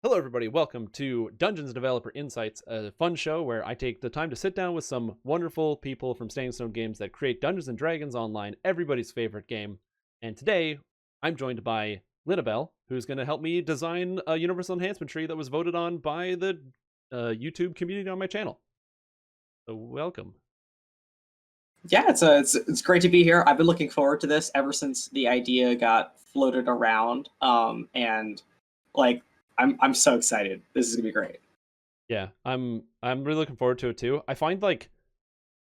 Hello, everybody. Welcome to Dungeons Developer Insights, a fun show where I take the time to sit down with some wonderful people from Stone Games that create Dungeons and Dragons Online, everybody's favorite game. And today, I'm joined by Lynnabel, who's going to help me design a universal enhancement tree that was voted on by the YouTube community on my channel. So, welcome. Yeah, it's great to be here. I've been looking forward to this ever since the idea got floated around. And like I'm so excited. This is gonna be great. Yeah, I'm really looking forward to it too. I find like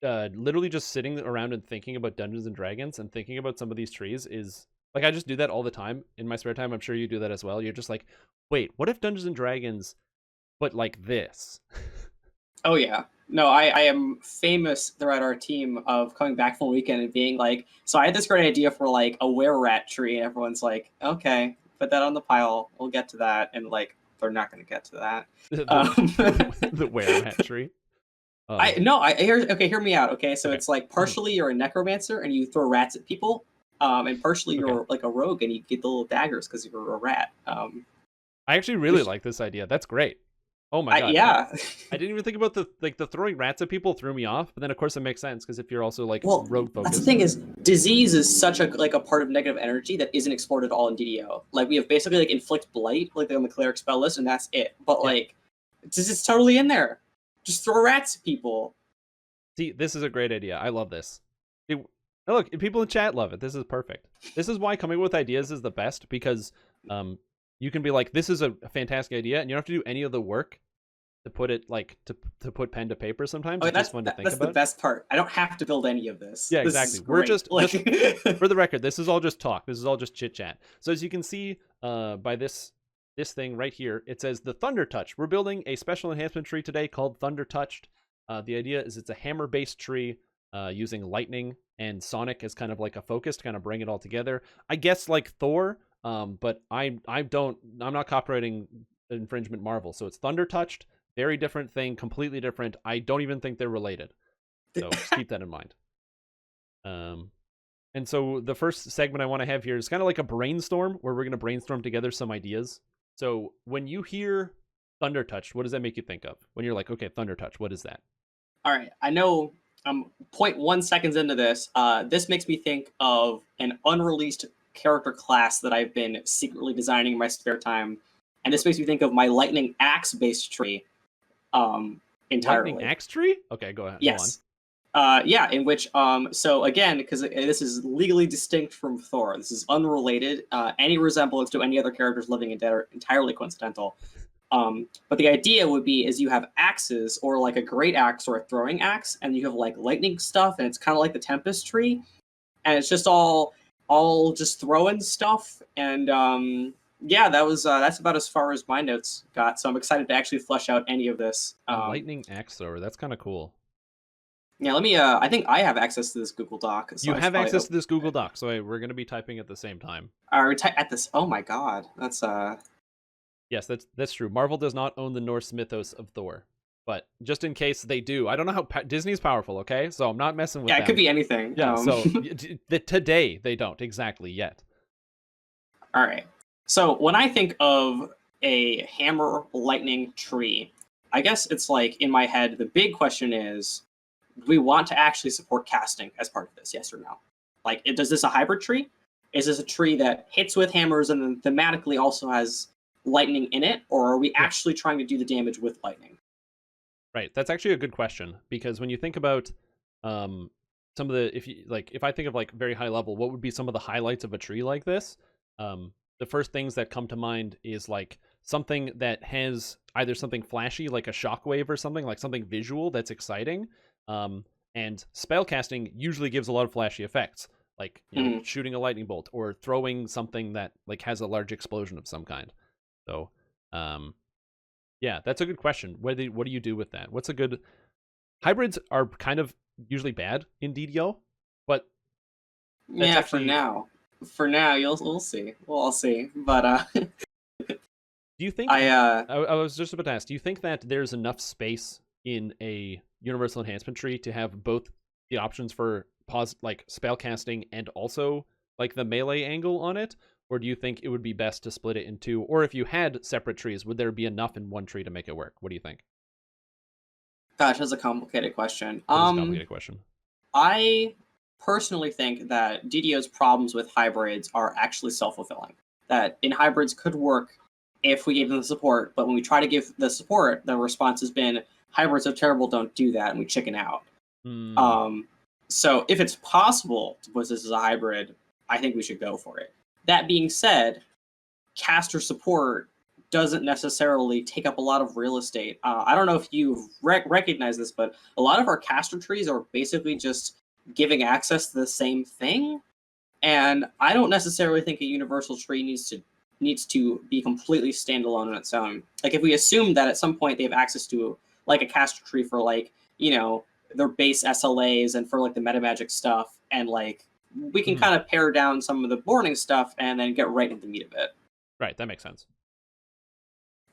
literally just sitting around and thinking about Dungeons and Dragons and thinking about some of these trees is like I just do that all the time in my spare time. I'm sure you do that as well. You're just like, wait, what if Dungeons and Dragons, but like this? Oh yeah. No, I am famous throughout our team of coming back from the weekend and being like, so I had this great idea for like a were-rat tree, and everyone's like, okay, put that on the pile. We'll get to that. And like they're not gonna get to that. The were-rat tree. Hear me out. Okay, so Okay. it's like partially you're a necromancer and you throw rats at people, and partially you're like a rogue and you get the little daggers because you're a rat. I actually really like this idea. That's great. Oh my god. Yeah. I didn't even think about the throwing rats at people threw me off, but then of course it makes sense because if you're also like rogue focused. That's the thing is, disease is such a part of negative energy that isn't explored at all in DDO. Like we have basically like inflict blight, like on the cleric spell list, and that's it. But like, this is totally in there. Just throw rats at people. See, this is a great idea. I love this. Look, people in chat love it. This is perfect. This is why coming up with ideas is the best because you can be like, this is a fantastic idea, and you don't have to do any of the work to put it like to put pen to paper. Sometimes it's just fun to think about. That's the best part. I don't have to build any of this. Yeah, this exactly. We're just for the record, this is all just talk. This is all just chit chat. So as you can see by this thing right here, it says the Thunder Touch. We're building a special enhancement tree today called Thunder Touched. The idea is it's a hammer-based tree using lightning and sonic as kind of like a focus to kind of bring it all together. I guess like Thor, but I'm not copywriting infringement Marvel, so it's Thunder Touched. Very different thing, completely different. I don't even think they're related. So just keep that in mind. And so the first segment I want to have here is kind of like a brainstorm where we're going to brainstorm together some ideas. So when you hear Thunder Touch, what does that make you think of? When you're like, okay, Thunder Touch, what is that? All right, I know I'm 0.1 seconds into this. This makes me think of an unreleased character class that I've been secretly designing in my spare time. And this makes me think of my lightning axe-based tree. Entirely. Lightning axe tree? Okay, go ahead. Yes. Yeah, in which so again, because this is legally distinct from Thor, this is unrelated. Any resemblance to any other characters living and dead are entirely coincidental. But the idea would be is you have axes or like a great axe or a throwing axe, and you have like lightning stuff, and it's kind of like the Tempest tree, and it's just all just throwing stuff. And yeah, that's about as far as my notes got. So I'm excited to actually flesh out any of this. Lightning axe thrower, that's kind of cool. Yeah, let me. I think I have access to this Google Doc. So you have access to this Google Doc, so we're going to be typing at the same time. At this. Oh my god, that's Yes, that's true. Marvel does not own the Norse mythos of Thor, but just in case they do, I don't know how Disney's powerful. Okay, so I'm not messing with. Yeah, them. It could be anything. Yeah, so today they don't exactly yet. All right. So when I think of a hammer lightning tree, I guess it's like in my head, the big question is, do we want to actually support casting as part of this? Yes or no? Like, does this a hybrid tree? Is this a tree that hits with hammers and then thematically also has lightning in it? Or are we actually trying to do the damage with lightning? Right. That's actually a good question because when you think about some of the, if I think of like very high level, what would be some of the highlights of a tree like this? The first things that come to mind is like something that has either something flashy like a shockwave or something, like something visual that's exciting. And spellcasting usually gives a lot of flashy effects, like shooting a lightning bolt or throwing something that like has a large explosion of some kind. So, yeah, that's a good question. What do you do with that? What's a good hybrids are kind of usually bad in DDO, but yeah, actually... for now, we'll see. We'll all see. But do you think I was just about to ask, do you think that there's enough space in a universal enhancement tree to have both the options for like spell casting and also like the melee angle on it? Or do you think it would be best to split it in two? Or if you had separate trees, would there be enough in one tree to make it work? What do you think? Gosh, that's a complicated question. It is a complicated question. I personally think that DDO's problems with hybrids are actually self-fulfilling. That in hybrids could work if we gave them the support, but when we try to give the support, the response has been hybrids are terrible, don't do that, and we chicken out. So if it's possible to put this as a hybrid, I think we should go for it. That being said, caster support doesn't necessarily take up a lot of real estate. I don't know if you recognize this, but a lot of our caster trees are basically just giving access to the same thing. And I don't necessarily think a universal tree needs to be completely standalone on its own. Like if we assume that at some point they have access to like a caster tree for like, you know, their base SLAs and for like the meta magic stuff, and like we can kind of pare down some of the boring stuff and then get right into the meat of it. Right, that makes sense.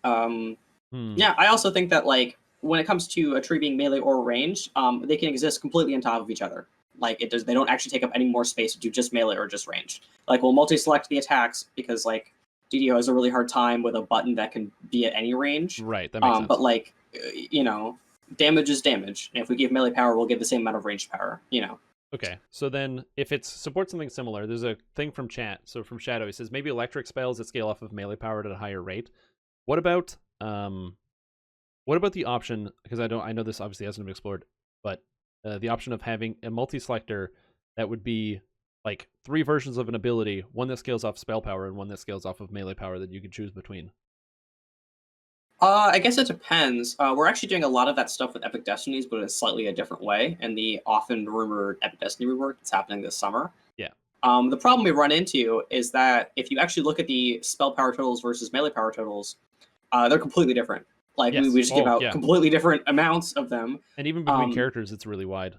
Yeah, I also think that like when it comes to a tree being melee or ranged, they can exist completely on top of each other. Like they don't actually take up any more space to do just melee or just ranged. Like we'll multi-select the attacks because like DDO has a really hard time with a button that can be at any range. Right, that makes sense. But like, you know, damage is damage. And if we give melee power, we'll give the same amount of ranged power, you know. Okay, so then if it supports something similar, there's a thing from chat. So from Shadow, he says maybe electric spells that scale off of melee power at a higher rate. What about the option? Because I know this obviously hasn't been explored, but the option of having a multi-selector that would be like 3 versions of an ability, one that scales off spell power and one that scales off of melee power that you could choose between. I guess it depends. We're actually doing a lot of that stuff with Epic Destinies, but in a slightly a different way, and the often rumored Epic Destiny rework that's happening this summer. Yeah. The problem we run into is that if you actually look at the spell power totals versus melee power totals, they're completely different. Like yes. we just give out completely different amounts of them. And even between characters, it's really wide.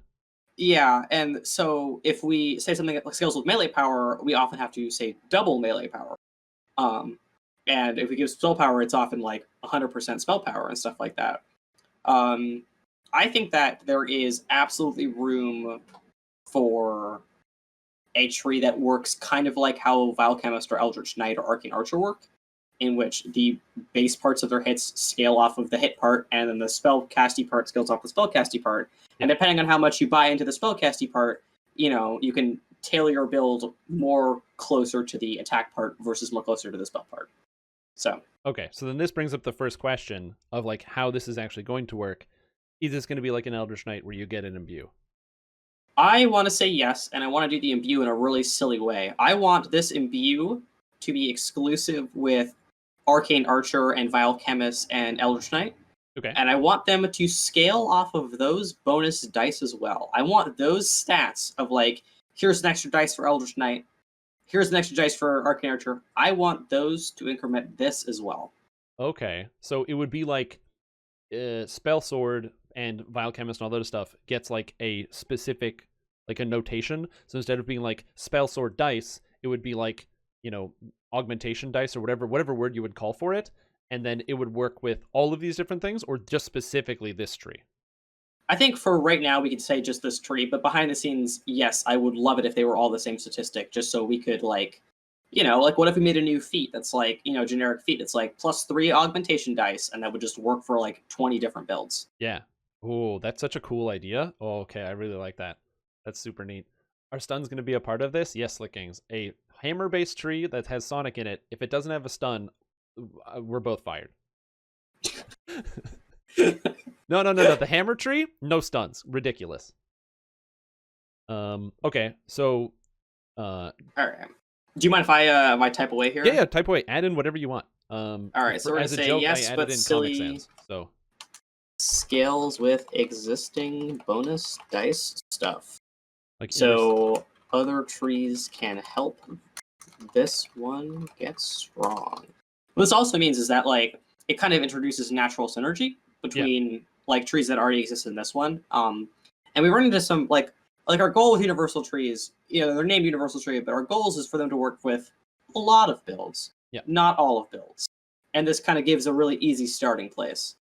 Yeah, and so if we say something that scales with melee power, we often have to say double melee power. And if we give spell power, it's often like 100% spell power and stuff like that. I think that there is absolutely room for a tree that works kind of like how Biochemist or Eldritch Knight or Arcane Archer work, in which the base parts of their hits scale off of the hit part, and then the spellcasty part scales off the spellcasty part. And depending on how much you buy into the spellcasty part, you know, you can tailor your build more closer to the attack part versus more closer to the spell part. So okay, so then this brings up the first question of like how this is actually going to work. Is this going to be like an Eldritch Knight where you get an imbue? I want to say yes, and I want to do the imbue in a really silly way. I want this imbue to be exclusive with Arcane Archer and Biochemist and Eldritch Knight. Okay. And I want them to scale off of those bonus dice as well. I want those stats of like, here's an extra dice for Eldritch Knight, here's an extra dice for Arcane Archer. I want those to increment this as well. Okay, so it would be like Spell Sword and Biochemist and all that stuff gets like a specific, like a notation. So instead of being like Spell Sword dice, it would be like, you know, augmentation dice or whatever word you would call for it. And then it would work with all of these different things or just specifically this tree? I think for right now, we could say just this tree, but behind the scenes, yes, I would love it if they were all the same statistic, just so we could like, you know, like what if we made a new feat that's like, you know, generic feat that's like +3 augmentation dice, and that would just work for like 20 different builds. Yeah. Oh, that's such a cool idea. Oh, okay, I really like that. That's super neat. Are stuns going to be a part of this? Yes, Lickings. A hammer-based tree that has Sonic in it, if it doesn't have a stun, we're both fired. No. The hammer tree, no stuns. Ridiculous. Okay, so all right. Do you mind if I type away here? Yeah, type away. Add in whatever you want. All right, so we're as gonna a say joke, yes, I added but in silly Comic Sans. So scales with existing bonus dice stuff. like so other trees can help this one get strong. What this also means is that like it kind of introduces natural synergy between like trees that already exist in this one. And we run into some like our goal with universal trees, you know, they're named universal tree, but our goals is for them to work with a lot of builds, not all of builds. And this kind of gives a really easy starting place.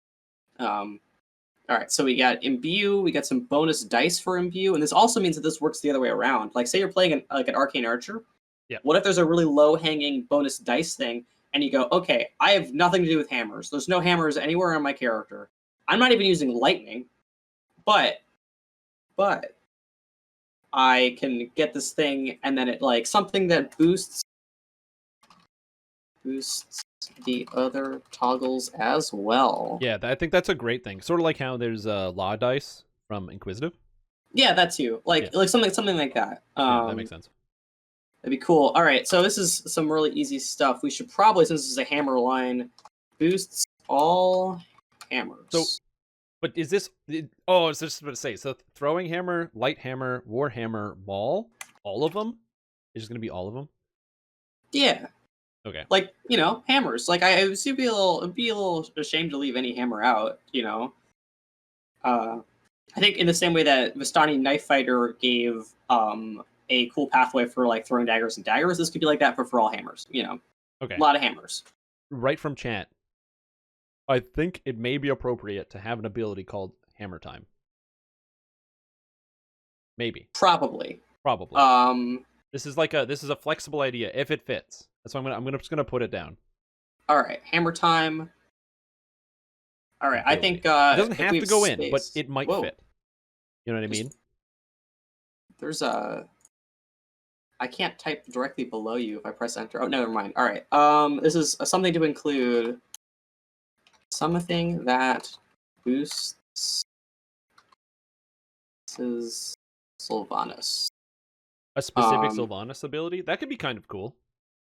All right, so we got imbue, we got some bonus dice for imbue, and this also means that this works the other way around. Like, say you're playing an Arcane Archer, Yeah. What if there's a really low-hanging bonus dice thing, and you go, okay, I have nothing to do with hammers. There's no hammers anywhere on my character. I'm not even using lightning, but I can get this thing, and then it like something that boosts the other toggles as well. Yeah, I think that's a great thing. Sort of like how there's law dice from Inquisitive. Yeah, that too. Like something like that. Yeah, that makes sense. That'd be cool. All right, so this is some really easy stuff. We should probably, since this is a hammer line, boosts all hammers. So, but is this? Oh, I was just about to say. So, throwing hammer, light hammer, war hammer, ball, all of them. It's just gonna be all of them. Yeah. Okay. Like, hammers. Like I would be a little ashamed to leave any hammer out. I think in the same way that Vistani Knife Fighter gave a cool pathway for like throwing daggers and daggers, this could be like that for all hammers. Okay. A lot of hammers. Right from chat. I think it may be appropriate to have an ability called Hammer Time. Maybe. Probably. This is a flexible idea if it fits. That's why I'm just gonna put it down. All right, Hammer Time. All right, I think it doesn't have to go space. in, but it might fit. You know what I mean? There's a. I can't type directly below you if I press enter. Oh, never mind. All right. This is something to include. Something that boosts. This is Sylvanas. A specific Sylvanas ability that could be kind of cool.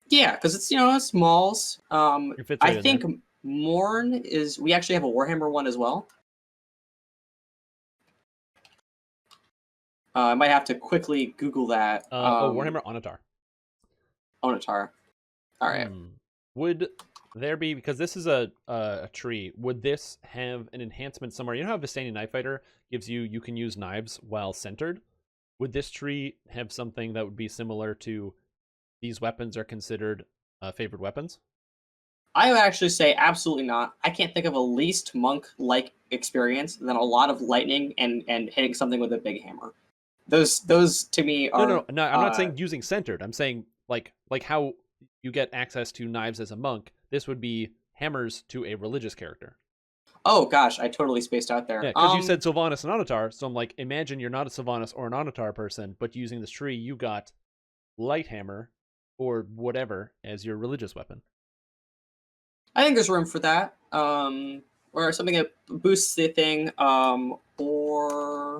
Yeah, because it's smalls. It fits right I think Morn is. We actually have a Warhammer one as well. I might have to quickly Google that. Warhammer Onatar. Onatar. All right. Would there be, because this is a tree, would this have an enhancement somewhere? You know how Vistani Knife Fighter gives you can use knives while centered? Would this tree have something that would be similar to these weapons are considered favored weapons? I would actually say absolutely not. I can't think of a least monk-like experience than a lot of lightning and hitting something with a big hammer. Those to me are no. I'm not saying using centered. I'm saying like how you get access to knives as a monk. This would be hammers to a religious character. Oh gosh, I totally spaced out there. Yeah, because you said Sylvanas and Onatar, so I'm like, imagine you're not a Sylvanas or an Onatar person, but using this tree, you got light hammer or whatever as your religious weapon. I think there's room for that. Or something that boosts the thing, or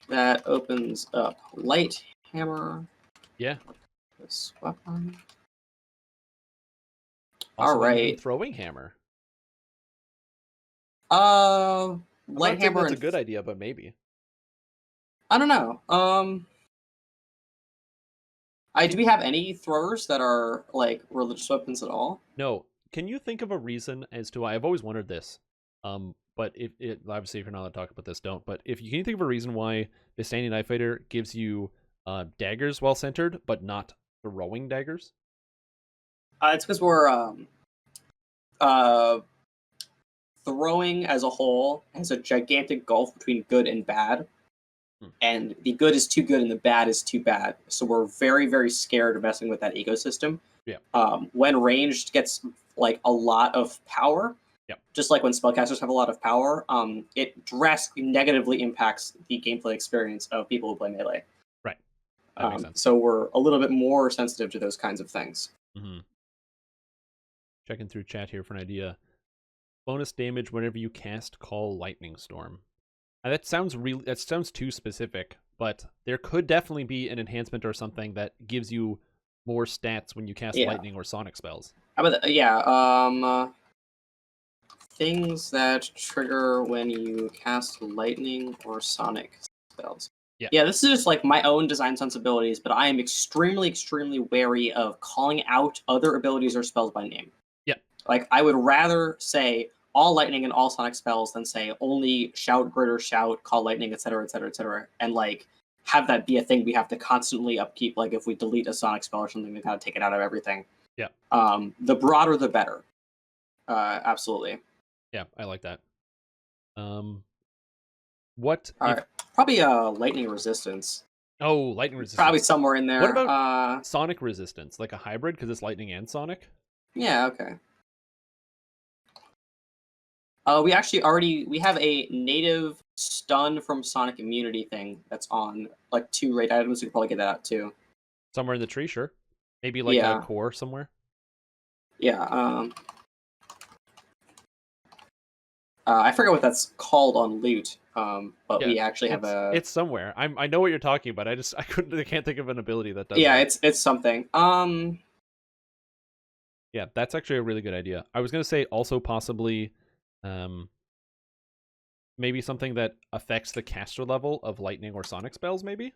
that opens up light hammer. Yeah. This weapon. Also, all right. Throwing hammer. Light hammer. That's a good idea, but maybe. I don't know. Do we have any throwers that are like religious weapons at all? No. Can you think of a reason as to why? I've always wondered this. But if obviously if you're not allowed to talk about this, don't. But can you think of a reason why the Vistani Knife Fighter gives you daggers while centered, but not throwing daggers? It's because we're throwing as a whole has a gigantic gulf between good and bad. And the good is too good and the bad is too bad. So we're very, very scared of messing with that ecosystem. Yeah. When ranged gets like a lot of power, just like when spellcasters have a lot of power, it drastically negatively impacts the gameplay experience of people who play melee. Right. That makes sense. So we're a little bit more sensitive to those kinds of things. Mm-hmm. Checking through chat here for an idea. Bonus damage whenever you cast Call Lightning Storm. Now, that sounds too specific, but there could definitely be an enhancement or something that gives you more stats when you cast lightning or sonic spells. How about that? Things that trigger when you cast lightning or sonic spells. Yeah, this is just like my own design sensibilities, but I am extremely, extremely wary of calling out other abilities or spells by name. Yeah. Like, I would rather say all lightning and all sonic spells than say only shout, greater shout, call lightning, etc., etc., etc., and like have that be a thing we have to constantly upkeep. Like if we delete a sonic spell or something, we kind of take it out of everything. Yeah. The broader, the better. Absolutely. Yeah, I like that. Probably lightning resistance. Oh, lightning Probably resistance. somewhere in there. What about sonic resistance? Like a hybrid because it's lightning and sonic? Yeah, okay. We actually we have a native stun from Sonic immunity thing that's on like 2 raid items. We could probably get that out too. Somewhere in the tree, sure. Maybe like a Yeah, core somewhere. yeah. I forget what that's called on loot. But Yeah, we actually have it's somewhere. I know what you're talking about. I can't think of an ability that does yeah, that. it's something. Yeah, that's actually a really good idea. I was gonna say also possibly, um, maybe something that affects the caster level of lightning or sonic spells. Maybe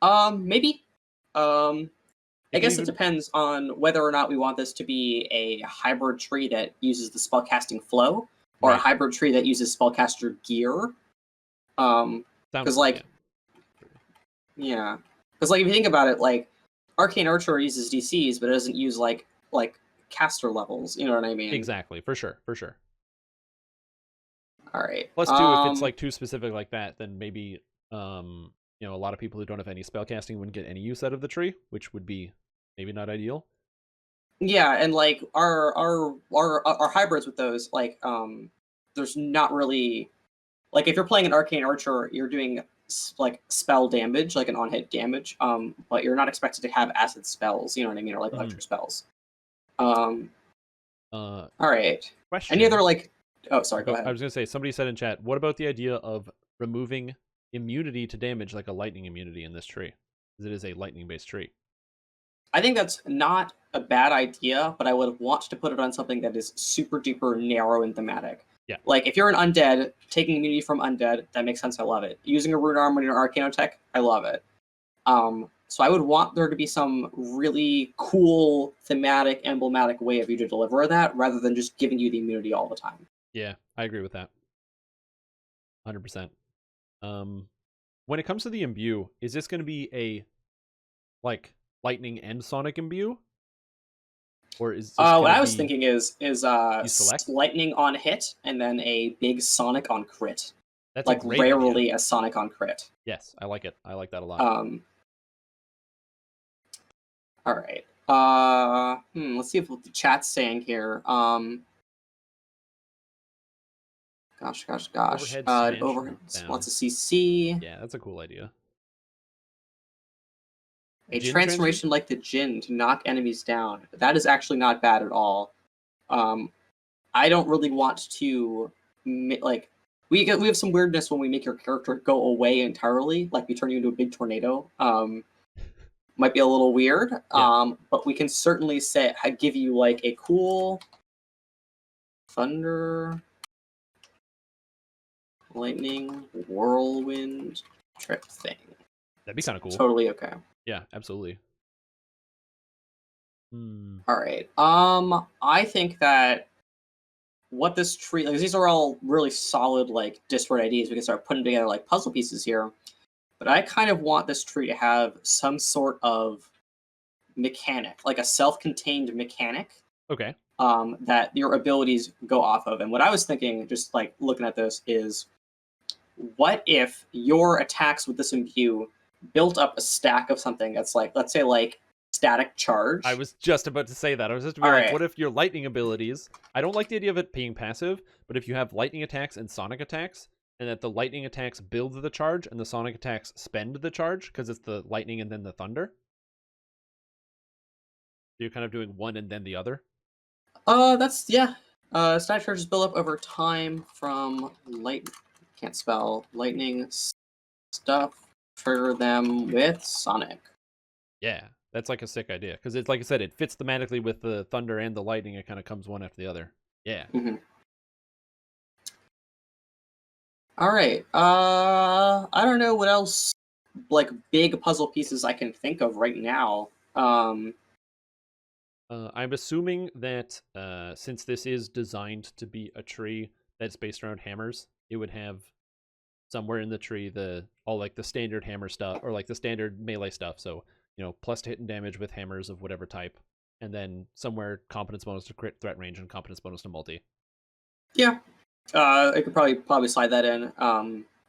Maybe. I it can guess it even depends on whether or not we want this to be a hybrid tree that uses the spellcasting flow, or a right. hybrid tree that uses spellcaster gear. Sounds Because like, yeah, because like if you think about it, like Arcane Archer uses DCs, but it doesn't use like caster levels. You know what I mean? exactly, for sure, for sure. All right. Plus, too, if it's like too specific like that, then maybe a lot of people who don't have any spellcasting wouldn't get any use out of the tree, which would be maybe not ideal. Yeah, and like our hybrids with those, like there's not really like if you're playing an Arcane Archer, you're doing like spell damage, like an on-hit damage, but you're not expected to have acid spells, you know what I mean, or like electric spells. Um, Uh, all right. Any question. other like? Oh, sorry. Go I ahead. was gonna say somebody said in chat, what about the idea of removing immunity to damage like a lightning immunity in this tree? Because it is a lightning-based tree. I think that's not a bad idea, but I would want to put it on something that is super duper narrow and thematic. Yeah. Like if you're an undead, taking immunity from undead, that makes sense. I love it. Using a rune arm when you're an arcanotech, I love it. So I would want there to be some really cool, thematic, emblematic way of you to deliver that, rather than just giving you the immunity all the time. Yeah, I agree with that. 100%. When it comes to the imbue, is this going to be a like lightning and sonic imbue, or is this What going to I was be thinking is you select? lightning on hit and then a big Sonic on crit, That's a like great idea. rarely a Sonic on crit. Yes, I like it. I like that a lot. All right. Let's see what the chat's saying here. Gosh. Overhead smash Overhead down. lots of CC. Yeah, that's a cool idea. A Jin transformation like the Jin to knock enemies down. That is actually not bad at all. I don't really want to like we have some weirdness when we make your character go away entirely, like we turn you into a big tornado. Might be a little weird. Yeah. But we can certainly give you like a cool thunder, lightning, whirlwind trip thing. That'd be kind of cool. Totally okay. Yeah, absolutely. All right. I think that what this tree, like, these are all really solid, like disparate ideas. We can start putting together like puzzle pieces here. But I kind of want this tree to have some sort of mechanic, like a self-contained mechanic. Okay. That your abilities go off of. And what I was thinking, just like looking at this, is what if your attacks with this imbue built up a stack of something that's like, let's say, like static charge. I was just about to say that. I was just about to be like, what if your lightning abilities? I don't like the idea of it being passive, but if you have lightning attacks and sonic attacks, and that the lightning attacks build the charge and the sonic attacks spend the charge because it's the lightning and then the thunder. You're kind of doing one and then the other. That's yeah. Static charges build up over time from can't spell lightning stuff. Trigger them with sonic. Yeah, that's like a sick idea because it's like I said, it fits thematically with the thunder and the lightning. It kind of comes one after the other. Yeah. Mm-hmm. All right. I don't know what else like big puzzle pieces I can think of right now. I'm assuming that since this is designed to be a tree that's based around hammers, it would have somewhere in the tree all like the standard hammer stuff or like the standard melee stuff. So, plus to hit and damage with hammers of whatever type, and then somewhere competence bonus to crit threat range and competence bonus to multi. Yeah. I could probably slide that in.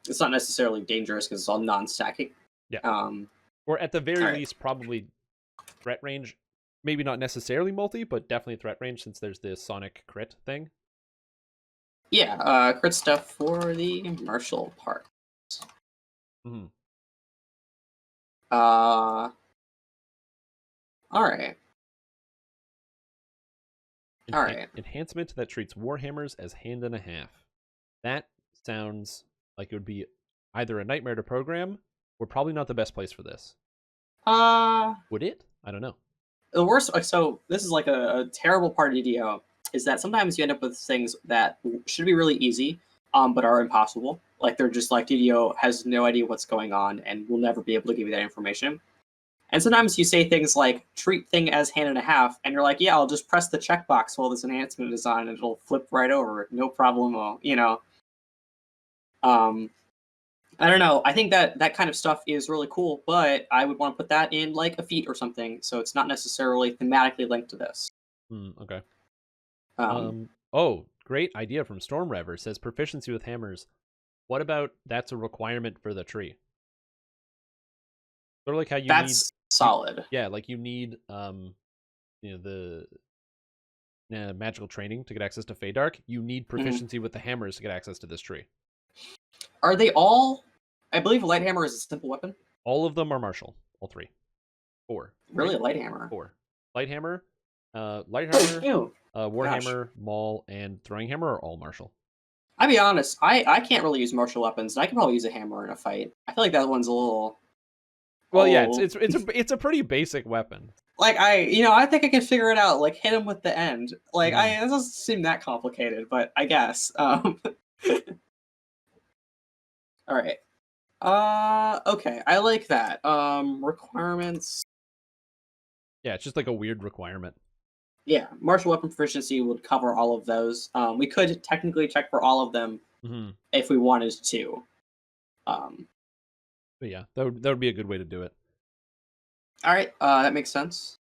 It's not necessarily dangerous because it's all non-stacking. Yeah. Um, Or at the very Alright. least, probably threat range. Maybe not necessarily multi, but definitely threat range since there's this sonic crit thing. yeah, crit stuff for the martial part. Mhm. All right. All right. Enhancement that treats warhammers as hand and a half. That sounds like it would be either a nightmare to program or probably not the best place for this. Uh, Would it? I don't know. the worst. So this is like a terrible part of DDO is that sometimes you end up with things that should be really easy, but are impossible. Like they're just like DDO has no idea what's going on and will never be able to give you that information. And sometimes you say things like treat thing as hand and a half, and you're like, yeah, I'll just press the checkbox while this enhancement is on, and it'll flip right over, no problemo, you know. I don't know. I think that that kind of stuff is really cool, but I would want to put that in like a feat or something, so it's not necessarily thematically linked to this. Okay. Um, Oh, great idea from Storm Rever. Says proficiency with hammers. What about that's a requirement for the tree? Sort of like how you that's solid. yeah, like you need the magical training to get access to Feydark. You need proficiency with the hammers to get access to this tree. Are they all? I believe a light hammer is a simple weapon. All of them are martial. All three. Four. Really, Right? a light hammer. Four. Light hammer, Ew. warhammer, maul, and throwing hammer are all martial. I'll be honest. I can't really use martial weapons. And I can probably use a hammer in a fight. I feel like that one's a little. Well, yeah, Oh. it's a pretty basic weapon. Like I think I can figure it out. Like hit him with the end. Like Mhm. it doesn't seem that complicated, but I guess. All right. Okay. I like that. Requirements. Yeah, it's just like a weird requirement. Yeah, martial weapon proficiency would cover all of those. We could technically check for all of them if we wanted to. But yeah, that would be a good way to do it. All right. That makes sense.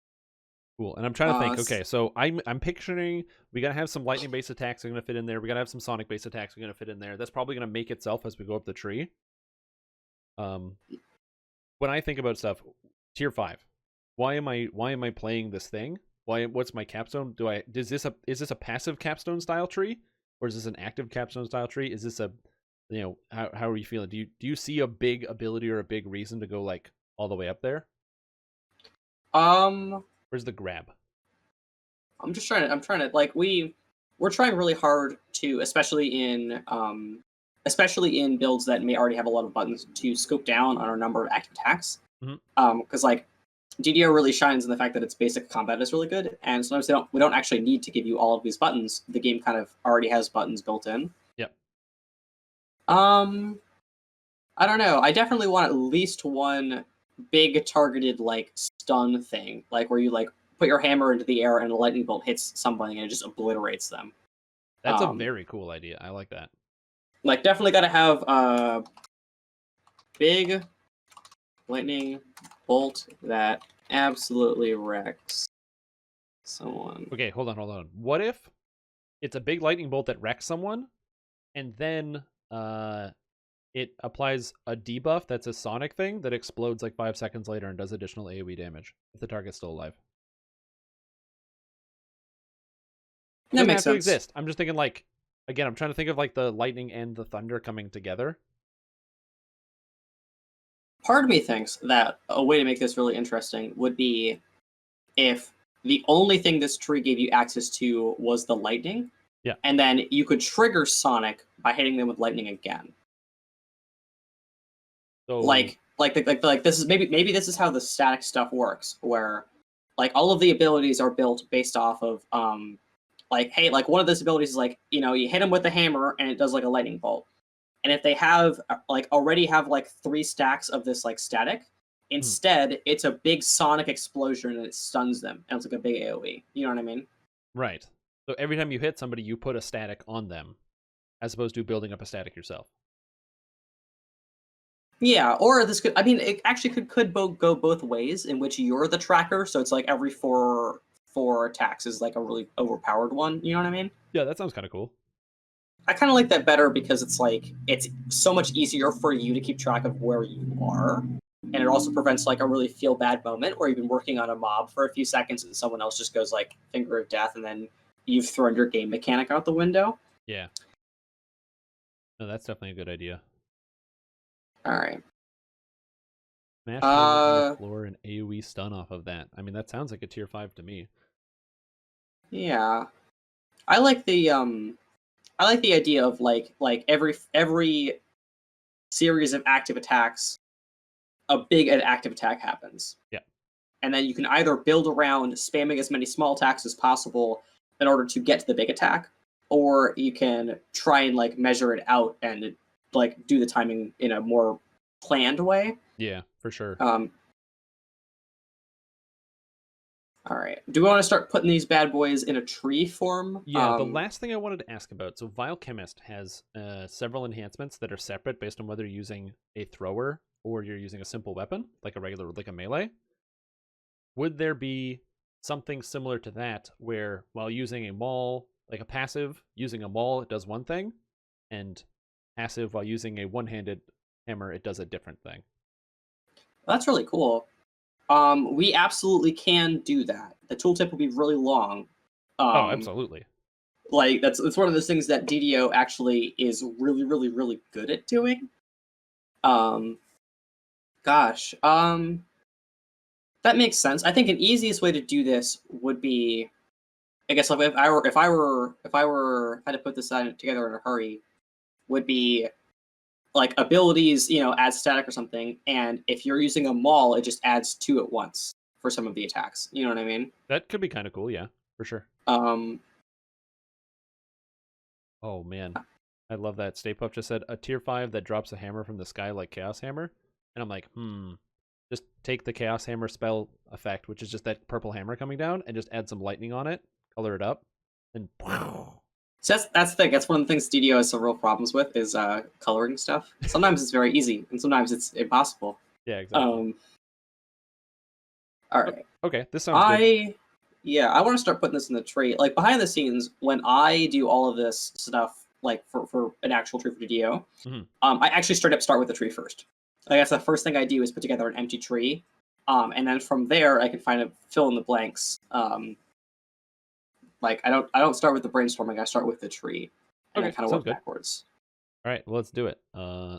Cool. And I'm trying to think. Okay, so I'm picturing we gotta have some lightning based attacks that are gonna fit in there. We gotta have some sonic based attacks that are gonna fit in there. That's probably gonna make itself as we go up the tree. When I think about stuff, tier 5. Why am I playing this thing? What's my capstone? Is this a passive capstone style tree? Or is this an active capstone style tree? Is this a how are you feeling? Do you see a big ability or a big reason to go like all the way up there? Where's the grab? I'm trying to like we're trying really hard to, especially in builds that may already have a lot of buttons, to scope down on our number of active attacks. Because like DDO really shines in the fact that its basic combat is really good, and sometimes we don't actually need to give you all of these buttons. The game kind of already has buttons built in. Yep. I don't know. I definitely want at least one big targeted like stun thing, like where you like put your hammer into the air and a lightning bolt hits somebody and it just obliterates them. That's a very cool idea. I like that. Like definitely got to have a big lightning bolt that absolutely wrecks someone. Okay, hold on. What if it's a big lightning bolt that wrecks someone, and then it applies a debuff that's a sonic thing that explodes like 5 seconds later and does additional AoE damage if the target's still alive? That makes have to sense. exist. I'm just thinking like, again, I'm trying to think of like the lightning and the thunder coming together. Part of me thinks that a way to make this really interesting would be if the only thing this tree gave you access to was the lightning. Yeah. And then you could trigger Sonic by hitting them with lightning again. So like this is maybe this is how the static stuff works, where like all of the abilities are built based off of like, hey, like one of those abilities is like, you hit them with the hammer and it does like a lightning bolt. And if they have like already have like 3 stacks of this like static, instead it's a big sonic explosion and it stuns them and it's like a big AoE. You know what I mean? Right. So every time you hit somebody, you put a static on them, as opposed to building up a static yourself. Yeah, or this could, I mean, it actually could go both ways, in which you're the tracker, so it's like every four attacks is like a really overpowered one. You know what I mean? Yeah, that sounds kind of cool. I kind of like that better because it's like it's so much easier for you to keep track of where you are. and it also prevents like a really feel bad moment where you've been working on a mob for a few seconds and someone else just goes like finger of death, and then you've thrown your game mechanic out the window. Yeah. No, that's definitely a good idea. All right. Smash hammer on the floor and AoE stun off of that. I mean, that sounds like a tier 5 to me. Yeah. I like the idea of like every series of active attacks, a big active attack happens. Yeah. And then you can either build around spamming as many small attacks as possible in order to get to the big attack, or you can try and like measure it out and like do the timing in a more planned way. Yeah, for sure. All right. Do we want to start putting these bad boys in a tree form? Yeah, the last thing I wanted to ask about, so Vile Chemist has several enhancements that are separate based on whether you're using a thrower or you're using a simple weapon, like a melee. Would there be something similar to that where while using a maul, like a passive, using a maul, it does one thing, and passive while using a one-handed hammer, it does a different thing? That's really cool. We absolutely can do that. The tooltip will be really long. Oh, absolutely. Like it's one of those things that DDO actually is really, really, really good at doing. Gosh, that makes sense. I think an easiest way to do this would be, I guess, like if I were had to put this together in a hurry, would be like abilities, add static or something, and if you're using a maul, it just adds 2 at once for some of the attacks. You know what I mean? That could be kind of cool, yeah, for sure. Oh man, I love that. Stay Puff just said a tier 5 that drops a hammer from the sky like Chaos Hammer, and I'm like, just take the Chaos Hammer spell effect, which is just that purple hammer coming down, and just add some lightning on it, color it up, and. So that's the thing. That's one of the things DDO has some real problems with is coloring stuff. Sometimes it's very easy, and sometimes it's impossible. Yeah, exactly. All right. Okay, this sounds good. Yeah, I want to start putting this in the tree. Like behind the scenes, when I do all of this stuff, like for an actual tree for DDO, I actually start with the tree first. I guess the first thing I do is put together an empty tree, and then from there I can fill in the blanks. Like I don't start with the brainstorming. I start with the tree, and I kind of work backwards. All right, well, let's do it.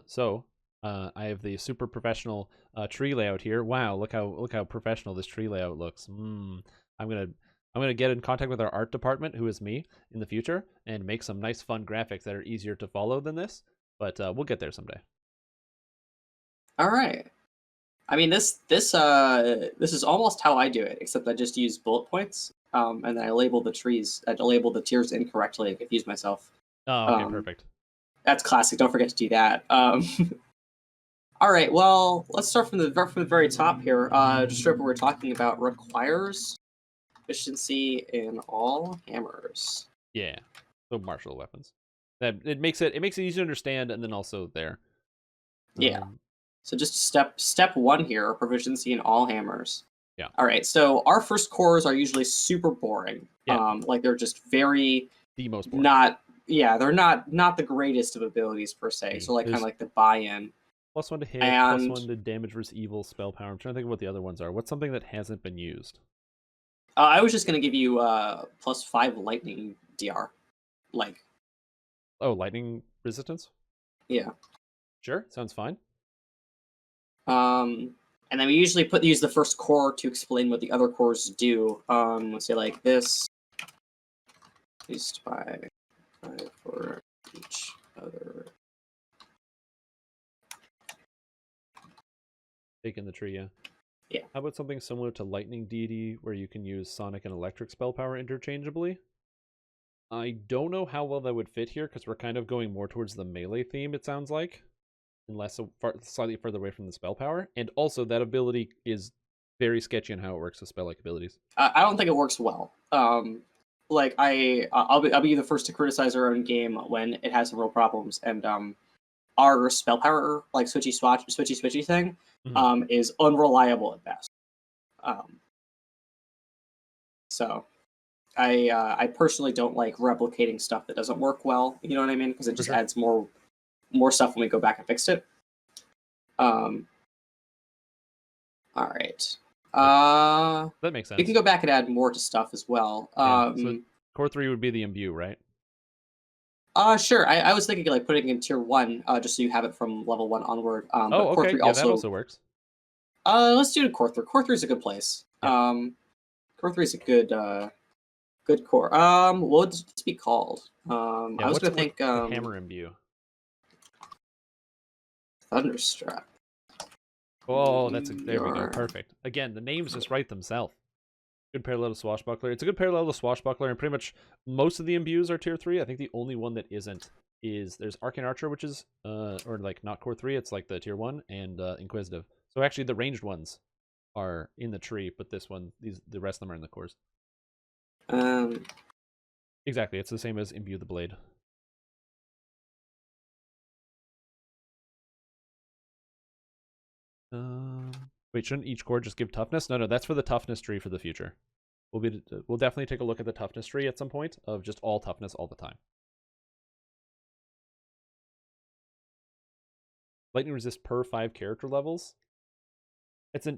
So I have the super professional tree layout here. Wow, look how professional this tree layout looks. I'm gonna get in contact with our art department, who is me, in the future, and make some nice, fun graphics that are easier to follow than this. But we'll get there someday. All right. I mean, this is almost how I do it, except I just use bullet points, and then I label the trees. I label the tiers incorrectly and confuse myself. Oh, okay, perfect. That's classic. Don't forget to do that. All right. Well, let's start from the very top here. Just what we're talking about requires efficiency in all hammers. Yeah. So martial weapons. That it makes it easy to understand, and then also there. Yeah. So just step 1 here, proficiency in all hammers. Yeah. All right. So our first cores are usually super boring. Yeah. Like they're just the most boring. They're not the greatest of abilities per se. So like kind of like the buy-in. +1 to hit, +1 to damage versus evil spell power. I'm trying to think of what the other ones are. What's something that hasn't been used? I was just gonna give you +5 lightning DR. Like. Oh, lightning resistance? Yeah. Sure, sounds fine. And then we usually use the first core to explain what the other cores do. Let's say like this. Used by 5 for each other. Taking the tree, yeah. Yeah. How about something similar to Lightning Deity, where you can use Sonic and Electric spell power interchangeably? I don't know how well that would fit here, because we're kind of going more towards the melee theme, it sounds like. And slightly further away from the spell power. And also, that ability is very sketchy on how it works with spell-like abilities. I don't think it works well. Like I'll be the first to criticize our own game when it has some real problems, and our spell power like switchy thing is unreliable at best. So I personally don't like replicating stuff that doesn't work well. You know what I mean? Because it just adds more stuff when we go back and fix it. All right. That makes sense. We can go back and add more to stuff as well. So core 3 would be the imbue, right? Sure. I was thinking like putting it in tier 1, just so you have it from level 1 onward. Oh, but core okay. 3 Yeah, that also works. Let's do core 3. Core 3 is a good place. Yeah. Core 3 is a good core. What would this be called? I was gonna think hammer imbue. Thunderstrap. Oh, there we go. Perfect. Again, the names just write themselves. Good parallel to Swashbuckler. It's a good parallel to Swashbuckler, and pretty much most of the imbues are tier 3. I think the only one that isn't is there's Arcane Archer, which is or like not core 3, it's like the tier 1, and Inquisitive. So actually the ranged ones are in the tree, but this one, the rest of them are in the cores. Exactly, it's the same as Imbue the Blade. Wait, shouldn't each core just give toughness? No, that's for the toughness tree for the future. We'll definitely take a look at the toughness tree at some point of just all toughness all the time. Lightning resist per 5 character levels. It's a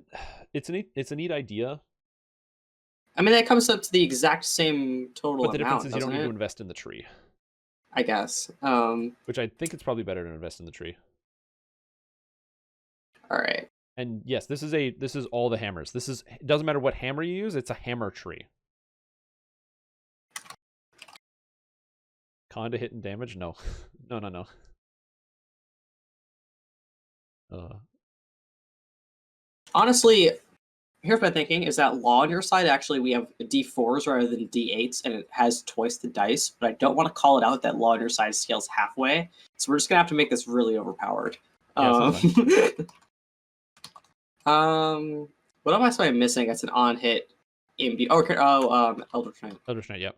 neat idea. I mean, that comes up to the exact same total amount. But the difference is you don't need to invest in the tree. I guess. Which I think it's probably better to invest in the tree. All right. And yes, this is all the hammers. It doesn't matter what hammer you use, it's a hammer tree. Con to hit and damage? No. No. Honestly, here's my thinking, is that law on your side, actually we have D4s rather than D8s, and it has twice the dice, but I don't want to call it out that law on your side scales halfway, so we're just going to have to make this really overpowered. Yeah, what am I missing? That's an on-hit imbue. Eldritch Knight. Eldritch Knight, yep.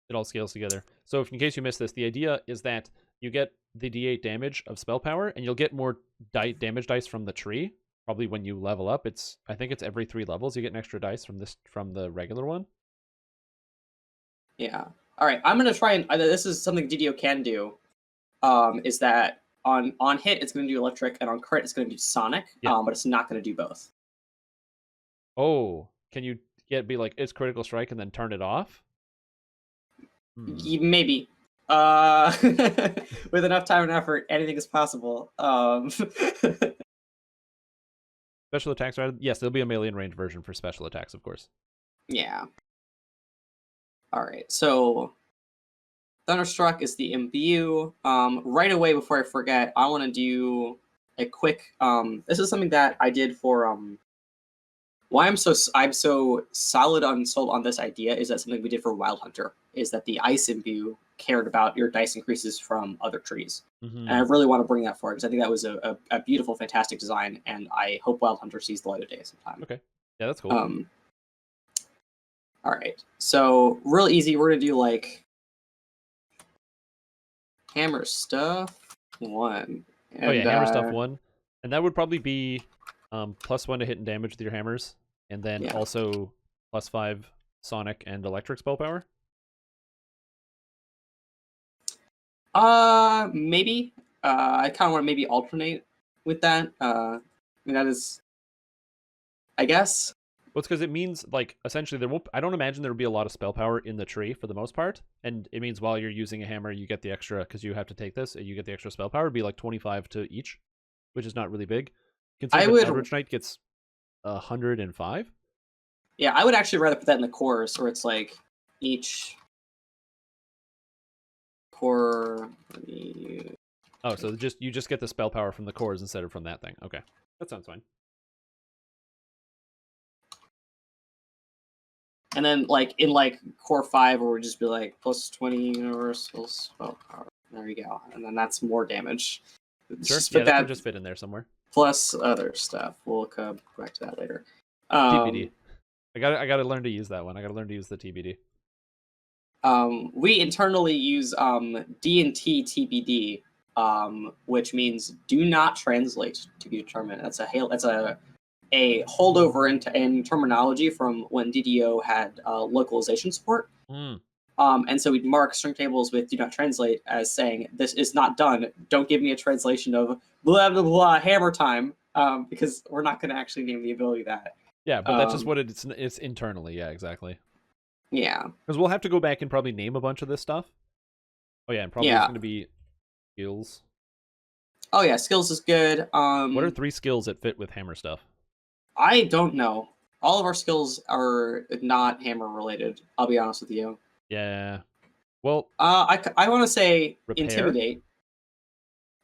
It all scales together. So in case you missed this, the idea is that you get the D8 damage of spell power, and you'll get more damage dice from the tree. Probably when you level up. I think it's every 3 levels you get an extra dice from the regular one. Yeah. All right. I'm gonna try and this is something DDO can do. Is that on hit it's going to do electric, and on crit it's going to do sonic. Yeah. But it's not going to do both. Oh, can you be like it's critical strike and then turn it off? Maybe. With enough time and effort, anything is possible. Special attacks, right? Yes, there'll be a melee and range version for special attacks, of course. Yeah. All right, so Thunderstruck is the imbue. Right away, before I forget, I want to do a quick. This is something that I did for why I'm so solid on sold on this idea is that something we did for Wild Hunter is that the ice imbue cared about your dice increases from other trees. And I really want to bring that forward because I think that was a beautiful, fantastic design, and I hope Wild Hunter sees the light of day sometime. Okay, yeah, that's cool. All right, so real easy. We're gonna do like hammer stuff 1. And, oh yeah, hammer stuff 1, and that would probably be +1 to hit and damage with your hammers, and then also +5 sonic and electric spell power. Maybe. I kind of want to maybe alternate with that. I mean, that is, I guess. Well, it's because it means, like, essentially, I don't imagine there will be a lot of spell power in the tree for the most part, and it means while you're using a hammer, you get the extra, because you have to take this, and you get the extra spell power. It'd be like 25 to each, which is not really big. Considering Eldritch Knight gets 105. Yeah, I would actually rather put that in the cores, where it's like each core. Oh, so you just get the spell power from the cores instead of from that thing. Okay, that sounds fine. And then, like in core 5, where we'd just be like +20 universal spell power. There you go, and then that's more damage. Sure, yeah, that can just fit in there somewhere. Plus other stuff. We'll come back to that later. TBD. I gotta learn to use that one. I gotta learn to use the TBD. We internally use D&T TBD, which means do not translate to be determined. That's a holdover in terminology from when DDO had localization support. And so we'd mark string tables with do not translate as saying this is not done. Don't give me a translation of blah blah blah hammer time. because we're not going to actually name the ability that. Yeah, but that's just what it's internally. Yeah, exactly. Yeah. Because we'll have to go back and probably name a bunch of this stuff. Oh yeah, and probably it's going to be skills. Oh yeah, skills is good. What are 3 skills that fit with hammer stuff? I don't know. All of our skills are not hammer related. I'll be honest with you. Yeah. Well, I want to say repair?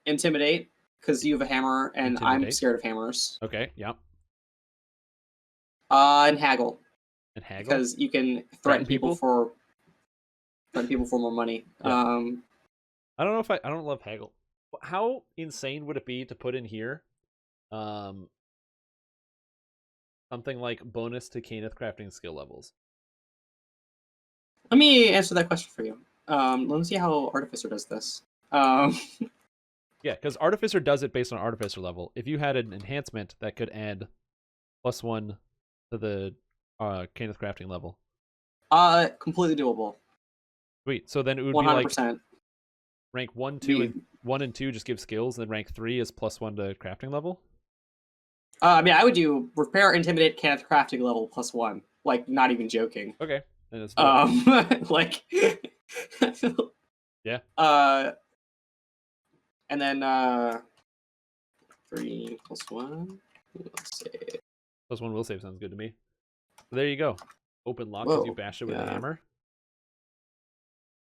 Intimidate, because you have a hammer and I'm Intimidate. scared of hammers. Okay. Yeah. And haggle. And haggle, because you can threaten people for more money. Yeah. I don't know if I don't love haggle. How insane would it be to put in here something like bonus to Kenneth crafting skill levels? Let me answer that question for you. Let me see how Artificer does this. Yeah, because Artificer does it based on Artificer level. If you had an enhancement that could add +1 to the Kenneth crafting level. Completely doable. Sweet. So then it would 100%. be like rank 1, 2, and 1 and 2 just give skills, and then rank 3 is +1 to crafting level. I mean, I would do repair, intimidate, Kenneth crafting level +1. Like, not even joking. Okay. Then it's like, yeah. And then 3 +1. Let's save. +1 will save sounds good to me. So there you go. Open lock as you bash it with a hammer.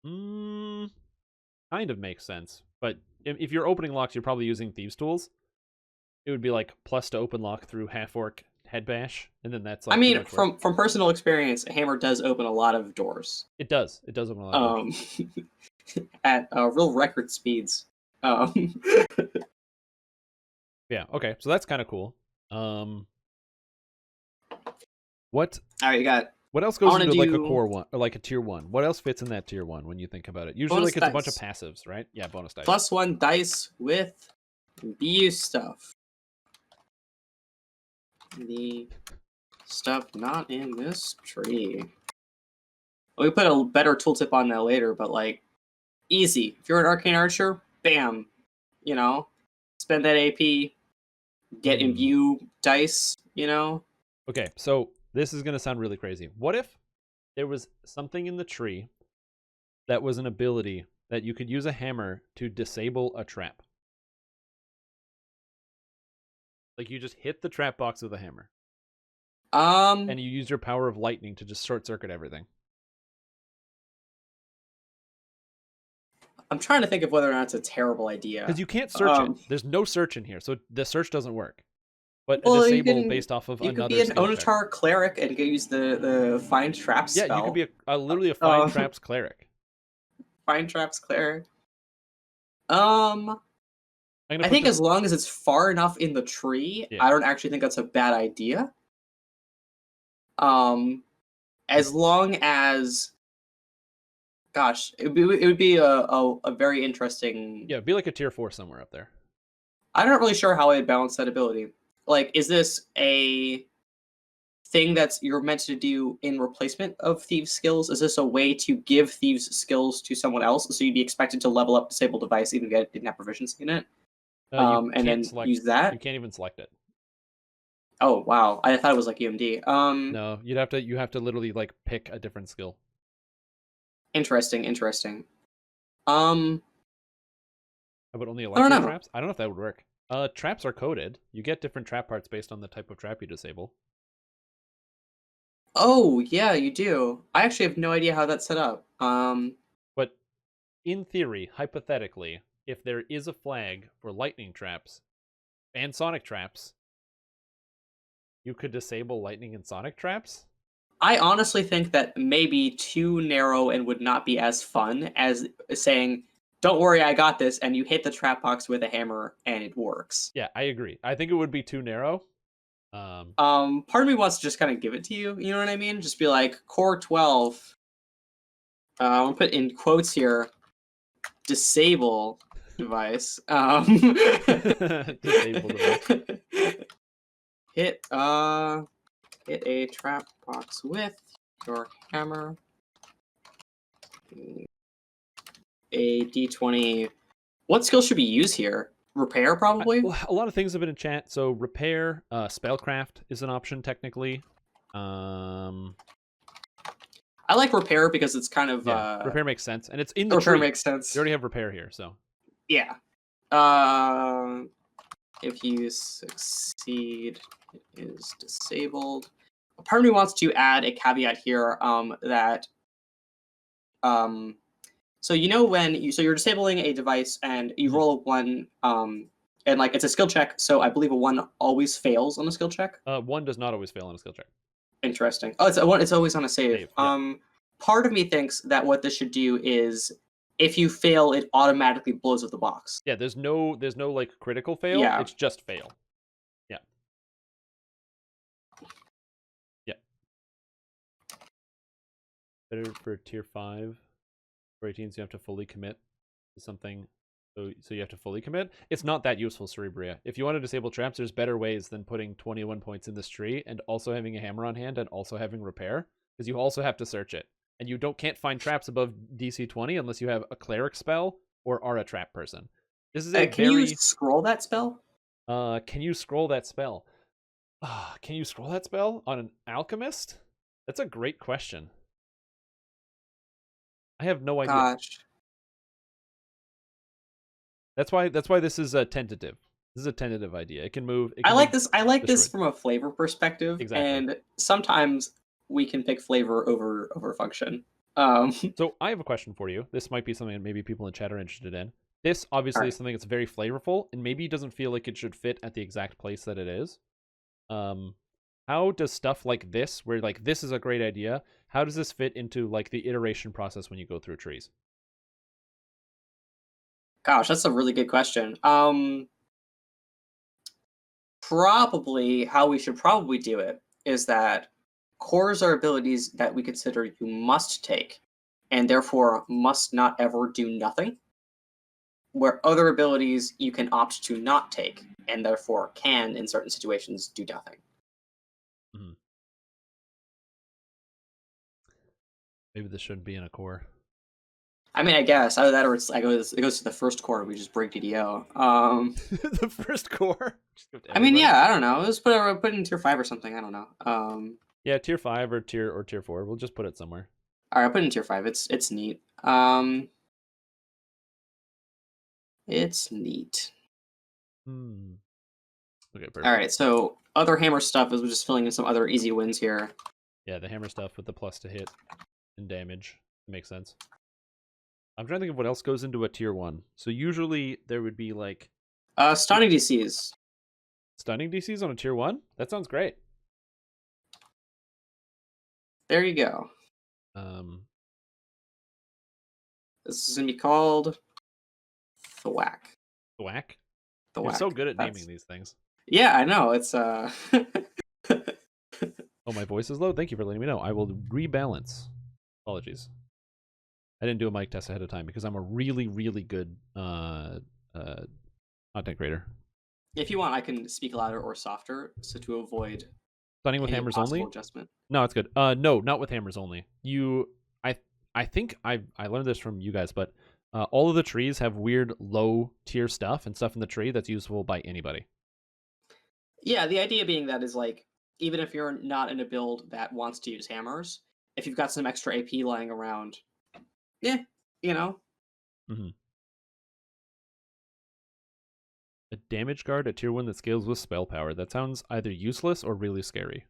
Kind of makes sense. But if you're opening locks, you're probably using Thieves' Tools. It would be like plus to open lock through half orc head bash, and then that's like. I mean, from personal experience, a hammer does open a lot of doors. It does. It does open a lot of doors. At real record speeds. Yeah. Okay. So that's kind of cool. What? All right, you got. What else goes into like a core 1 or like a tier 1? What else fits in that tier 1 when you think about it? Usually, like it's a bunch of passives, right? Yeah, bonus dice. +1 dice with BU stuff. The stuff not in this tree. We put a better tooltip on that later, but like, easy. If you're an arcane archer, bam, you know, spend that AP, get imbue dice, you know. Okay, so this is gonna sound really crazy. What if there was something in the tree that was an ability that you could use a hammer to disable a trap? Like you just hit the trap box with a hammer. And you use your power of lightning to just short circuit everything. I'm trying to think of whether or not it's a terrible idea. Because you can't search it. There's no search in here, so the search doesn't work. But a disable based off of another. You could be an Onatar cleric and use the find traps spell. Yeah, you could be literally a find traps cleric. Find traps cleric. I think as long as it's far enough in the tree, I don't actually think that's a bad idea. As long as, gosh, it would be a very interesting. Yeah, it'd be like a tier 4 somewhere up there. I'm not really sure how I'd balance that ability. Like, is this a thing that's you're meant to do in replacement of Thieves' skills? Is this a way to give Thieves' skills to someone else, so you'd be expected to level up Disable Device even if you didn't have proficiency in it? And then use that? You can't even select it. Oh, wow. I thought it was like UMD. No, you have to literally like pick a different skill. Interesting. How about only electro traps? I don't know if that would work. Traps are coded. You get different trap parts based on the type of trap you disable. Oh, yeah, you do. I actually have no idea how that's set up. But in theory, hypothetically, if there is a flag for lightning traps and sonic traps, you could disable lightning and sonic traps? I honestly think that may be too narrow and would not be as fun as saying, don't worry, I got this, and you hit the trap box with a hammer and it works. Yeah, I agree. I think it would be too narrow. Part of me wants to just kind of give it to you, you know what I mean? Just be like, core 12. I'll put in quotes here, disable device. Disable device. Hit a trap box with your hammer. A D20. What skill should we use here? Repair, probably. Well, a lot of things have been in chat. So repair, spellcraft is an option technically. I like repair because it's kind of repair makes sense, and it's in the repair tree. makes sense. You already have repair here, so yeah. If you succeed, it is disabled. Part of me wants to add a caveat here that so you know when you're disabling a device and you roll a 1 and like it's a skill check, so I believe a 1 always fails on a skill check. 1 does not always fail on a skill check. Interesting. Oh, it's a 1. It's always on a save. Yeah. Part of me thinks that what this should do is, if you fail, it automatically blows up the box. Yeah, there's no like critical fail. Yeah. It's just fail. Yeah. Yeah. Better for tier 5 for 18s, you have to fully commit to something. So you have to fully commit. It's not that useful, Cerebria. If you want to disable traps, there's better ways than putting 21 points in this tree and also having a hammer on hand and also having repair, because you also have to search it. And you can't find traps above DC 20 unless you have a cleric spell or are a trap person. This is a Can you scroll that spell? Can you scroll that spell? Can you scroll that spell on an alchemist? That's a great question. I have no idea. Gosh. That's why this is a tentative. This is a tentative idea. It can move. I like this. I like this from a flavor perspective. Exactly. And sometimes we can pick flavor over function. So I have a question for you. This might be something that maybe people in chat are interested in. This obviously is something that's very flavorful and maybe doesn't feel like it should fit at the exact place that it is. How does stuff like this, where like this is a great idea, how does this fit into like the iteration process when you go through trees? Gosh, that's a really good question. Probably how we should probably do it is that cores are abilities that we consider you must take, and therefore must not ever do nothing, where other abilities you can opt to not take, and therefore can, in certain situations, do nothing. Mm-hmm. Maybe this shouldn't be in a core. I mean, I guess either that or it goes to the first core and we just break DDO. The first core. I mean, yeah, I don't know. Let's put it in tier 5 or something. I don't know. Yeah, tier 5 or tier 4. We'll just put it somewhere. All right, I'll put it in tier 5. It's neat. It's neat. Okay, perfect. All right, so other hammer stuff is we're just filling in some other easy wins here. Yeah, the hammer stuff with the plus to hit and damage makes sense. I'm trying to think of what else goes into a tier 1. So usually there would be like stunning DCs. Stunning DCs on a tier 1? That sounds great. There you go. This is gonna be called Thwack. Thwack? Thwack. You're so good at naming these things. Yeah, I know. It's Oh, my voice is low. Thank you for letting me know. I will rebalance. Apologies. I didn't do a mic test ahead of time because I'm a really, really good content creator. If you want, I can speak louder or softer, so to avoid stunning with hammers only. Adjustment. No, it's good. No, not with hammers only. I think I learned this from you guys, but all of the trees have weird low tier stuff and stuff in the tree that's useful by anybody. Yeah, the idea being that is like, even if you're not in a build that wants to use hammers, if you've got some extra AP lying around, yeah, you know. Mm-hmm. A damage guard at tier 1 that scales with spell power. That sounds either useless or really scary.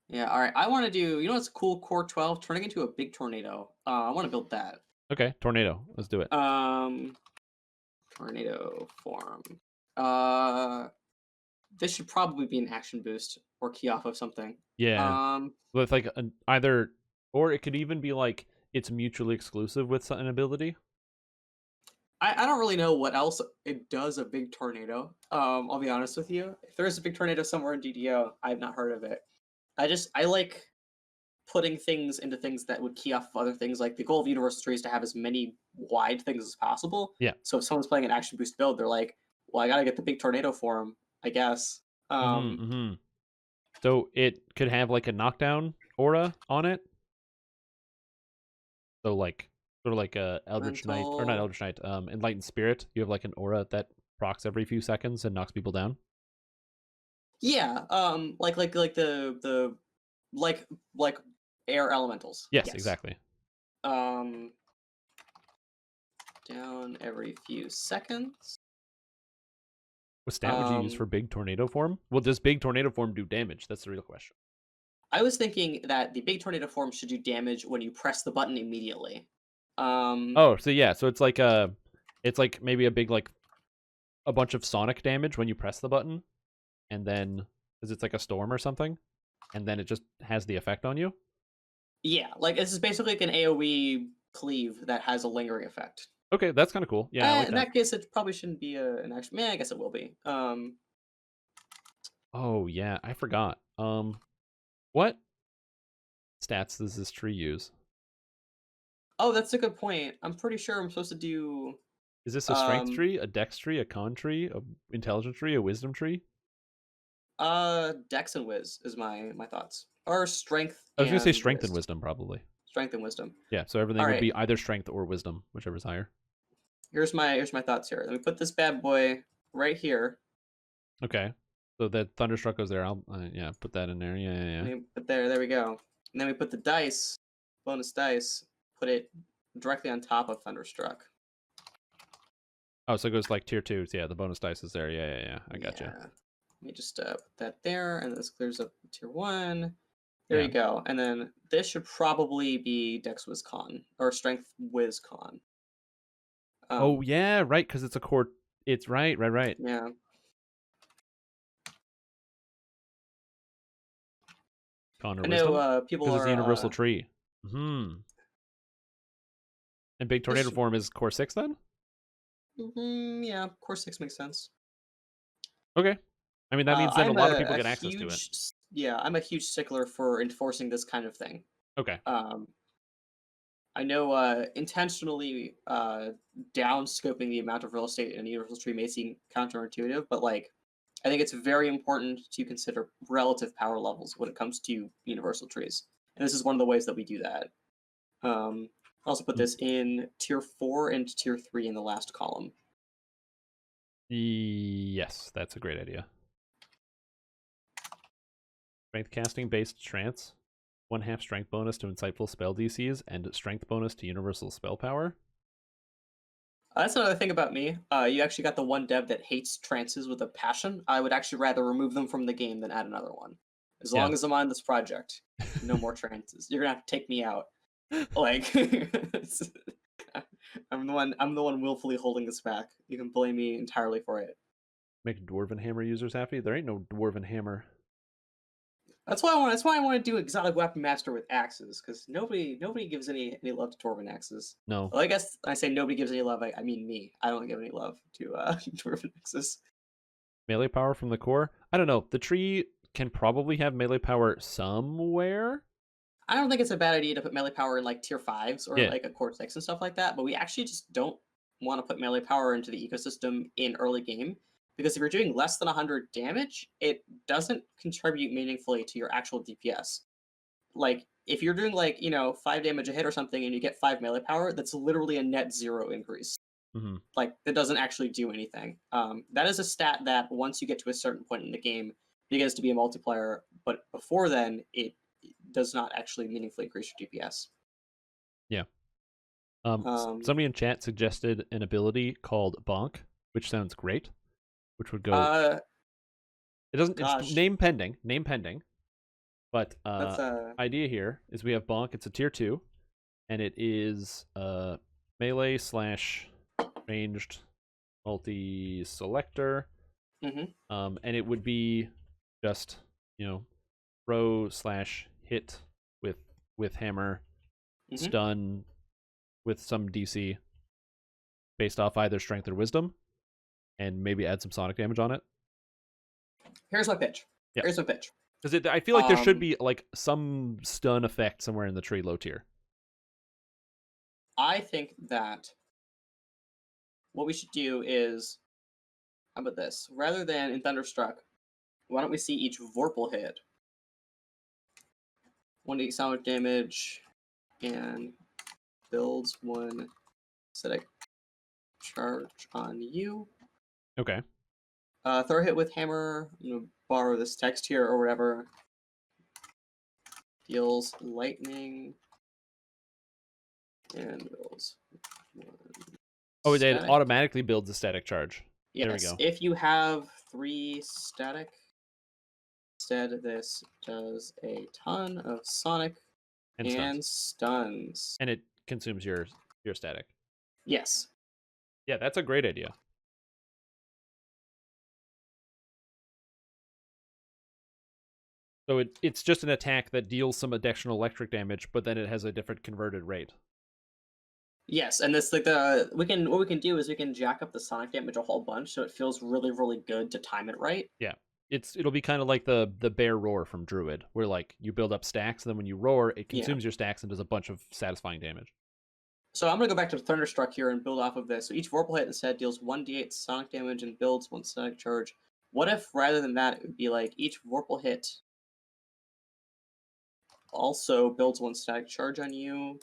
Yeah, all right. I want to do, you know what's cool? Core 12, turning into a big tornado. I want to build that. Okay, tornado. Let's do it. Tornado form. This should probably be an action boost or key off of something. Yeah. With like either, or it could even be like it's mutually exclusive with an ability. I don't really know what else it does a big tornado. I'll be honest with you. If there's a big tornado somewhere in DDO, I've not heard of it. I like putting things into things that would key off of other things. Like the goal of Universal Tree is to have as many wide things as possible. Yeah. So if someone's playing an action boost build, they're like, well, I gotta get the big tornado for him, I guess. So it could have like a knockdown aura on it. So like sort of like a Eldritch Knight, or not Eldritch Knight, Enlightened Spirit. You have like an aura that procs every few seconds and knocks people down? Yeah, like the like air elementals. Yes, Yes. exactly. Down every few seconds. What stat would you use for big tornado form? Well, does big tornado form do damage? That's the real question. I was thinking that the big tornado form should do damage when you press the button immediately. Oh, so yeah, so it's like maybe a big like a bunch of sonic damage when you press the button, and then because it's like a storm or something, and then it just has the effect on you. Yeah, like this is basically like an AOE cleave that has a lingering effect. Okay, that's kind of cool. Yeah, I like In that. that case, it probably shouldn't be an action. Man, I guess it will be. Oh yeah, I forgot. What stats does this tree use? Oh, that's a good point. I'm pretty sure I'm supposed to do. Is this a strength tree, a dex tree, a con tree, a intelligence tree, a wisdom tree? Dex and Wiz is my thoughts. Or strength. I was gonna say And strength and Wiz. wisdom probably. Strength and wisdom. Yeah, so everything All would right. be either strength or wisdom, whichever's higher. Here's my thoughts here. Let me put this bad boy right here. Okay, so that thunderstruck goes there. I'll yeah, put that in there. Yeah. But there we go. And then we put the dice, bonus dice, put it directly on top of Thunderstruck. Oh, so it goes like tier 2. Yeah, the bonus dice is there. Yeah. I gotcha. Let me just put that there, and this clears up tier 1. There you go. And then this should probably be Dex Wiz Con, or Strength Wiz Con. Oh, yeah, right, because it's a core. It's right. Yeah. Con or I wisdom? know people Because are... it's a universal tree. And big tornado form is core 6 then? Yeah, core 6 makes sense. Okay. I mean, that means that a lot of people get access to it. Yeah, I'm a huge stickler for enforcing this kind of thing. Okay. I know intentionally downscoping the amount of real estate in a universal tree may seem counterintuitive, but like I think it's very important to consider relative power levels when it comes to universal trees, and this is one of the ways that we do that. I also put this in tier 4 and tier 3 in the last column. Yes, that's a great idea. Strength casting based trance. 1/2 strength bonus to insightful spell DCs and strength bonus to universal spell power. That's another thing about me. You actually got the one dev that hates trances with a passion. I would actually rather remove them from the game than add another one. As long as I'm on this project, no more trances. You're gonna have to take me out. Like, I'm the one willfully holding this back. You can blame me entirely for it. Make dwarven hammer users happy. There ain't no dwarven hammer. That's why I want to do exotic weapon master with axes, because nobody gives any love to dwarven axes. No. Well, I guess I say nobody gives any love. I mean me. I don't give any love to dwarven axes. Melee power from the core? I don't know. The tree can probably have melee power somewhere. I don't think it's a bad idea to put melee power in like tier 5s or like a core 6 and stuff like that, but we actually just don't want to put melee power into the ecosystem in early game, because if you're doing less than 100 damage, it doesn't contribute meaningfully to your actual DPS. Like, if you're doing like, 5 damage a hit or something and you get 5 melee power, that's literally a net 0 increase. Like, that doesn't actually do anything. That is a stat that once you get to a certain point in the game, begins to be a multiplier, but before then, it does not actually meaningfully increase your DPS. Yeah. Somebody in chat suggested an ability called Bonk, which sounds great. Which would go. It doesn't. It's name pending. But idea here is we have Bonk. It's a tier 2, and it is melee / ranged multi-selector. And it would be just throw / hit with hammer, stun with some DC based off either strength or wisdom, and maybe add some sonic damage on it. Here's my pitch. Yeah. Here's my pitch. Because I feel like there should be like some stun effect somewhere in the tree low tier. I think that what we should do is, how about this? Rather than in Thunderstruck, why don't we see each Vorpal hit? 1d sonic damage and builds 1 acidic charge on you. Okay. Throw a hit with hammer. I'm gonna borrow this text here or whatever. Deals lightning and deals 1 Oh, it static. automatically builds a static charge. There we Yes, go. if you have 3 static, instead this does a ton of sonic And stuns. and stuns. And it consumes your static. Yes. Yeah, that's a great idea. So it's just an attack that deals some additional electric damage, but then it has a different converted rate. Yes, and this like what we can do is we can jack up the sonic damage a whole bunch so it feels really, really good to time it right. Yeah. It'll be kind of like the bear roar from Druid, where like you build up stacks, and then when you roar, it consumes your stacks and does a bunch of satisfying damage. So I'm gonna go back to Thunderstruck here and build off of this. So each Vorpal hit instead deals 1d8 sonic damage and builds 1 static charge. What if rather than that it would be like each Vorpal hit also builds 1 static charge on you?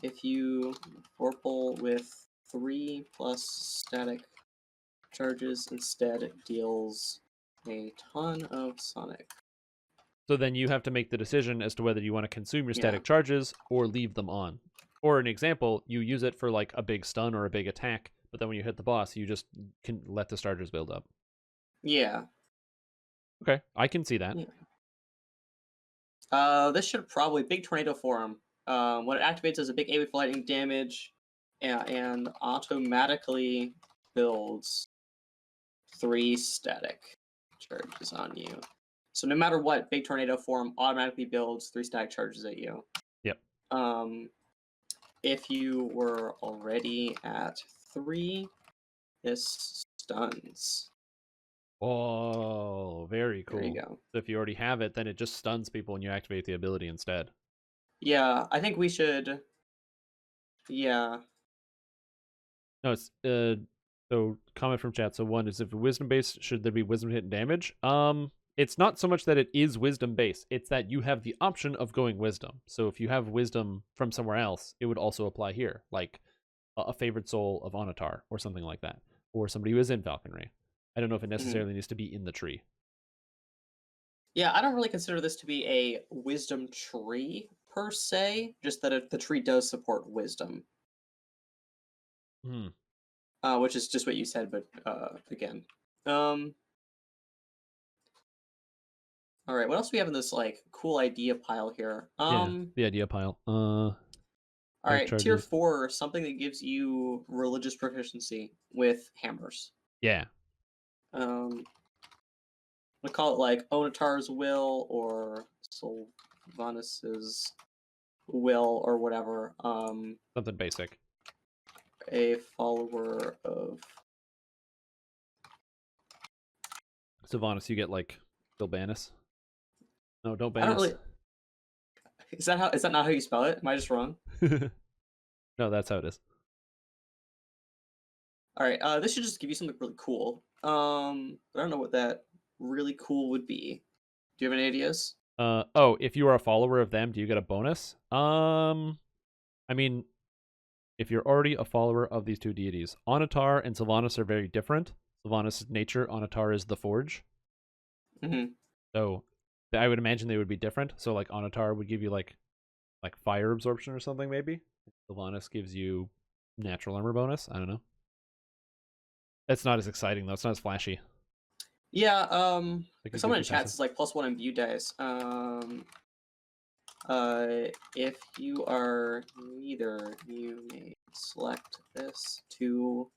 If you Vorpal with 3 plus static charges instead deals a ton of sonic. So then you have to make the decision as to whether you want to consume your static Yeah. charges or leave them on. Or an example, you use it for like a big stun or a big attack, but then when you hit the boss, you just can let the starters build up. Yeah. Okay, I can see that. Yeah. This should probably big tornado form. When it activates as a big AoE for lightning damage, and automatically builds 3 static charges on you. So no matter what, big tornado form automatically builds 3 static charges at you. Yep. If you were already at 3, this stuns. Oh, very cool. There you go. So if you already have it, then it just stuns people when you activate the ability instead. Yeah, I think we should. Yeah. No, it's so comment from chat. So one is if wisdom based, should there be wisdom hit and damage? It's not so much that it is wisdom based, it's that you have the option of going wisdom. So if you have wisdom from somewhere else, it would also apply here, like a favored soul of Onatar or something like that, or somebody who is in falconry. I don't know if it necessarily needs to be in the tree. Yeah, I don't really consider this to be a wisdom tree per se, just that the tree does support wisdom. Hmm. Which is just what you said, but again. All right, what else do we have in this like cool idea pile here? Yeah, the idea pile. All right, charges. tier 4, something that gives you religious proficiency with hammers. Yeah. We call it like Onatar's will or Sylvanus's will or whatever. Something basic. A follower of Sylvanus, you get like Sylvanus. No, don't ban I don't us. really. Is that not how you spell it? Am I just wrong? No, that's how it is. All right, this should just give you something really cool. But I don't know what that really cool would be. Do you have any ideas? Oh, if you are a follower of them, do you get a bonus? I mean, if you're already a follower of these two deities, Onatar and Sylvanus are very different. Sylvanus' nature, Onatar is the forge. Mm-hmm. So I would imagine they would be different. So like Onatar would give you like fire absorption or something maybe. Sylvanus gives you natural armor bonus. I don't know. It's not as exciting though. It's not as flashy. Yeah. Like Someone in chat says like +1 imbue dice. If you are neither, you may select this to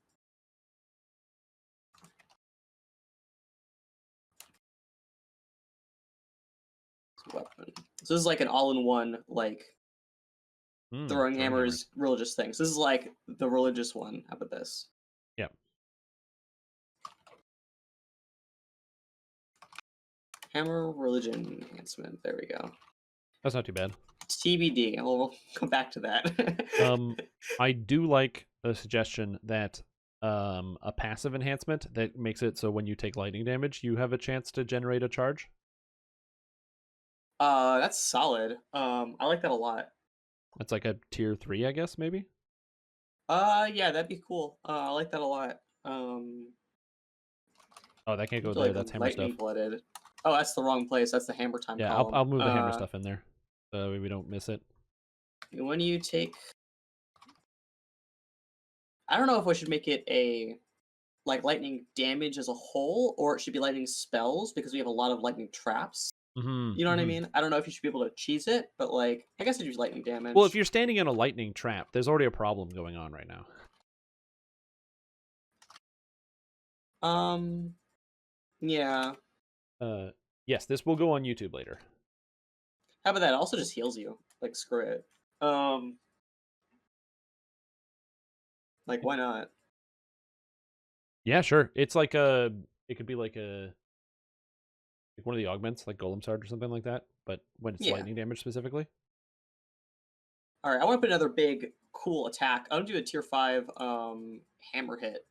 weapon. So this is like an all-in-one like throwing hammers religious thing. So this is like the religious one. How about this? Yep. Hammer religion enhancement. There we go. That's not too bad. TBD. We'll come back to that. I do like the suggestion that a passive enhancement that makes it so when you take lightning damage, you have a chance to generate a charge. That's solid. I like that a lot. That's like a tier 3, I guess, maybe. Yeah, that'd be cool. I like that a lot. Um, Oh, that can't go to, there. like That's hammer stuff. lightning blooded. Oh, that's the wrong place. That's the hammer time Yeah, column. I'll move the hammer stuff in there so we don't miss it. When you take, I don't know if we should make it a like lightning damage as a whole, or it should be lightning spells because we have a lot of lightning traps. Mm-hmm, You know what I mean? I don't know if you should be able to cheese it, but like I guess it use lightning damage. Well, if you're standing in a lightning trap, there's already a problem going on right now. Yeah. Yes, this will go on YouTube later. How about that? It also just heals you. Like screw it. Like why not? Yeah, sure. It's like a. It could be like a. Like one of the augments, like Golem Sword or something like that. But when it's Yeah. lightning damage specifically. All right, I want to put another big cool attack. I want to do a tier 5 hammer hit,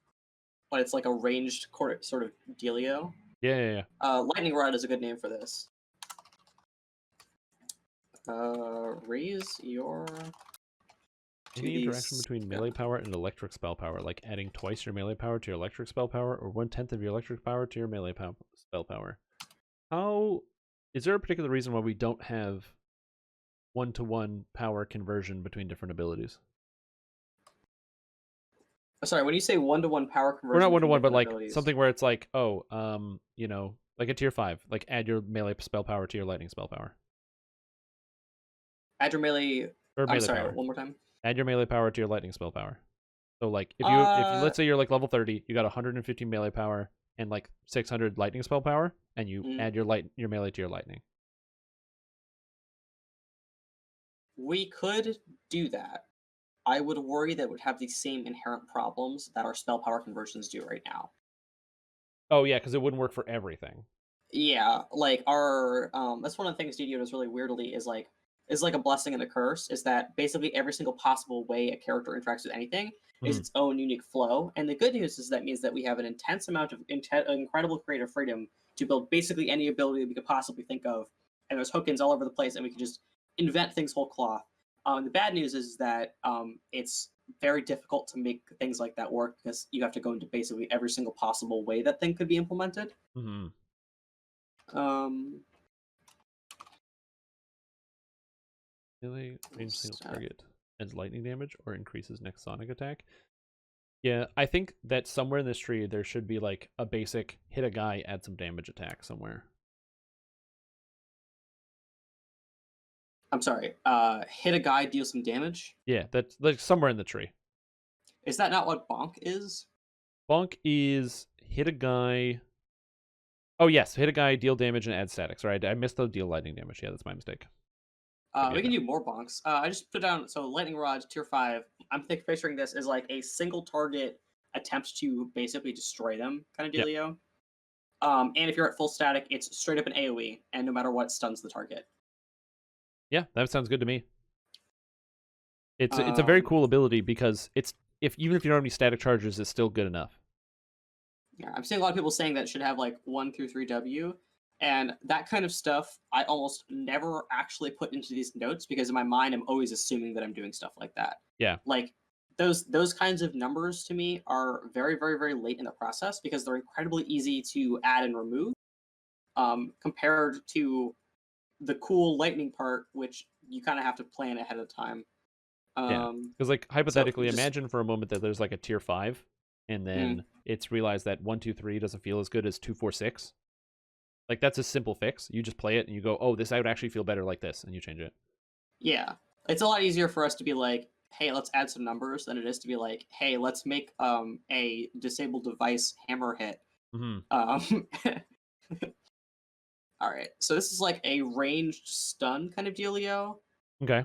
but it's like a ranged sort of dealio. Yeah. Lightning Rod is a good name for this. Raise your. Any interaction between melee power and electric spell power, like adding twice your melee power to your electric spell power, or 1/10 of your electric power to your melee spell power. How is there a particular reason why we don't have 1-to-1 power conversion between different abilities? Sorry, when you say 1-to-1 power conversion, Or not 1-to-1, but like abilities, something where it's like, oh, you know, like a tier 5, like add your melee spell power to your lightning spell power. add your melee. Or melee I'm sorry, power. one more time. Add your melee power to your lightning spell power. So like if you let's say you're like level 30, you got 150 melee power and like 600 lightning spell power, and you add your melee to your lightning. We could do that. I would worry that it would have the same inherent problems that our spell power conversions do right now. Oh yeah, because it wouldn't work for everything. Yeah, like our that's one of the things DDO does really weirdly is like a blessing and a curse, is that basically every single possible way a character interacts with anything is its own unique flow. And the good news is that means that we have an intense amount of incredible creative freedom to build basically any ability that we could possibly think of. And there's hookins all over the place, and we can just invent things whole cloth. The bad news is that it's very difficult to make things like that work because you have to go into basically every single possible way that thing could be implemented. Melee range single target adds lightning damage or increases next sonic attack. Yeah, I think that somewhere in this tree there should be like a basic hit a guy, add some damage attack somewhere. I'm sorry, hit a guy, deal some damage? Yeah, that's like somewhere in the tree. Is that not what bonk is? Bonk is hit a guy. Oh yes, hit a guy, deal damage, and add statics. Right, I missed the deal lightning damage. Yeah, that's my mistake. We can do more bonks. I just put down, so lightning rod, tier 5. I'm picturing this as like a single target attempt to basically destroy them kind of dealio. And if you're at full static, it's straight up an AoE, and no matter what, stuns the target. Yeah, that sounds good to me. It's a very cool ability because even if you don't have any static charges, it's still good enough. Yeah, I'm seeing a lot of people saying that it should have like 1 through 3W, and that kind of stuff I almost never actually put into these notes because in my mind I'm always assuming that I'm doing stuff like that. Yeah. Like those kinds of numbers to me are very, very, very late in the process because they're incredibly easy to add and remove, compared to the cool lightning part, which you kind of have to plan ahead of time. Yeah, because like hypothetically, imagine for a moment that there's like a tier 5, and then it's realized that 1, 2, 3 doesn't feel as good as 2, 4, 6. Like that's a simple fix. You just play it and you go, oh, this I would actually feel better like this, and you change it. Yeah, it's a lot easier for us to be like, hey, let's add some numbers than it is to be like, hey, let's make a disabled device hammer hit. All right, so this is like a ranged stun kind of dealio. Okay.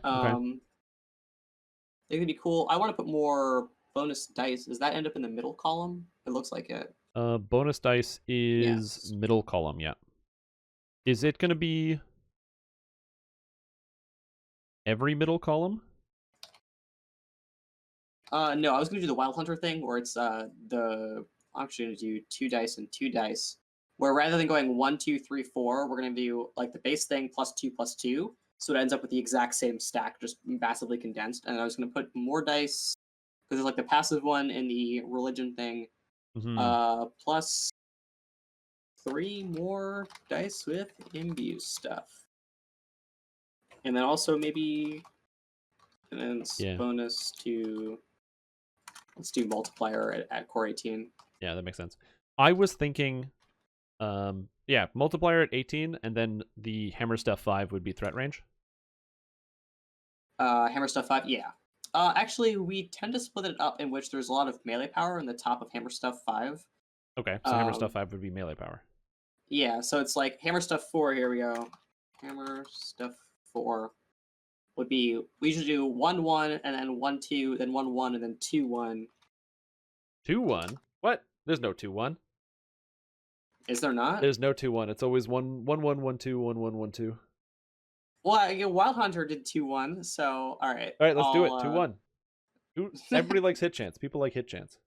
It could be cool. I want to put more bonus dice. Does that end up in the middle column? It looks like it. Bonus dice is middle column, yeah. Is it gonna be every middle column? No, I was gonna do the Wild Hunter thing where it's I'm actually gonna do 2 dice and 2 dice. Where rather than going 1, 2, 3, 4, we're gonna do like the base thing +2/+2. So it ends up with the exact same stack, just massively condensed. And I was gonna put more dice because there's like the passive one and the religion thing. Hmm. Plus 3 more dice with imbue stuff. And then also maybe and then Yeah. bonus to let's do multiplier at core 18. Yeah, that makes sense. I was thinking, yeah, multiplier at 18, and then the hammer stuff 5 would be threat range. Hammer stuff 5, yeah. Actually, we tend to split it up in which there's a lot of melee power in the top of hammer stuff 5. Okay, so hammer stuff 5 would be melee power. Yeah, so it's like hammer stuff 4. Here we go. Hammer stuff 4 would be we usually do 1-1 and then 1-2, then 1-1 and then 2-1. 2-1? What? There's no 2-1. Is there not? There's no 2-1. It's always 1-1, 1-2, 1-1, 1-2. Well, Wild Hunter did 2-1, so all right. All right, let's do it. 2-1. Everybody likes hit chance. People like hit chance.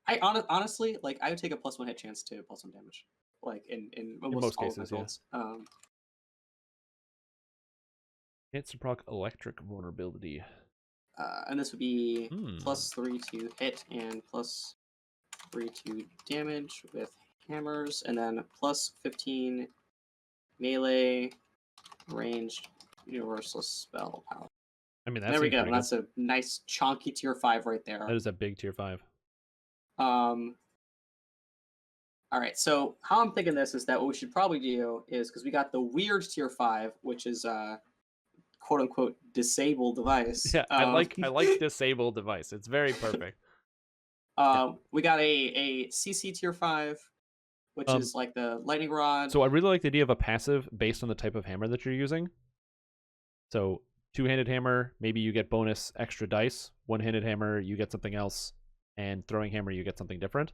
I honestly like I would take a +1 hit chance to +1 damage, like in most all cases, of my builds. Hits to proc electric vulnerability. And this would be +3 to hit and +3 to damage with hammers, and then +15 melee ranged universal spell power. I mean, that there we seems go. pretty That's good. a nice chonky tier 5 right there. That is a big tier 5. All right, so how I'm thinking this is that what we should probably do is because we got the weird tier 5, which is quote unquote disable device. Yeah, I like disable device. It's very perfect. We got a CC tier 5, which is like the lightning rod. So I really like the idea of a passive based on the type of hammer that you're using. So two-handed hammer, maybe you get bonus extra dice. One-handed hammer, you get something else. And throwing hammer, you get something different.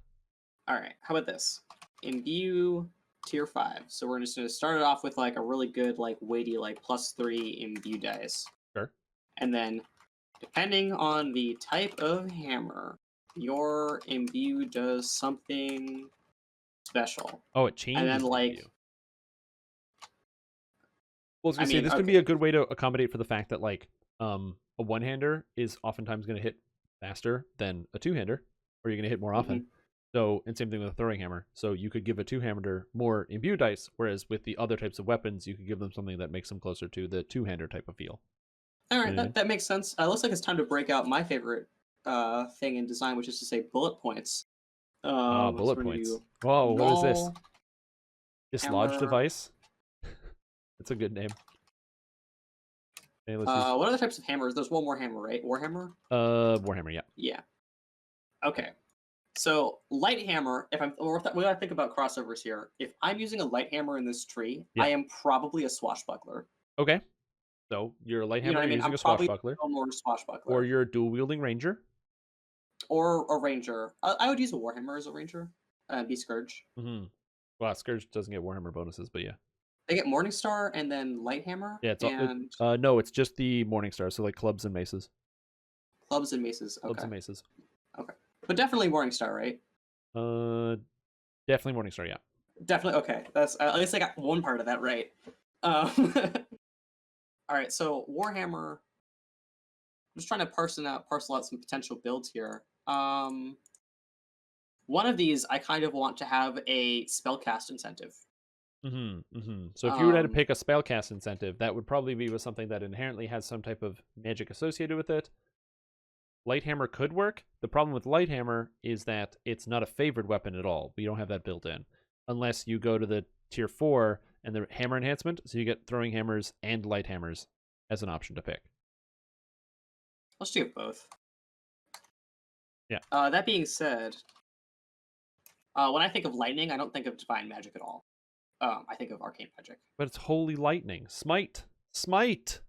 All right, how about this? Imbue tier 5. So we're just going to start it off with like a really good, like weighty, like +3 imbue dice. Sure. And then depending on the type of hammer, your imbue does something special. Oh, it changes. And then like well, I was gonna say this could be a good way to accommodate for the fact that like a one-hander is oftentimes going to hit faster than a two-hander, or you're going to hit more often. So, and same thing with a throwing hammer. So you could give a two-hander more imbue dice, whereas with the other types of weapons, you could give them something that makes them closer to the two-hander type of feel. All right, that makes sense. Looks like it's time to break out my favorite thing in design, which is to say bullet points. Bullet points. Whoa, what is this? Dislodge device? It's a good name. Okay, what other types of hammers? There's one more hammer, right? Warhammer? Warhammer, yeah. Yeah. Okay. So light hammer, we gotta think about crossovers here. If I'm using a light hammer in this tree, I am probably a swashbuckler. Okay. So you're a light hammer using a swashbuckler. More swashbuckler. Or you're a dual wielding ranger. Or a ranger. I would use a warhammer as a ranger. Be Scourge. Well, Scourge doesn't get warhammer bonuses, but yeah. They get Morningstar and then light hammer. Yeah, no, it's just the Morningstar. So like clubs and maces. Clubs and maces. Okay. Clubs and maces. Okay, but definitely Morningstar, right? Definitely Morningstar. Yeah. Definitely. Okay, that's at least I got one part of that right. All right, so Warhammer. I'm just trying to parcel out some potential builds here. One of these I kind of want to have a spellcast incentive. So if you were to pick a spellcast incentive, that would probably be with something that inherently has some type of magic associated with it. Lighthammer could work. The problem with Lighthammer is that it's not a favored weapon at all. We don't have that built in. Unless you go to the tier 4 and the hammer enhancement, so you get throwing hammers and light hammers as an option to pick. Let's do both. Yeah. That being said, when I think of lightning, I don't think of divine magic at all. I think of arcane magic. But it's holy lightning. Smite! Smite!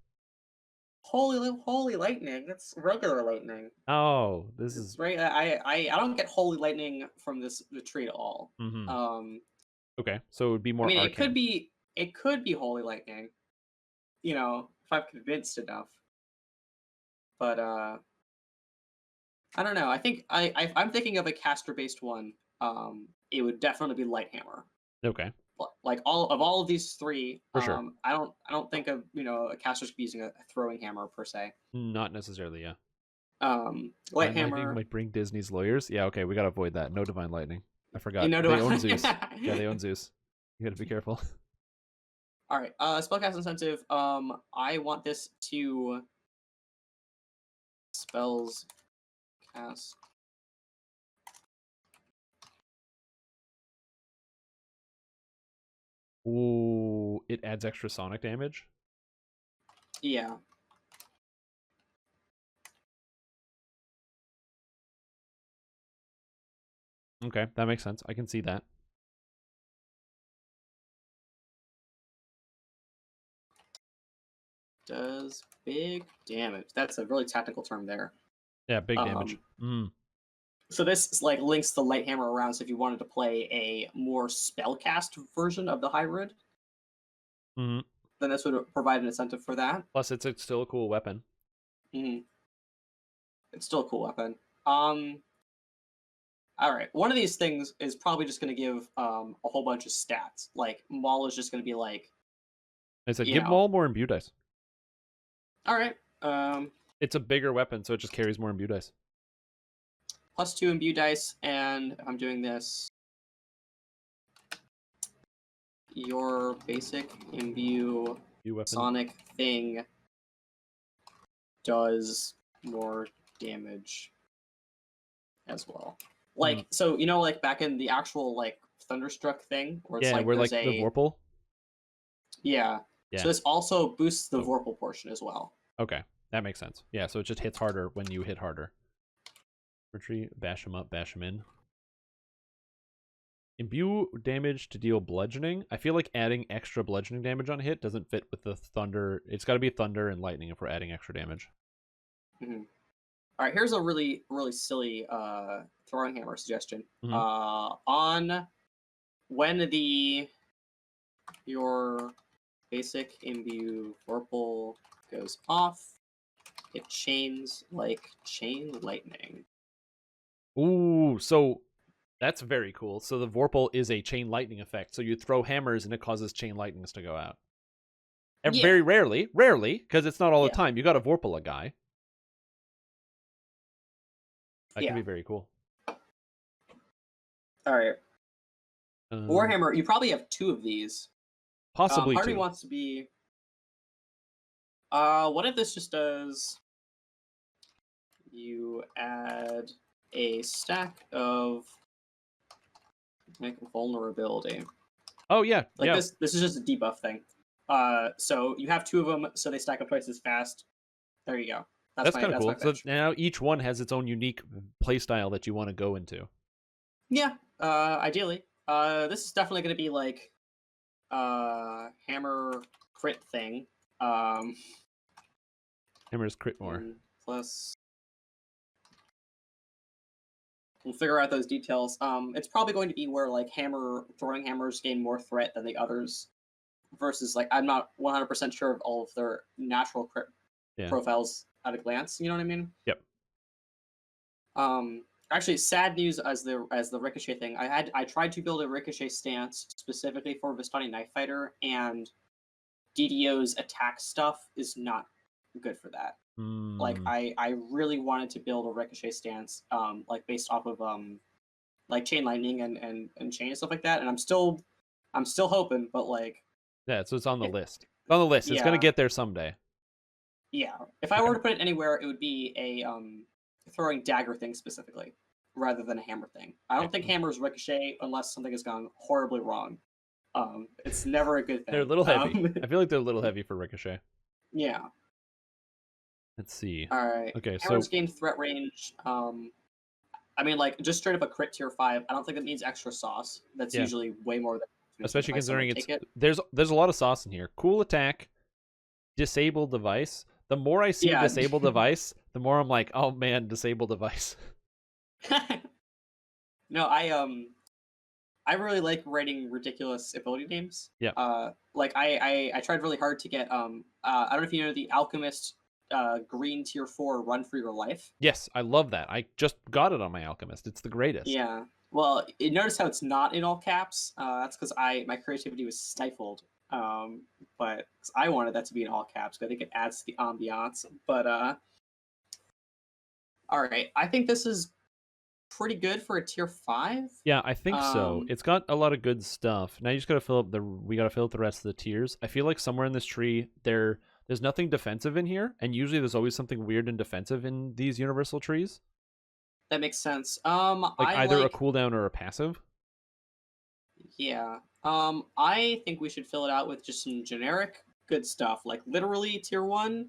Holy lightning. That's regular lightning. Oh, this is right. I don't get holy lightning from the tree at all. Okay, so it would be more. I mean, arcane. it could be holy lightning. You know, if I'm convinced enough. But I don't know. I think I'm thinking of a caster-based one. It would definitely be Lighthammer. Okay. Like all of these three, For sure. I don't think of a caster using a throwing hammer per se. Not necessarily, yeah. Light Divine lightning hammer. might bring Disney's lawyers. Yeah, okay, we gotta avoid that. No divine lightning. I You forgot. know, They own Zeus. Yeah, they own Zeus. You gotta be careful. All right. Spellcast incentive. I want this to spells cast. Ooh, it adds extra sonic damage. Yeah. Okay, that makes sense. I can see that. Does big damage. That's a really technical term there. Yeah, big damage. So this like links the light hammer around. So if you wanted to play a more spellcast version of the hybrid, Mm-hmm. then this would provide an incentive for that. Plus, it's still a cool weapon. Mm-hmm. It's still a cool weapon. All right. One of these things is probably just going to give a whole bunch of stats. Like Maul is just going to be like, I said, you give know. Maul more imbue dice. All right. It's a bigger weapon, so it just carries more imbue dice. +2 imbue dice, and I'm doing this. Your basic imbue sonic thing does more damage as well. Like, so, you know, like back in the actual, like, Thunderstruck thing, where it's like where there's like the Vorpal? Yeah. Yeah. So this also boosts the Vorpal portion as well. Okay, that makes sense. Yeah, so it just hits harder when you hit harder. Retreat, bash him up, bash him in. Imbue damage to deal bludgeoning. I feel like adding extra bludgeoning damage on a hit doesn't fit with the thunder. It's got to be thunder and lightning if we're adding extra damage. Mm-hmm. All right, here's a really, really silly throwing hammer suggestion. Mm-hmm. On when your basic imbue Vorpal goes off, it chains like chain lightning. Ooh, so that's very cool. So the Vorpal is a chain lightning effect. So you throw hammers and it causes chain lightnings to go out. And very rarely, because it's not all the time. You got to Vorpal a guy. That can be very cool. All right. Warhammer, you probably have 2 of these. Possibly part 2. of me wants to be. What if this just does? You add a stack of vulnerability. Oh yeah, like this. This is just a debuff thing. So you have 2 of them, so they stack up twice as fast. There you go. That's kind of cool. So now each one has its own unique playstyle that you want to go into. Yeah, ideally. This is definitely going to be like hammer crit thing. Hammer's crit more. Plus, we'll figure out those details. It's probably going to be where like throwing hammers gain more threat than the others, versus like I'm not 100% sure of all of their natural crit profiles at a glance. You know what I mean? Yep. Actually, sad news as the ricochet thing. I tried to build a ricochet stance specifically for Vistani Knife Fighter, and DDO's attack stuff is not good for that. Like I really wanted to build a ricochet stance, like based off of like chain lightning and chain and stuff like that, and I'm still hoping, but like so it's on the list. It's on the list. It's gonna get there someday. Yeah, if I were to put it anywhere, it would be a throwing dagger thing specifically, rather than a hammer thing. I don't think hammers ricochet unless something has gone horribly wrong. It's never a good thing. They're a little heavy. I feel like they're a little heavy for ricochet. Yeah. Let's see. All right. Okay, hammers gain threat range. I mean, like just straight up a crit tier 5. I don't think it needs extra sauce. That's usually way more than. Especially considering there's a lot of sauce in here. Cool attack, disable device. The more I see disable device, the more I'm like, oh man, disable device. No, I really like writing ridiculous ability names. Yeah. Like I tried really hard to get I don't know if you know the Alchemist green tier 4 run for your life. Yes, I love that. I just got it on my Alchemist. It's the greatest. Yeah. Well, notice how it's not in all caps. That's because my creativity was stifled. But I wanted that to be in all caps because I think it adds to the ambiance. But All right, I think this is pretty good for a tier 5. Yeah, I think so. It's got a lot of good stuff. Now you just gotta fill up we gotta fill up the rest of the tiers. I feel like somewhere in this tree there's nothing defensive in here, and usually there's always something weird and defensive in these universal trees. That makes sense. Like I either a like, cooldown or a passive. yeah. I think we should fill it out with just some generic good stuff, like literally tier 1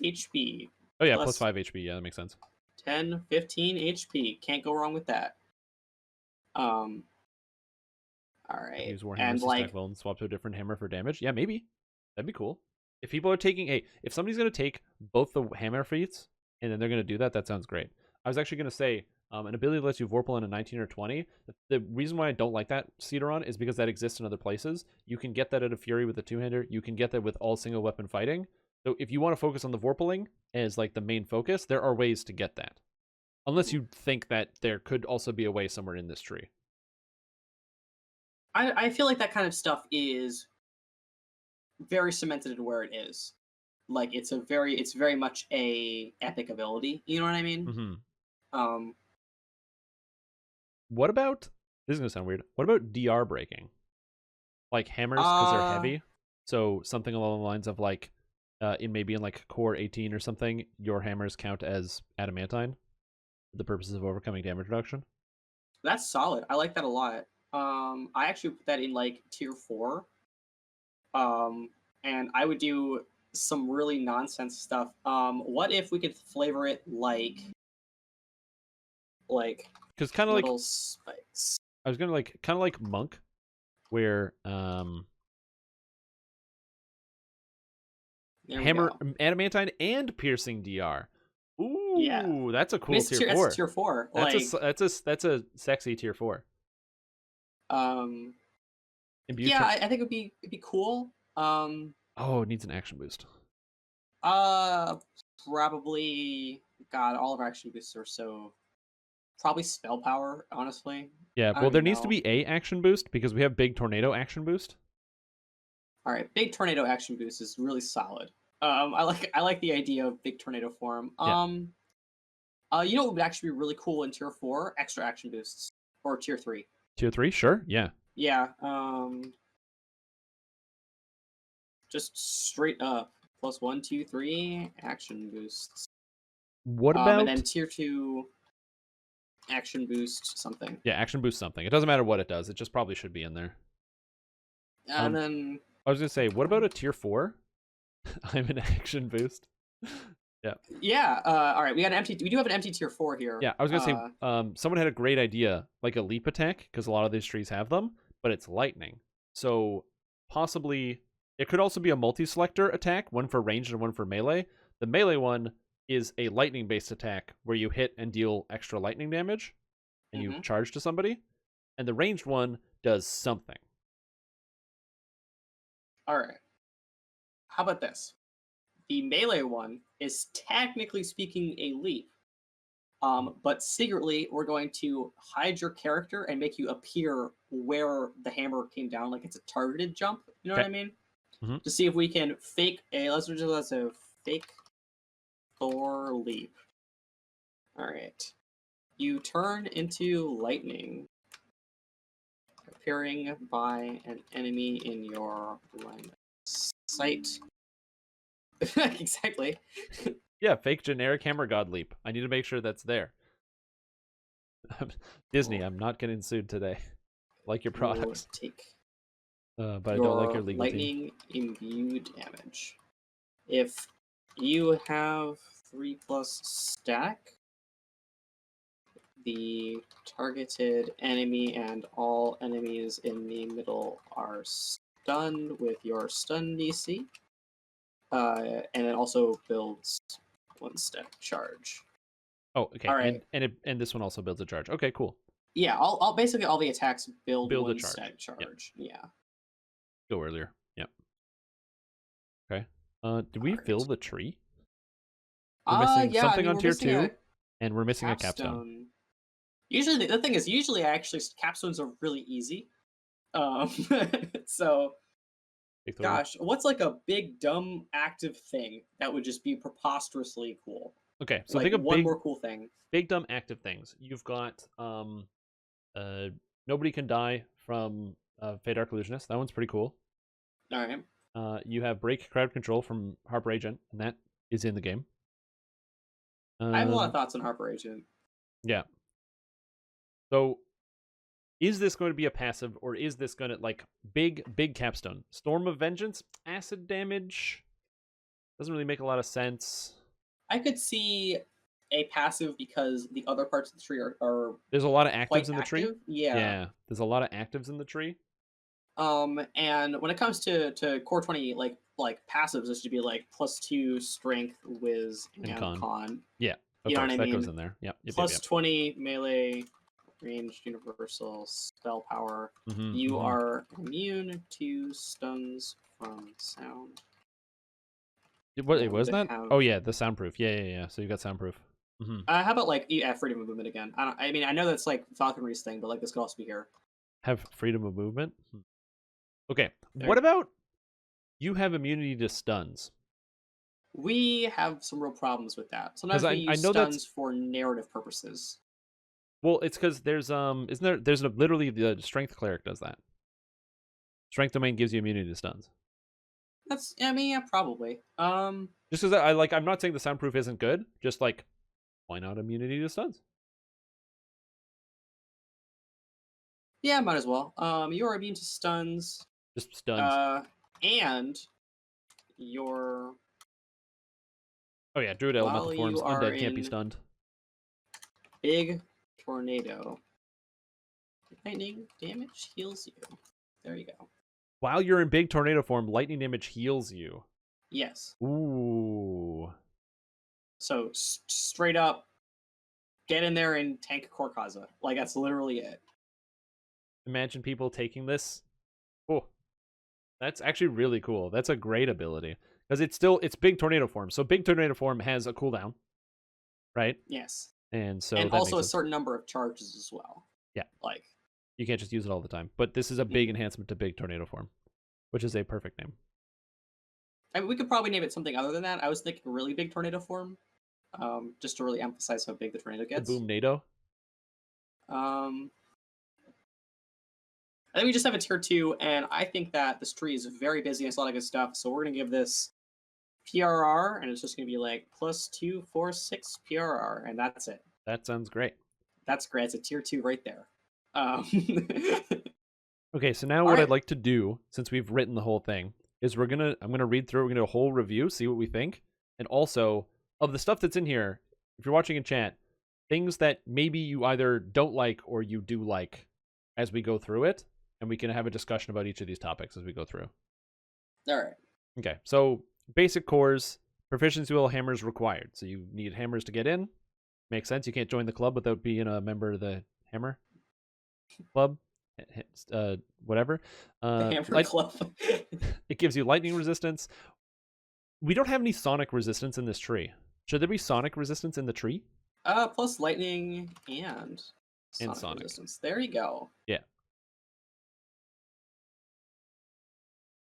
HP Oh yeah, plus plus 5 HP. Yeah, that makes sense. 10, 15 HP. Can't go wrong with that. All right, Use Warhammers and to stack like, well and swap to a different hammer for damage. Yeah, maybe. That'd be cool. If people are taking if somebody's gonna take both the hammer feats and then they're gonna do that, that sounds great. I was actually gonna say an ability that lets you Vorpal in a 19 or 20. The reason why I don't like that Cedron is because that exists in other places. You can get that at a Fury with a two-hander. You can get that with all single weapon fighting. So if you want to focus on the Vorpaling as like the main focus, there are ways to get that. Unless you think that there could also be a way somewhere in this tree. I feel like that kind of stuff is very cemented in where it is. Like it's very much a epic ability. You know what I mean? Mm-hmm. What about, this is gonna sound weird, what about DR breaking? Like hammers because they're heavy. So something along the lines of like in like core 18 or something, your hammers count as adamantine for the purposes of overcoming damage reduction. That's solid. I like that a lot. I actually put that in like tier 4. And I would do some really nonsense stuff. What if we could flavor it like Because kind of like, little spikes? I was gonna like kind of like monk, where There we hammer go. adamantine and piercing DR. Ooh, Yeah. that's a I mean, cool tier 4. That's tier 4. That's a sexy tier 4. Imbue Yeah, I think it'd be cool. Oh, it needs an action boost. Probably. God, all of our action boosts are so. Probably spell power, honestly. Yeah, I well, don't there even needs to know. be a action boost because we have big tornado action boost. All right, big tornado action boost is really solid. I like the idea of big tornado form. Yeah. You know what would actually be really cool in tier 4? Extra action boosts, or tier 3. Tier 3, sure, yeah. Yeah. Just straight up plus 1, 2, 3 action boosts. What about? And then tier 2 action boost something. Yeah, action boost something. It doesn't matter what it does. It just probably should be in there. And then I was gonna say, what about a tier 4? I'm an action boost. Yeah. Yeah. All right. We do have an empty tier 4 here. Yeah, I was gonna say, someone had a great idea, like a leap attack, because a lot of these trees have them, but it's lightning. So possibly it could also be a multi-selector attack, one for ranged and one for melee. The melee one is a lightning-based attack where you hit and deal extra lightning damage, and you charge to somebody, and the ranged one does something. All right. How about this? The melee one is technically speaking a leap, but secretly we're going to hide your character and make you appear where the hammer came down, like it's a targeted jump. You know what I mean? Mm-hmm. To see if we can fake a let's a fake Thor leap. All right. You turn into lightning, appearing by an enemy in your line of sight. Exactly. Yeah, fake generic hammer god leap. I need to make sure that's there. Disney, I'm not getting sued today. Like your products. Take but I don't like your legal lightning team. imbue damage. If you have 3+ stack, the targeted enemy and all enemies in the middle are stunned with your stun DC. And it also builds 1 stack charge. Oh, okay. All right. And this one also builds a charge. Okay, cool. Yeah, all basically all the attacks build 1 a charge. stack charge. Yep. Yeah. Go earlier. Yep. Okay. Did we fill the tree? We're missing something on tier 2, and we're missing a capstone. Usually, the thing is, actually capstones are really easy. So, gosh, what's like a big dumb active thing that would just be preposterously cool? Okay, so like think of one more cool thing. big dumb active things. You've got nobody can die from Fate Dark Illusionist. That one's pretty cool. All right. You have break crowd control from Harper Agent, and that is in the game. I have a lot of thoughts on Harper Agent. Yeah. So, is this going to be a passive, or is this going to like big capstone? Storm of Vengeance, acid damage doesn't really make a lot of sense. I could see a passive because the other parts of the tree are There's a lot of actives quite in the active. tree. Yeah. There's a lot of actives in the tree. And when it comes to core 20, like passives, it should be like +2 strength, whiz, and con. Yeah, of you know course, what I that mean? goes in there. Yep. Plus 20 melee, ranged, universal, spell power. You are immune to stuns from sound. What was that? Oh yeah, the soundproof. Yeah. So you got soundproof. How about like freedom of movement again? I mean, I know that's like Falconry's thing, but like this could also be here. Have freedom of movement. Okay. What about you have immunity to stuns? We have some real problems with that. Sometimes we use stuns for narrative purposes. Well, it's because there's isn't there? There's literally the strength cleric does that. Strength domain gives you immunity to stuns. I mean, yeah, probably. Just because I'm not saying the soundproof isn't good. Just like, why not immunity to stuns? Yeah, might as well. You're immune to stuns. Just stuns. And your. Oh yeah, Druid elemental forms undead can't be stunned. Big tornado. Lightning damage heals you. There you go. While you're in big tornado form, lightning damage heals you. Yes. Ooh. So straight up, get in there and tank Korkaza. Like that's literally it. Imagine people taking this. Oh, that's actually really cool. That's a great ability because it's big tornado form. So big tornado form has a cooldown, right? Yes. And so and also a certain number of charges as well. Yeah. Like you can't just use it all the time. But this is a big enhancement to big tornado form, which is a perfect name. I mean, we could probably name it something other than that. I was thinking really big tornado form, just to really emphasize how big the tornado gets. The boom NATO. I think we just have a tier 2, and I think that this tree is very busy and it's a lot of good stuff. So we're gonna give this PRR, and it's just gonna be like +2, 4, 6 PRR, and that's it. That sounds great. That's great. It's a tier 2 right there. Okay, so now what I'd like to do, since we've written the whole thing, is I'm gonna read through. We're gonna do a whole review, see what we think, and also of the stuff that's in here. If you're watching in chat, things that maybe you either don't like or you do like, as we go through it, and we can have a discussion about each of these topics as we go through. All right. Okay, so basic cores, proficiency level hammers required. So you need hammers to get in. Makes sense. You can't join the club without being a member of the hammer club. Whatever. The hammer club. It gives you lightning resistance. We don't have any sonic resistance in this tree. Should there be sonic resistance in the tree? Plus lightning and sonic resistance. There you go. Yeah.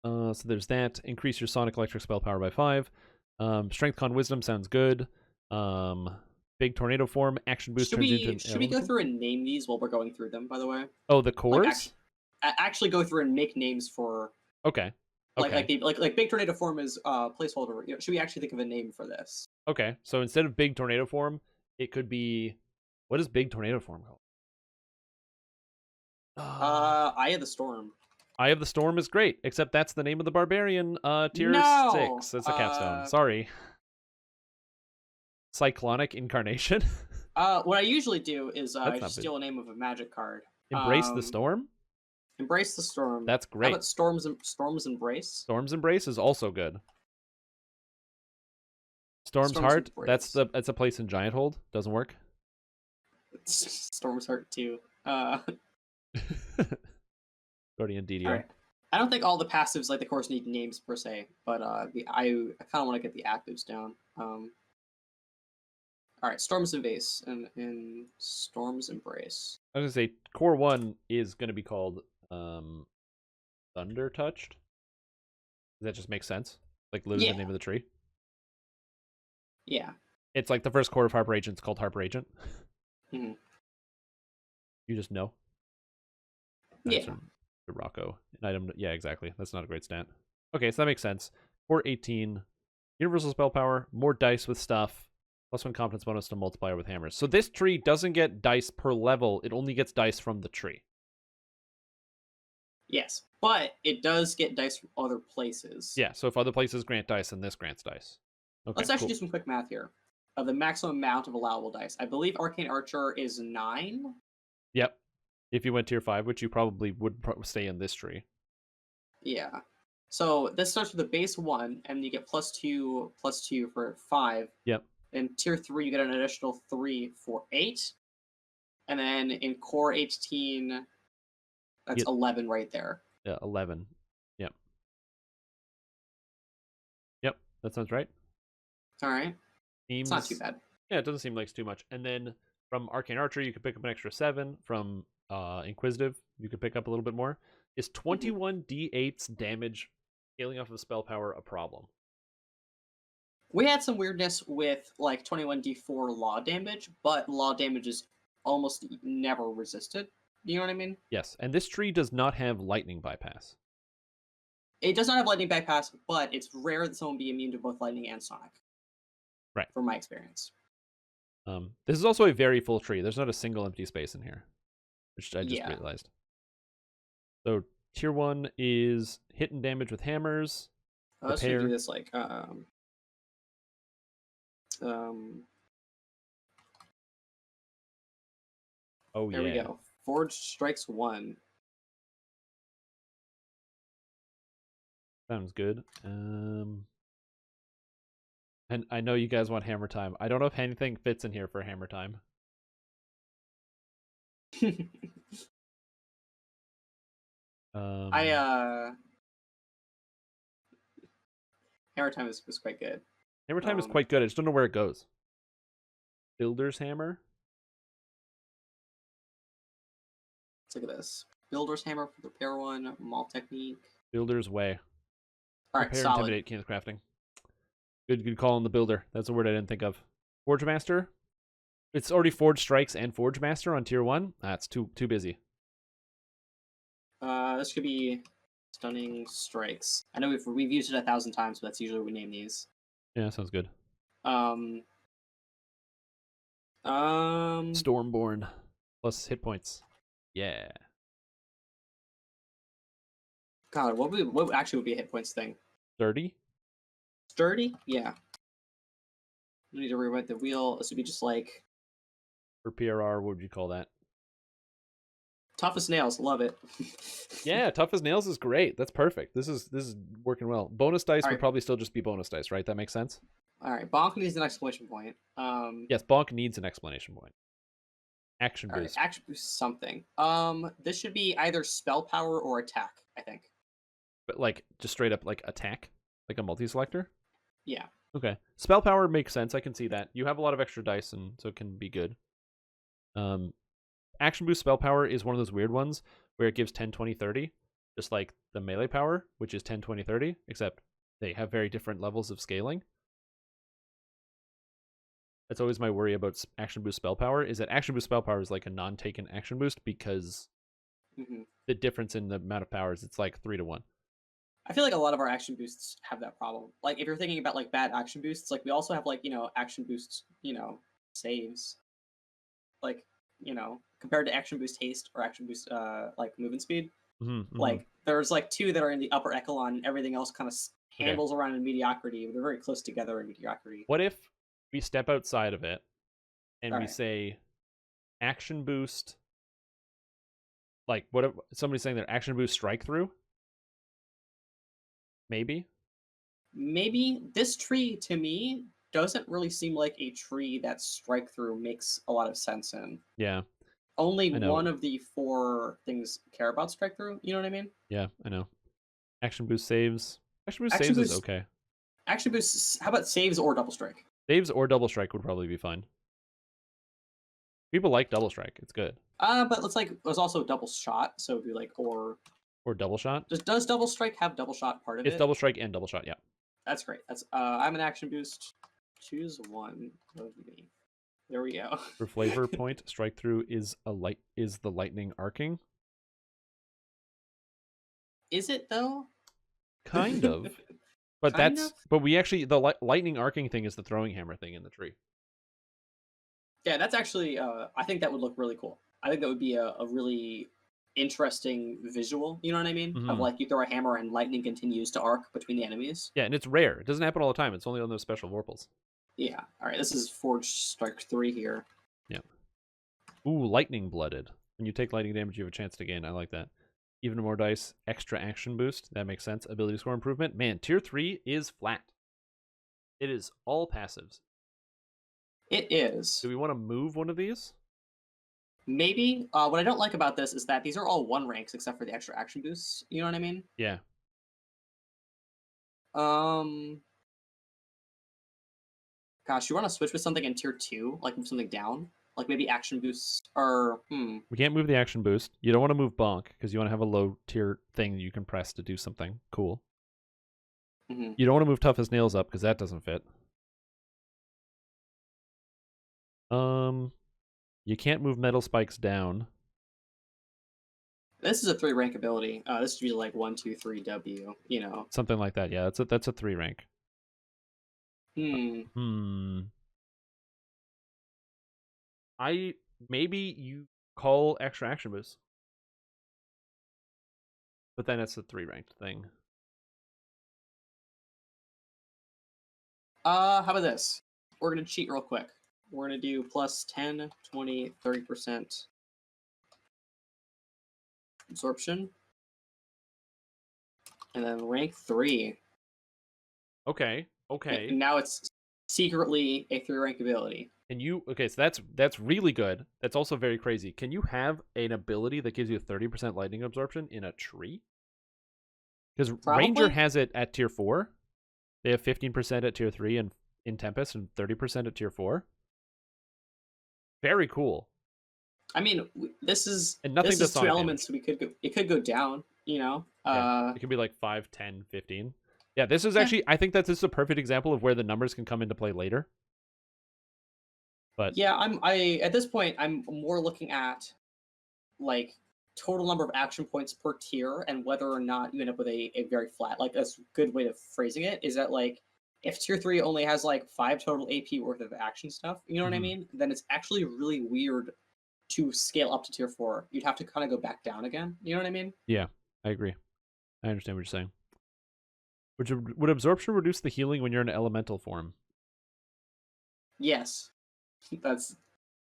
So there's that. Increase your sonic electric spell power by 5. Strength con wisdom sounds good. Big tornado form action boost. Should we go through and name these while we're going through them? By the way. Oh, the cores. Actually, go through and make names for. Okay. Like big tornado form is placeholder. Should we actually think of a name for this? Okay, so instead of big tornado form, it could be. What is big tornado form called? Eye of the Storm. Eye of the Storm is great, except that's the name of the barbarian tier 6. That's a capstone. Sorry. Cyclonic Incarnation. What I usually do is just steal a name of a magic card. Embrace the Storm. Embrace the Storm. That's great. How about Storm's Embrace? Storm's Embrace is also good. Storm's Heart. Embrace. That's a place in Giant Hold. Doesn't work. Storm's Heart too. Guardian DDI. Right. I don't think all the passives like the course need names per se, but I kind of want to get the actives down. All right, Storm's Embrace and Storm's Embrace. I was gonna say core 1 is gonna be called Thunder Touched. Does that just make sense? Like literally the name of the tree. Yeah. It's like the first core of Harper Agent's called Harper Agent. Mhm. You just know. Yeah. Rocco. An item. Yeah, exactly. That's not a great stat. Okay, so that makes sense. Core 18. Universal spell power. More dice with stuff. +1 confidence bonus to multiplier with hammers. So this tree doesn't get dice per level. It only gets dice from the tree. Yes, but it does get dice from other places. Yeah, so if other places grant dice, then this grants dice. Okay, Let's actually cool. do some quick math here. The maximum amount of allowable dice. I believe Arcane Archer is 9. Yep. If you went tier 5, which you probably would stay in this tree. Yeah. So this starts with a base 1, and you get +2 for 5. Yep. In tier 3, you get an additional 3 for 8. And then in core 18, that's 11 right there. Yeah, 11. Yep. Yep, that sounds right. All right. Seems, it's not too bad. Yeah, it doesn't seem like it's too much. And then from Arcane Archer, you could pick up an extra 7. From Inquisitive, you could pick up a little bit more. Is 21 d8's damage scaling off of spell power a problem? We had some weirdness with like 21d4 law damage, but law damage is almost never resisted. You know what I mean? Yes, and this tree does not have lightning bypass. It does not have lightning bypass, but it's rare that someone be immune to both lightning and sonic. Right. From my experience. This is also a very full tree. There's not a single empty space in here, which I just realized. So tier 1 is hit and damage with hammers. Let's do this like oh, there we go. Forge strikes 1. Sounds good. And I know you guys want hammer time. I don't know if anything fits in here for hammer time. Hammer time is quite good. Hammer time is quite good. I just don't know where it goes. Builder's hammer. Let's look at this. Builder's hammer for the repair 1. Maul technique. Builder's way. All right, repair, solid. Intimidate, Keen's crafting. Good call on the builder. That's a word I didn't think of. Forge Master. It's already Forge Strikes and Forge Master on tier 1. That's too busy. This could be Stunning Strikes. I know we've used it 1,000 times, but that's usually what we name these. Yeah, sounds good. Stormborn plus hit points. Yeah. God, what actually would be a hit points thing? 30? Sturdy? Yeah. We need to rewrite the wheel. This would be just like For PRR, what would you call that? Tough as nails. Love it. Yeah, tough as nails is great. That's perfect. This is working well. Bonus dice would probably still just be bonus dice, right? That makes sense. All right, Bonk needs an exclamation point. Yes, Bonk needs an exclamation point. Action boost. Right, action boost something. This should be either spell power or attack, I think. But like just straight up like attack, like a multi-selector. Yeah. Okay. Spell power makes sense. I can see that. You have a lot of extra dice, and so it can be good. Action boost spell power is one of those weird ones where it gives 10, 20, 30, just like the melee power, which is 10, 20, 30, except they have very different levels of scaling. That's always my worry about action boost spell power, is that action boost spell power is like a non-taken action boost because the difference in the amount of powers, it's like 3 to 1. I feel like a lot of our action boosts have that problem. Like if you're thinking about like bad action boosts, like we also have like, action boosts, saves. Like, compared to action boost haste or action boost like movement speed. Like there's like 2 that are in the upper echelon and everything else kind of handles around in mediocrity. They're very close together in mediocrity. What if we step outside of it and we say action boost, like what if somebody's saying their action boost strike through? Maybe this tree to me doesn't really seem like a tree that strike through makes a lot of sense in. Yeah. Only one of the 4 things care about strike through. You know what I mean? Yeah, I know. Action boost saves. Action boost saves is okay. Action boost. How about saves or double strike? Saves or double strike would probably be fine. People like double strike. It's good. But there's also double shot. So it'd be like or double shot. Does double strike have double shot part of it? It's double strike and double shot. Yeah. That's great. That's I'm an action boost. Choose one of me. There we go. For flavor point, strike through is the lightning arcing. Is it though? Kind of. But Kind of? but we actually, the lightning arcing thing is the throwing hammer thing in the tree. Yeah, that's actually, I think that would look really cool. I think that would be a really interesting visual, you know what I mean? Of like you throw a hammer and lightning continues to arc between the enemies. Yeah, and it's rare. It doesn't happen all the time. It's only on those special Vorpals. Yeah. All right, this is Forge Strike 3 here. Yeah. Ooh, lightning blooded. When you take lightning damage, you have a chance to gain. I like that. Even more dice, extra action boost. That makes sense. Ability score improvement. Man, tier 3 is flat. It is all passives. It is. Do we want to move one of these? Maybe. What I don't like about this is that these are all 1 ranks except for the extra action boosts. You know what I mean? Yeah. Gosh, you want to switch with something in tier 2? Like move something down? Like maybe action boosts or We can't move the action boost. You don't want to move bonk because you want to have a low tier thing you can press to do something cool. You don't want to move tough as nails up because that doesn't fit. You can't move metal spikes down. This is a 3 rank ability. This should be like 1, 2, 3 W. You know, something like that. Yeah, that's a 3 rank. Maybe you call extra action boost, but then it's a 3 ranked thing. How about this? We're gonna cheat real quick. We're gonna do plus 10, 20, 30% absorption, and then rank 3. Okay. And now it's secretly a 3 rank ability. And so that's really good. That's also very crazy. Can you have an ability that gives you 30% lightning absorption in a tree? Because Ranger has it at tier 4. They have 15% at tier 3 and in Tempest and 30% at tier 4. Very cool. I mean, this is and nothing this is 2 elements. It could go down, you know. It could be like 5, 10, 15. Yeah, this is actually, I think that this is a perfect example of where the numbers can come into play later. But yeah, at this point I'm more looking at like total number of action points per tier and whether or not you end up with a very flat, like a good way of phrasing it is that like if tier 3 only has like 5 total AP worth of action stuff, you know what I mean? Then it's actually really weird to scale up to tier 4. You'd have to kind of go back down again. You know what I mean? Yeah, I agree. I understand what you're saying. Would absorption reduce the healing when you're in elemental form? Yes. That's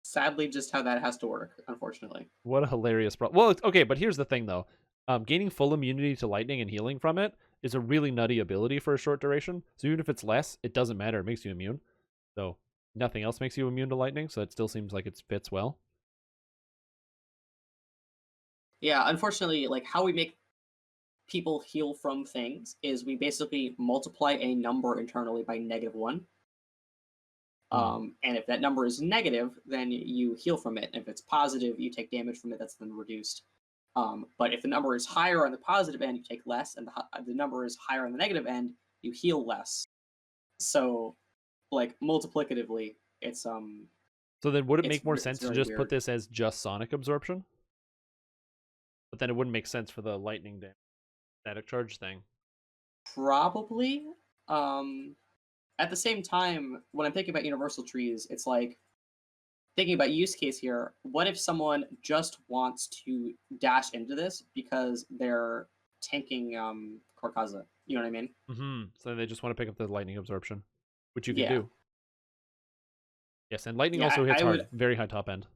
sadly just how that has to work, unfortunately. What a hilarious problem. Well, okay, but here's the thing, though. Gaining full immunity to lightning and healing from it is a really nutty ability for a short duration. So even if it's less, it doesn't matter. It makes you immune. So nothing else makes you immune to lightning, so it still seems like it fits well. Yeah, unfortunately, like how we make people heal from things is we basically multiply a number internally by -1. And if that number is negative, then you heal from it. And if it's positive, you take damage from it that's then reduced. But if the number is higher on the positive end, you take less, and the number is higher on the negative end, you heal less. So, like multiplicatively, it's So then, would it make more sense to just weird. put this as just sonic absorption? But then it wouldn't make sense for the lightning damage, static charge thing. Probably. At the same time, when I'm thinking about universal trees, it's like thinking about use case here. What if someone just wants to dash into this because they're tanking Korkaza? You know what I mean? So they just want to pick up the lightning absorption, which you can do. Yes, and lightning Yeah, also hits hard, very high top end.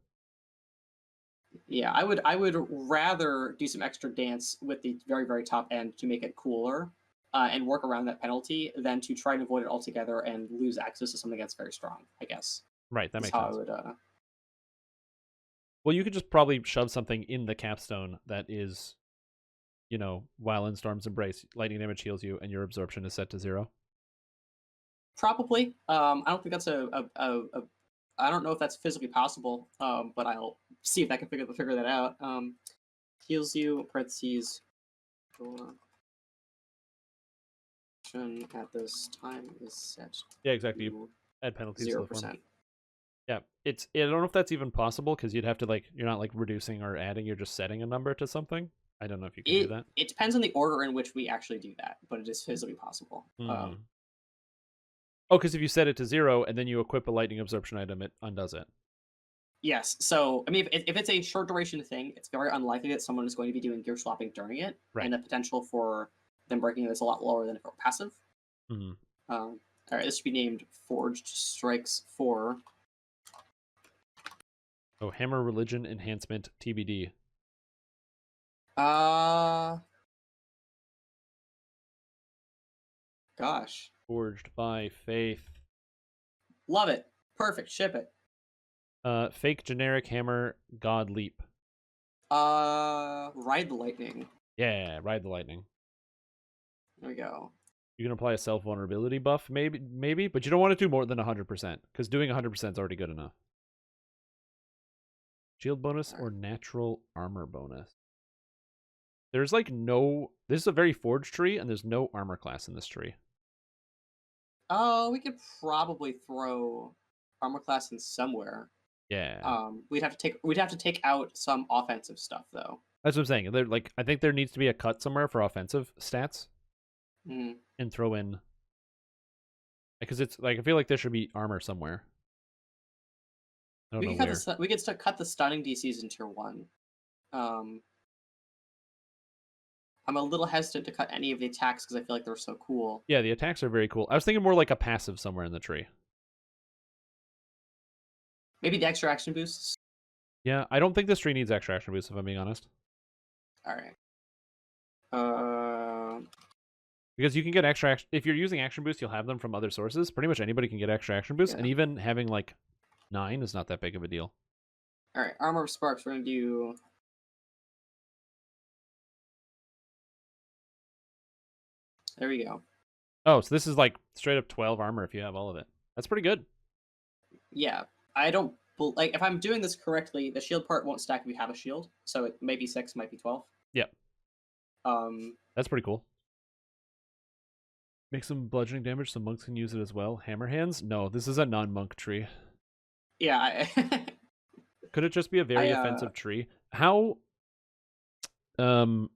Yeah, I would rather do some extra dance with the very, very top end to make it cooler and work around that penalty than to try and avoid it altogether and lose access to something that's very strong, I guess. Right, that makes sense. I would, well, you could just probably shove something in the capstone that is, you know, while in Storm's Embrace, lightning damage heals you and your absorption is set to 0. Probably. I don't think that's I don't know if that's physically possible, but I'll see if I can figure that out. Heals you, parentheses, at this time is set. Yeah, exactly. Add penalties to the form. 0%. Yeah, I don't know if that's even possible because you'd have to like you're not like reducing or adding. You're just setting a number to something. I don't know if you can do that. It depends on the order in which we actually do that, but it is physically possible. Oh, because if you set it to 0 and then you equip a lightning absorption item, it undoes it. Yes. So, I mean, if it's a short duration thing, it's very unlikely that someone is going to be doing gear swapping during it, Right. and the potential for them breaking it is a lot lower than if it were passive. All right, this should be named Forged Strikes 4. Oh, Hammer Religion Enhancement TBD. Gosh. Forged by Faith. Love it. Perfect. Ship it. Fake generic hammer God leap. Ride the lightning. Yeah, ride the lightning. There we go. You can apply a self vulnerability buff, maybe, but you don't want to do more than 100% because doing 100% is already good enough. Shield bonus or natural armor bonus. There's like no. This is a very forged tree, and there's no armor class in this tree. Oh, we could probably throw armor class in somewhere. Yeah. We'd have to take out some offensive stuff though. That's what I'm saying. They're like, I think there needs to be a cut somewhere for offensive stats, and throw in because it's like I feel like there should be armor somewhere. I don't know where. We could cut the stunning DCs in tier 1. I'm a little hesitant to cut any of the attacks because I feel like they're so cool. Yeah, the attacks are very cool. I was thinking more like a passive somewhere in the tree. Maybe the extra action boosts. Yeah, I don't think this tree needs extra action boosts, if I'm being honest. All right. Because you can get extra action if you're using action boosts, you'll have them from other sources. Pretty much anybody can get extra action boosts, and even having like 9 is not that big of a deal. All right, Armor of Sparks. We're gonna do. There we go. Oh, so this is like straight up 12 armor if you have all of it. That's pretty good. Yeah, I don't like if I'm doing this correctly. The shield part won't stack if you have a shield, so it may be 6, might be 12. Yeah. That's pretty cool. Make some bludgeoning damage so monks can use it as well. Hammer hands? No, this is a non-monk tree. Yeah. Could it just be a very offensive tree? How? I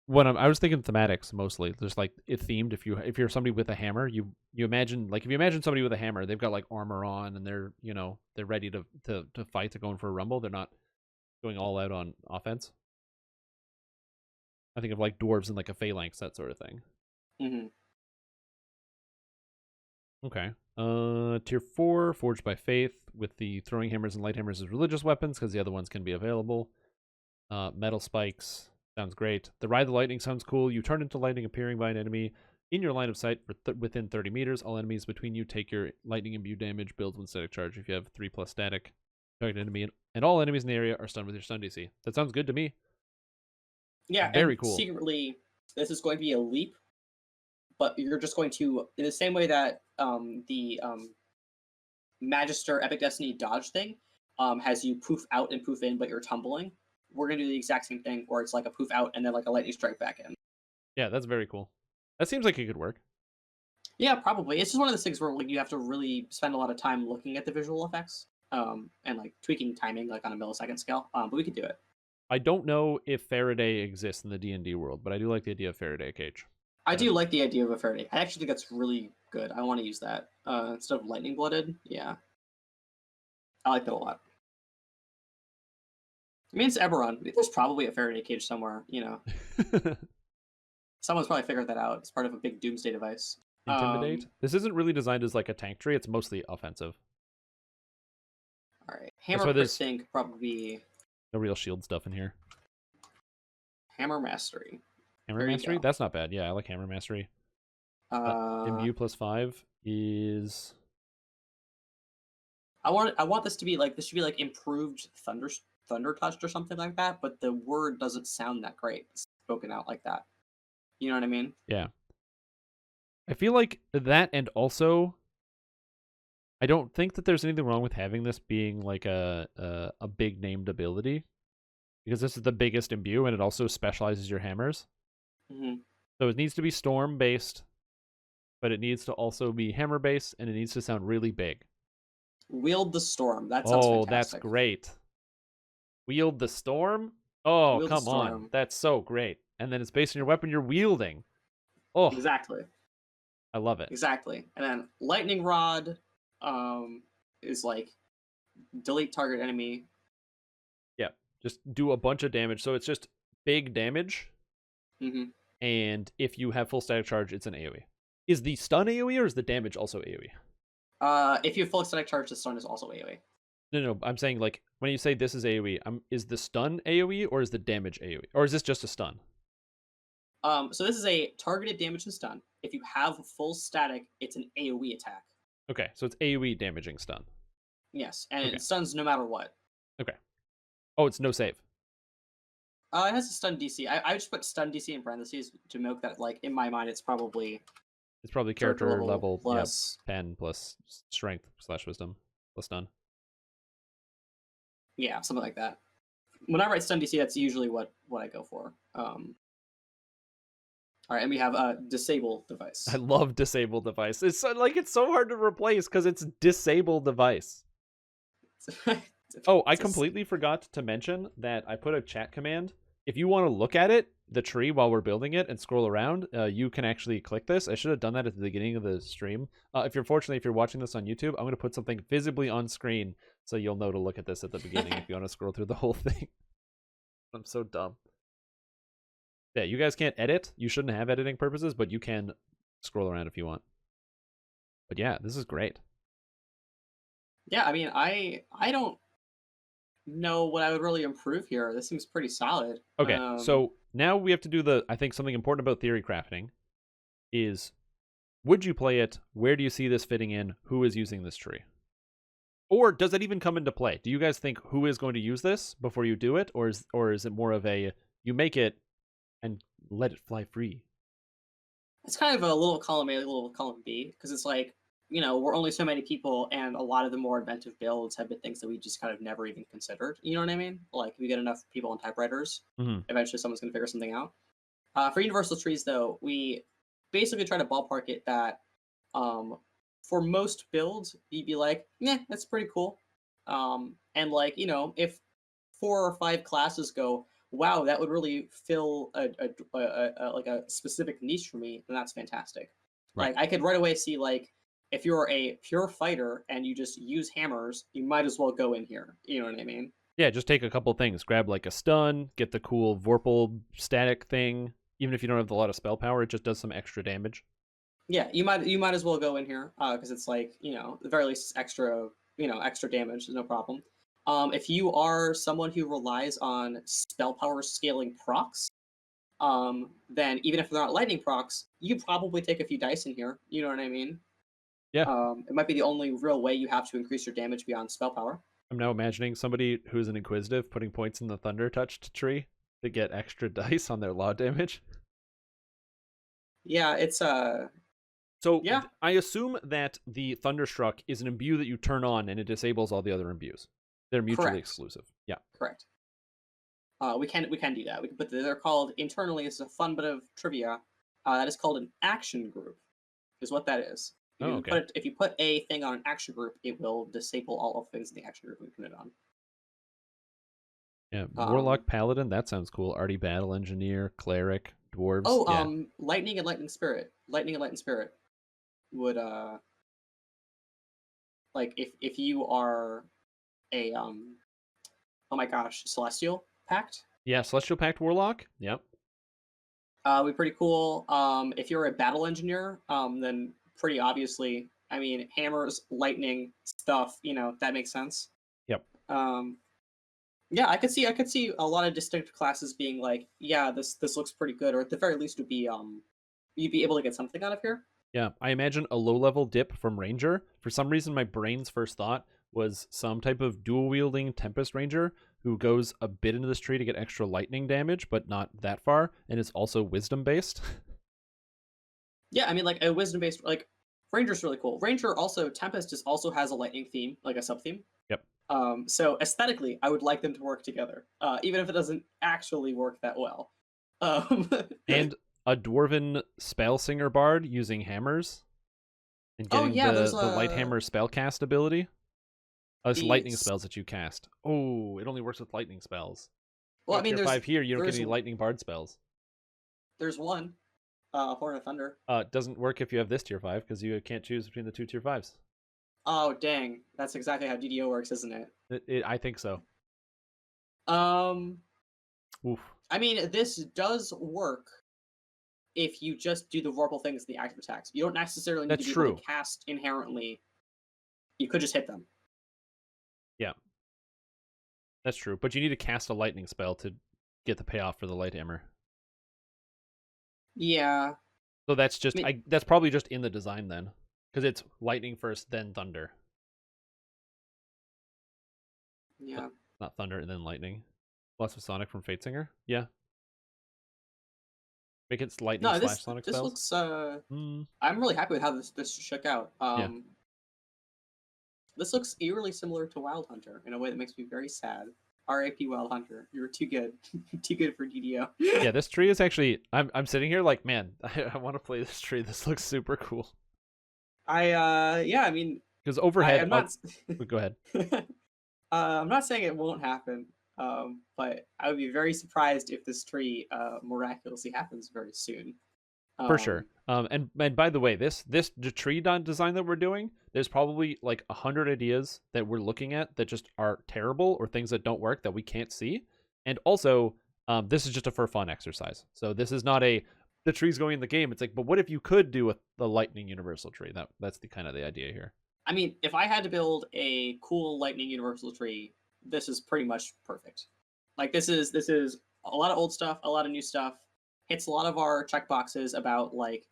was thinking thematics mostly. Just like it themed. If you're somebody with a hammer, you imagine like if you imagine somebody with a hammer, they've got like armor on and they're they're ready to fight. They're going for a rumble. They're not going all out on offense. I think of like dwarves and like a phalanx, that sort of thing. Okay. Tier 4, Forged by Faith, with the throwing hammers and light hammers as religious weapons, because the other ones can be available. Metal spikes, sounds great. The Ride the Lightning sounds cool. You turn into lightning appearing by an enemy in your line of sight within 30 meters. All enemies between you take your lightning imbue damage, builds one static charge if you have 3+ static. Target enemy, and all enemies in the area are stunned with your stun DC. That sounds good to me. Yeah, very cool. Secretly, this is going to be a leap, but you're just going to, in the same way that the Magister Epic Destiny dodge thing has you poof out and poof in, but you're tumbling. We're going to do the exact same thing where it's like a poof out and then like a lightning strike back in. Yeah, that's very cool. That seems like it could work. Yeah, probably. It's just one of those things where like you have to really spend a lot of time looking at the visual effects and like tweaking timing like on a millisecond scale. But we could do it. I don't know if Faraday exists in the D&D world, but I do like the idea of Faraday cage. I do like the idea of a Faraday. I actually think that's really good. I want to use that instead of lightning blooded. Yeah, I like that a lot. I mean, it's Eberron. There's probably a Faraday cage somewhere. Someone's probably figured that out. It's part of a big doomsday device. Intimidate. This isn't really designed as like a tank tree. It's mostly offensive. All right, hammer crit thing could probably be no real shield stuff in here. Hammer mastery. Hammer mastery? That's not bad. Yeah, I like hammer mastery. Imbue +5 is. I want this to be like improved thunder touched or something like that, but the word doesn't sound that great spoken out like that. You know what I mean? Yeah. I feel like that, and also I don't think that there's anything wrong with having this being like a big named ability, because this is the biggest imbue and it also specializes your hammers. So it needs to be storm based, but it needs to also be hammer based, and it needs to sound really big. Wield the Storm. That sounds Oh, that's fantastic. great. Wield the Storm? Oh, Wield the come on. Storm. That's so great. And then it's based on your weapon you're wielding. Oh, Exactly. I love it. Exactly. And then Lightning Rod is like delete target enemy. Yeah, just do a bunch of damage. So it's just big damage. Mm-hmm. And if you have full static charge, it's an AoE. Is the stun AoE or is the damage also AoE? If you have full static charge, the stun is also AoE. No, I'm saying like when you say this is AoE, is the stun AoE or is the damage AoE? Or is this just a stun? So this is a targeted damage and stun. If you have full static, it's an AoE attack. Okay, so it's AoE damaging stun. Yes, and Okay. it stuns no matter what. Okay. Oh, it's no save. It has a stun DC. I just put stun DC in parentheses to note that, like, in my mind, it's probably character level plus 10 plus strength / wisdom plus stun. Yeah, something like that. When I write stun DC, that's usually what I go for. All right, and we have a disable device. I love disable device. It's so hard to replace because it's disable device. Oh, I completely forgot to mention that I put a chat command. If you want to look at it, the tree, while we're building it and scroll around, you can actually click this. I should have done that at the beginning of the stream. If you're watching this on YouTube, I'm going to put something visibly on screen so you'll know to look at this at the beginning if you want to scroll through the whole thing. I'm so dumb. Yeah, you guys can't edit. You shouldn't have editing purposes, but you can scroll around if you want. But yeah, this is great. Yeah, I mean, I don't know what I would really improve here. This seems pretty solid. Okay, so now we have to do I think something important about theory crafting is, would you play it? Where do you see this fitting in? Who is using this tree? Or does it even come into play? Do you guys think who is going to use this before you do it? Or is it more of a, you make it and let it fly free? It's kind of a little column A, a little column B, because it's like, you know, we're only so many people, and a lot of the more inventive builds have been things that we just kind of never even considered. You know what I mean? Like, if we get enough people on typewriters, eventually someone's going to figure something out. For universal trees, though, we basically try to ballpark it that for most builds, you'd be like, yeah, that's pretty cool. And like, you know, if 4 or 5 classes go, wow, that would really fill like a specific niche for me, then that's fantastic. Right. Like, I could right away see, like, if you're a pure fighter and you just use hammers, you might as well go in here. You know what I mean? Yeah, just take a couple things. Grab like a stun, get the cool Vorpal static thing. Even if you don't have a lot of spell power, it just does some extra damage. Yeah, you might as well go in here because it's like, you know, at the very least extra damage is no problem. If you are someone who relies on spell power scaling procs, then even if they're not lightning procs, you probably take a few dice in here. You know what I mean? Yeah. It might be the only real way you have to increase your damage beyond spell power. I'm now imagining somebody who's an inquisitive putting points in the thunder touched tree to get extra dice on their law damage. Yeah, it's So yeah. I assume that the Thunderstruck is an imbue that you turn on and it disables all the other imbues. They're mutually exclusive. Yeah. Correct. We can do that. But they're called internally. It's a fun bit of trivia. That is called an action group, is what that is. If you put a thing on an action group, it will disable all of things in the action group we put it on. Yeah, Warlock Paladin, that sounds cool. Arty Battle Engineer, Cleric, Dwarves. Lightning and Lightning Spirit. Lightning and Lightning Spirit would like if you are a oh my gosh, Celestial Pact. Yeah, Celestial Pact Warlock. Yep. Would be pretty cool. If you're a battle engineer, then pretty obviously, I mean, hammers, lightning stuff. You know, that makes sense. Yep. Yeah, I could see a lot of distinct classes being like, yeah, this looks pretty good, or at the very least would be you'd be able to get something out of here. Yeah, I imagine a low-level dip from Ranger. For some reason, my brain's first thought was some type of dual-wielding Tempest Ranger who goes a bit into this tree to get extra lightning damage, but not that far, and is also wisdom-based. Yeah, I mean, like, a wisdom-based, like, Ranger's really cool. Ranger also, Tempest also has a lightning theme, like a sub-theme. Yep. So, aesthetically, I would like them to work together, even if it doesn't actually work that well. And a Dwarven Spell Singer Bard using hammers. and Oh getting yeah, there's the light hammer spell cast ability. Oh, it's lightning the spells that you cast. Oh, it only works with lightning spells. well, Oh, I mean, tier 5 here, you don't get there's any lightning bard spells. there's one, Horn of Thunder. It doesn't work if you have this tier 5 because you can't choose between the two tier 5s. Oh dang, that's exactly how DDO works, isn't it? I think so. Um, Oof. I mean, this does work if you just do the vorpal things in the active attacks. You don't necessarily need That's to be true. able to cast inherently. You could just hit them. Yeah. That's true. But you need to cast a lightning spell to get the payoff for the light hammer. Yeah. So that's just I mean, that's probably just in the design then. Because it's lightning first, then thunder. yeah. Not thunder and then lightning. Lots of Sonic from Fate Singer. Yeah. Make it lightning No, slash Sonic this spells. looks. Mm. I'm really happy with how this shook out. Yeah. This looks eerily similar to Wild Hunter in a way that makes me very sad. R.A.P. Wild Hunter, you were too good, too good for DDO. Yeah, this tree is actually. I'm sitting here like, man, I want to play this tree. This looks super cool. Yeah, I mean, Because overhead. I'm not. Go ahead. I'm not saying it won't happen, but I would be very surprised if this tree miraculously happens very soon. For sure. And by the way, this tree design that we're doing, there's probably like 100 ideas that we're looking at that just are terrible or things that don't work that we can't see. And also, this is just a for fun exercise. So this is not the tree's going in the game. It's like, but what if you could do the lightning universal tree? That's the kind of the idea here. I mean, if I had to build a cool lightning universal tree, this is pretty much perfect. Like this is a lot of old stuff, a lot of new stuff. Hits a lot of our checkboxes about like,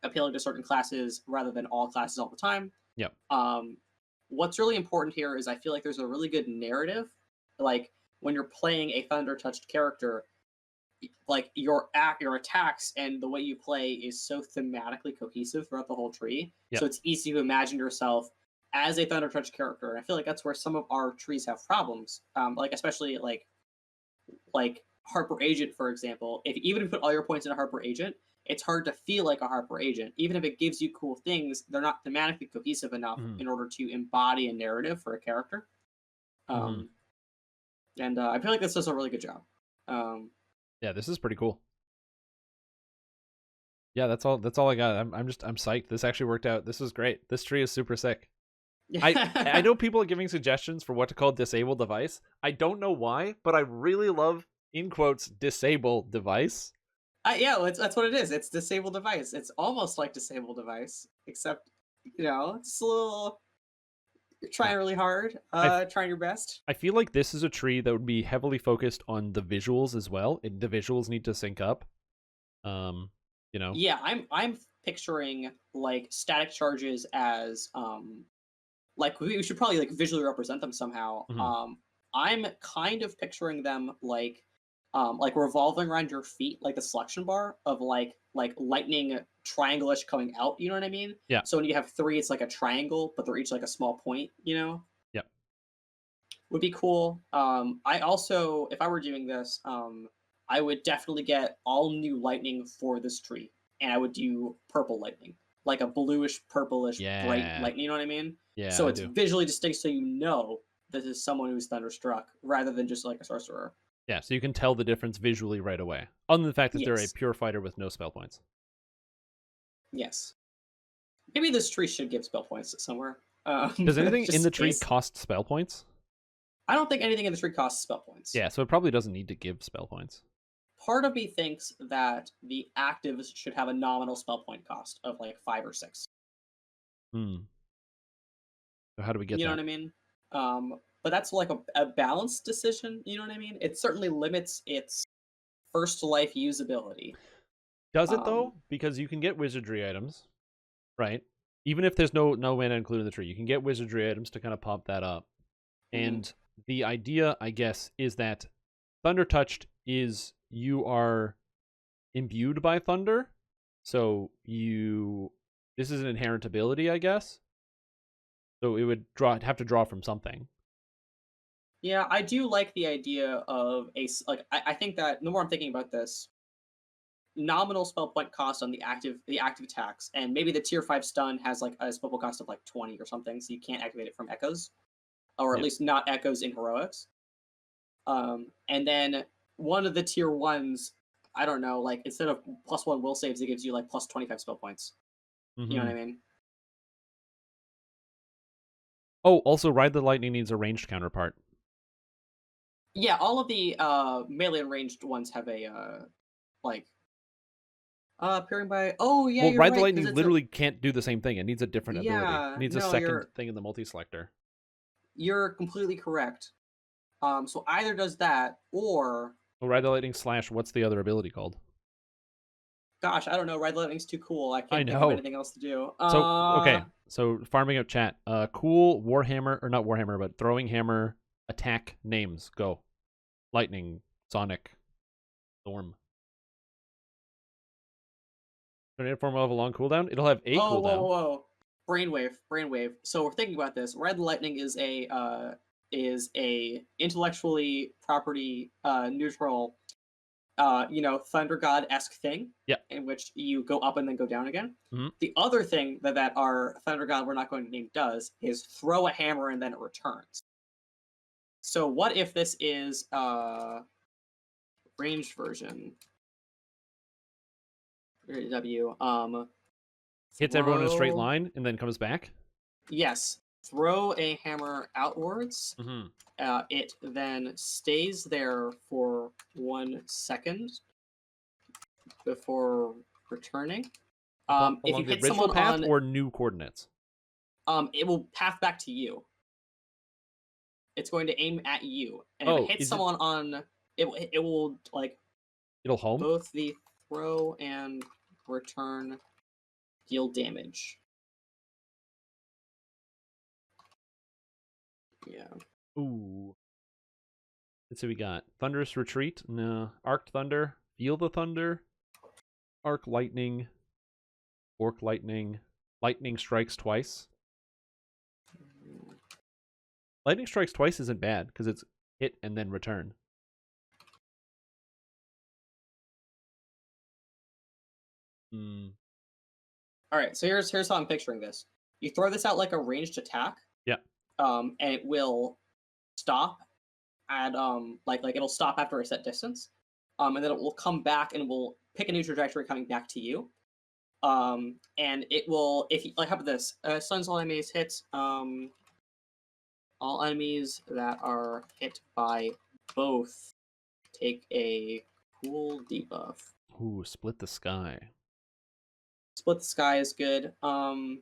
appealing to certain classes rather than all classes all the time. Yep. What's really important here is I feel like there's a really good narrative. Like when you're playing a thunder touched character, like your attacks and the way you play is so thematically cohesive throughout the whole tree. Yep. So it's easy to imagine yourself as a thunder touched character. And I feel like that's where some of our trees have problems. Like especially like Harper Agent, for example. Even if you put all your points in a Harper Agent, it's hard to feel like a Harper Agent. Even if it gives you cool things, they're not thematically cohesive enough in order to embody a narrative for a character. And I feel like this does a really good job. Yeah, this is pretty cool. Yeah, that's all I got. I'm psyched. This actually worked out. This is great. This tree is super sick. I know people are giving suggestions for what to call disable device. I don't know why, but I really love, in quotes, disable device. Yeah, that's what it is. It's disable device. It's almost like disable device, except it's a little. You're trying really hard, trying your best. I feel like this is a tree that would be heavily focused on the visuals as well. The visuals need to sync up. Yeah, I'm picturing like static charges as like we should probably like visually represent them somehow. I'm kind of picturing them like revolving around your feet, like the selection bar of like lightning triangle-ish coming out. You know what I mean? Yeah. So when you have 3, it's like a triangle, but they're each like a small point. Yep. Would be cool. I also, if I were doing this, I would definitely get all new lightning for this tree, and I would do purple lightning, like a bluish, purplish, bright lightning. You know what I mean? Yeah. So it's visually distinct, so you know this is someone who's thunderstruck, rather than just like a sorcerer. Yeah, so you can tell the difference visually right away. Other than the fact that they're a Yes. pure fighter with no spell points. Yes. Maybe this tree should give spell points somewhere. Does anything just in the tree case. cost spell points? I don't think anything in the tree costs spell points. Yeah, so it probably doesn't need to give spell points. Part of me thinks that the actives should have a nominal spell point cost of like 5 or 6. So how do we get that? You know what I mean? But that's like a balanced decision. You know what I mean? It certainly limits its first to life usability. Does it though? Because you can get wizardry items, right? Even if there's no mana included in the tree, you can get wizardry items to kind of pump that up. And the idea, I guess, is that Thunder Touched is you are imbued by thunder. So this is an inherent ability, I guess. So it would have to draw from something. Yeah, I do like the idea of I think that the more I'm thinking about this, nominal spell point cost on the active attacks, and maybe the tier 5 stun has like a spell point cost of like 20 or something, so you can't activate it from echoes, or at least not echoes in heroics. And then one of the tier 1s, I don't know, like instead of +1 will saves, it gives you like plus 25 spell points. You know what I mean? Oh, also Ride the Lightning needs a ranged counterpart. Yeah, all of the melee and ranged ones have a like appearing by. Oh yeah, Well, you're Ride the right. Lightning literally can't do the same thing. It needs a different ability. It Yeah, needs a no, second thing in the multi-selector. you're completely correct. So either does that or. Well, Ride the Lightning / what's the other ability called? Gosh, I don't know. Ride the Lightning's too cool. I can't I think of know. anything else to do. So okay, so farming out chat. Cool Warhammer, or not Warhammer, but throwing hammer attack names. Go. Lightning, Sonic, Storm. Tornado form will have a long cooldown. It'll have a cooldown. Whoa. Brainwave. So we're thinking about this. Ride the Lightning is a intellectually property neutral, Thunder God-esque thing. Yeah. In which you go up and then go down again. Mm-hmm. The other thing that our Thunder God we're not going to name does is throw a hammer and then it returns. So what if this is ranged version? W hits everyone in a straight line and then comes back. Yes, throw a hammer outwards. It then stays there for 1 second before returning. If you hit someone path or new coordinates, it will path back to you. It's going to aim at you, and if it hits someone on, it will like. It'll home. Both the throw and return deal damage. Yeah. Ooh. Let's see what we got. Thunderous Retreat. No. Arc Thunder. Feel the Thunder. Arc Lightning. Orc Lightning. Lightning Strikes Twice. Lightning Strikes Twice isn't bad, because it's hit and then return. Alright, so here's how I'm picturing this. You throw this out like a ranged attack. Yeah. And it will stop at like it'll stop after a set distance. And then it will come back and will pick a new trajectory coming back to you. And it will, if you, like, how about this? Stuns all enemies, hits all enemies that are hit by both take a cool debuff. Ooh, Split the Sky. Split the Sky is good. Hammerang?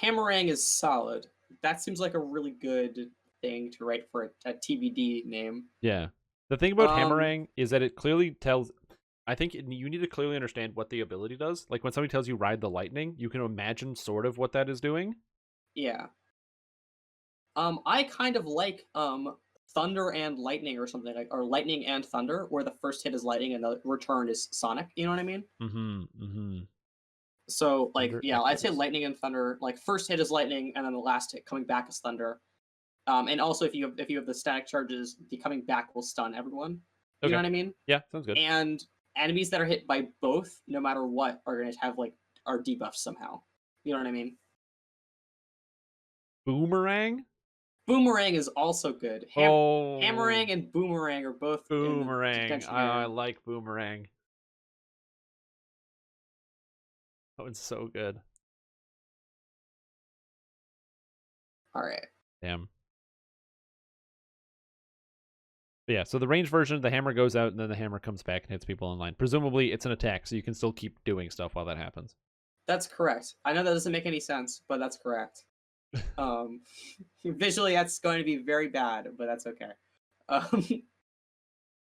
Hammerang is solid. That seems like a really good thing to write for a TBD name. Yeah. The thing about Hammerang is that it clearly tells... I think you need to clearly understand what the ability does. Like when somebody tells you Ride the Lightning, you can imagine sort of what that is doing. Yeah. I kind of like Thunder and Lightning or something, like, or Lightning and Thunder, where the first hit is Lightning and the return is Sonic. You know what I mean? So, like, Thunder, yeah, I'd say Lightning and Thunder. Like, first hit is Lightning, and then the last hit coming back is Thunder. And also, if you have the static charges, the coming back will stun everyone. You know what I mean? Yeah, sounds good. And enemies that are hit by both, no matter what, are going to have are debuffed somehow. You know what I mean? Boomerang? Boomerang is also good. Hammerang and Boomerang are both Boomerang. I like Boomerang. That one's so good. All right. Damn. But yeah, so the range version, the hammer goes out and then the hammer comes back and hits people in line. Presumably it's an attack, so you can still keep doing stuff while that happens. That's correct. I know that doesn't make any sense, but that's correct. Visually that's going to be very bad, but that's okay.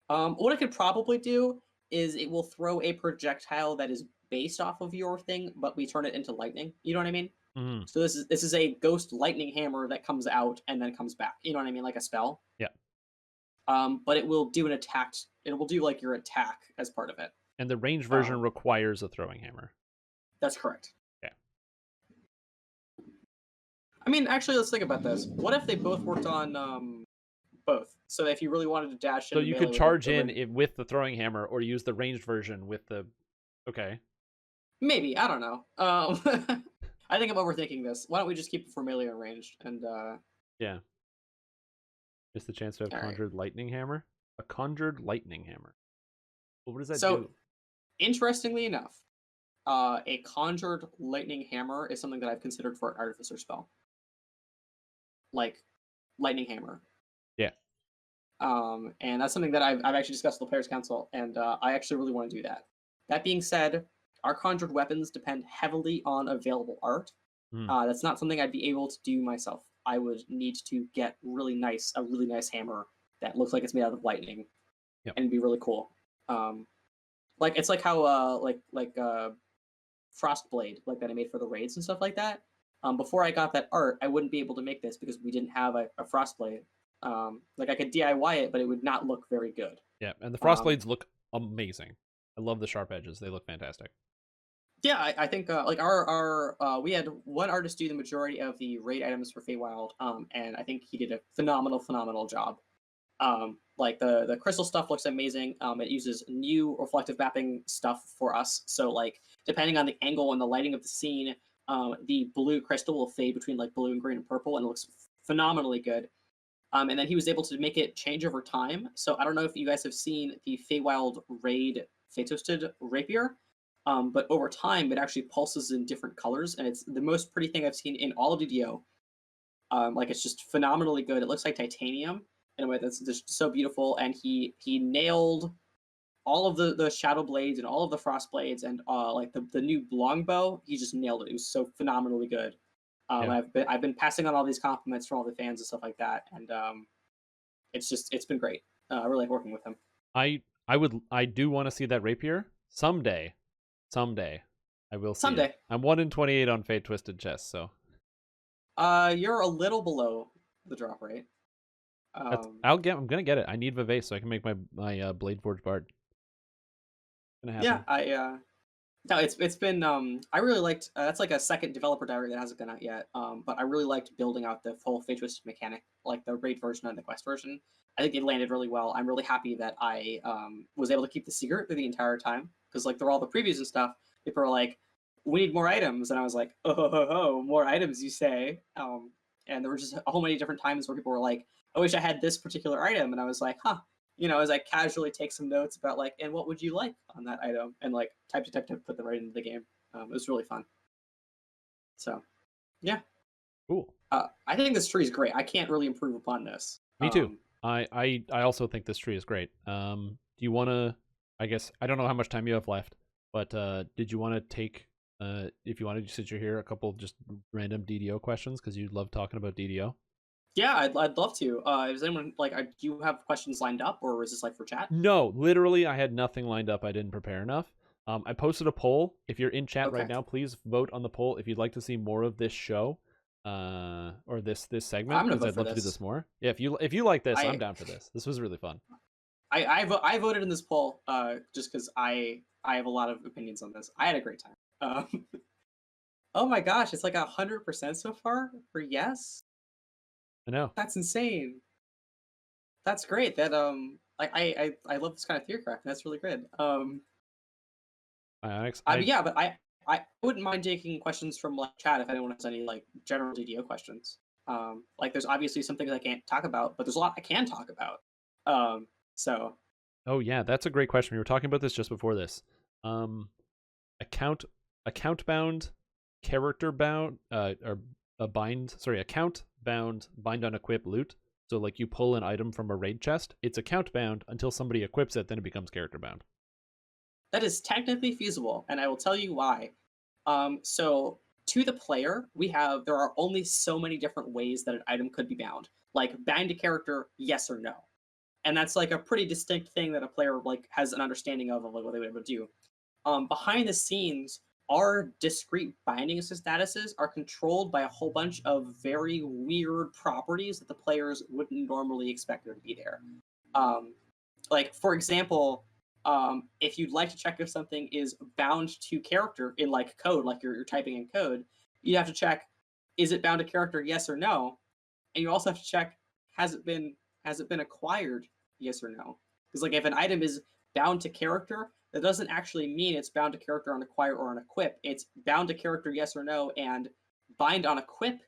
What it could probably do is it will throw a projectile that is based off of your thing, but we turn it into lightning. You know what I mean? So this is a ghost lightning hammer that comes out and then comes back. You know what I mean? Like a spell. Yeah. But it will do an attack. It will do like your attack as part of it. And the range version requires a throwing hammer. That's correct. Yeah. I mean, actually, let's think about this. What if they both worked on both. So if you really wanted to dash So into you melee could with charge the in ring, with the throwing hammer, or use the ranged version with the. Okay. maybe, I don't know. I think I'm overthinking this. Why don't we just keep it for melee and ranged? And Yeah. Just the chance to have all right. conjured lightning hammer. A conjured lightning hammer. Well, what does that So do? interestingly enough, a conjured lightning hammer is something that I've considered for an artificer spell, like lightning hammer. Yeah. And that's something that I've actually discussed with the Players Council, and I actually really want to do that. That being said, our conjured weapons depend heavily on available art. Hmm. That's not something I'd be able to do myself. I would need to get a really nice hammer that looks like it's made out of lightning, Yep. and it'd be really cool. Like it's like how Frostblade, like that I made for the raids and stuff like that. Before I got that art, I wouldn't be able to make this because we didn't have a Frostblade. Like I could DIY it, but it would not look very good. Yeah, and the frost blades look amazing. I love the sharp edges; they look fantastic. Yeah, I think like our we had one artist do the majority of the raid items for Feywild, and I think he did a phenomenal job. Like the crystal stuff looks amazing. It uses new reflective mapping stuff for us, so like depending on the angle and the lighting of the scene, the blue crystal will fade between like blue and green and purple, and it looks phenomenally good. And then he was able to make it change over time. So I don't know if you guys have seen the Feywild raid Fate-Toasted Rapier, but over time it actually pulses in different colors, and it's the most pretty thing I've seen in all of DDO. Like it's just phenomenally good. It looks like titanium in a way that's just so beautiful, and he nailed all of the shadow blades and all of the frost blades, and like the new longbow. He just nailed it. It was so phenomenally good. Yeah, I've been passing on all these compliments from all the fans and stuff like that, and it's been great. I really like working with him. I do want to see that rapier someday. Someday, I will see it. Someday. I'm 1 in 28 on Fate Twisted Chess, so You're a little below the drop rate. that's I'm gonna get it. I need Vivace so I can make my Blade Forge Bard. It's gonna Yeah, happen. no, it's been I really liked that's like a second developer diary that hasn't gone out yet. But I really liked building out the full Fate Twisted mechanic, like the raid version and the quest version. I think it landed really well. I'm really happy that I was able to keep the secret through the entire time, because like through all the previews and stuff, people were like, "We need more items," and I was like, "Oh, more items, you say?" And there were just a whole many different times where people were like, "I wish I had this particular item," and I was like, "Huh." As I casually take some notes about like, and what would you like on that item, and like type, put them right into the game. It was really fun. So, yeah, Cool. I think this tree is great. I can't really improve upon this. Me too. I also think this tree is great. Do you want to? I guess I don't know how much time you have left, but did you want to take? If you wanted, since you're here, a couple just random DDO questions because you love talking about DDO. Yeah, I'd love to. Does anyone like? Do you have questions lined up, or is this like for chat? No, literally, I had nothing lined up. I didn't prepare enough. I posted a poll. If you're in chat right Okay. now, please vote on the poll if you'd like to see more of this show, or this segment, I'm gonna because vote I'd for love to do this. this more. Yeah, if you like this, I'm I down for this. This was really fun. I voted in this poll just because I have a lot of opinions on this. I had a great time. Oh my gosh, it's like 100% so far for yes. I know. That's insane. That's great. That I love this kind of theory craft. That's really good. Onyx, I mean, yeah, but I wouldn't mind taking questions from like chat if anyone has any like general DDO questions. Like there's obviously some things I can't talk about, but there's a lot I can talk about. So oh yeah, that's a great question. We were talking about this just before this. Um, account bound, character bound, or a bind. Sorry, account bound, bind on equip loot. So like you pull an item from a raid chest, it's account bound until somebody equips it, then it becomes character bound. that is technically feasible, and I will tell you why. So to the player, there are only so many different ways that an item could be bound. Like bind a character, yes or no. And that's like a pretty distinct thing that a player like has an understanding of like what they would able to do. Behind the scenes, our discrete binding statuses are controlled by a whole bunch of very weird properties that the players wouldn't normally expect to be there. Um, like for example, if you'd like to check if something is bound to character in like code, like you're typing in code, you have to check, is it bound to character, yes or no? And you also have to check, has has it been acquired? Yes or no? Because like if an item is bound to character, that doesn't actually mean it's bound to character on acquire or on equip. It's bound to character, yes or no, and bind on equip,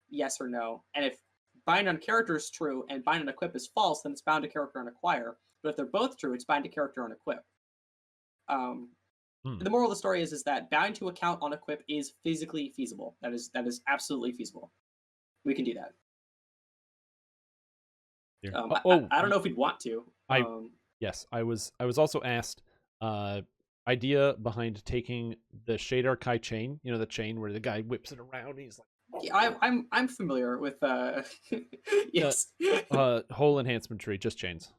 yes or no. And if bind on character is true and bind on equip is false, then it's bound to character on acquire. But if they're both true, it's bind to character on equip. The moral of the story is that bound to account on equip is physically feasible. That is absolutely feasible. We can do that. I don't know if we'd want to. Yes, I was also asked idea behind taking the Shader Kai chain, you know, the chain where the guy whips it around and he's like, yeah, I'm familiar with yes. Whole enhancement tree, just chains.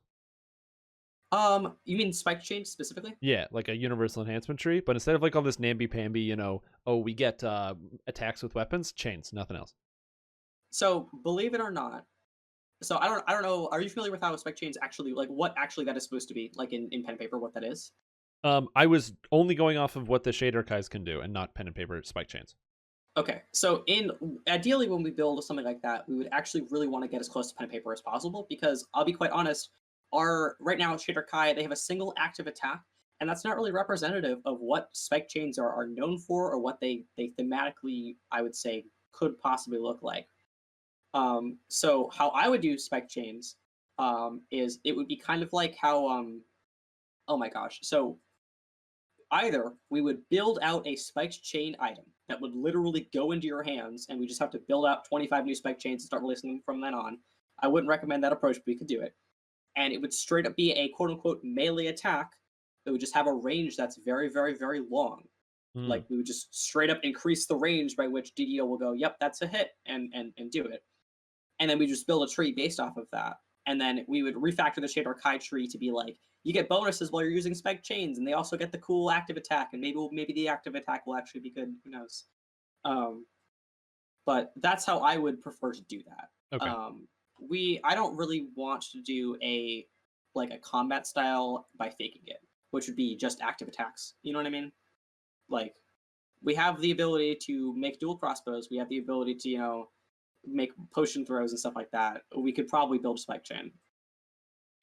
You mean spike chain specifically? Yeah, like a universal enhancement tree, but instead of like all this namby-pamby, you know, oh, we get attacks with weapons, chains, nothing else. So believe it or not, so I don't know. Are you familiar with how spec chains actually, like what actually that is supposed to be, like in pen and paper, what that is? I was only going off of what the shader kais can do and not pen and paper spike chains. Okay, so ideally when we build something like that, we would actually really want to get as close to pen and paper as possible, because I'll be quite honest, right now shader kai, they have a single active attack, and that's not really representative of what spike chains are known for, or what they thematically, I would say, could possibly look like. So how I would do spike chains is it would be kind of like how oh my gosh. So either we would build out a spiked chain item that would literally go into your hands, and we just have to build out 25 new spike chains and start releasing them from then on. I wouldn't recommend that approach, but we could do it. And it would straight up be a quote unquote melee attack that would just have a range that's very, very, very long. Like we would just straight up increase the range by which DDO will go, yep, that's a hit, and do it. And then we just build a tree based off of that. And then we would refactor the Shader Kai tree to be like, you get bonuses while you're using spike chains, and they also get the cool active attack, and maybe the active attack will actually be good. Who knows? But that's how I would prefer to do that. Okay. I don't really want to do a combat style by faking it, which would be just active attacks. You know what I mean? Like, we have the ability to make dual crossbows. We have the ability to, you know, make potion throws and stuff like that. We could probably build a spike chain.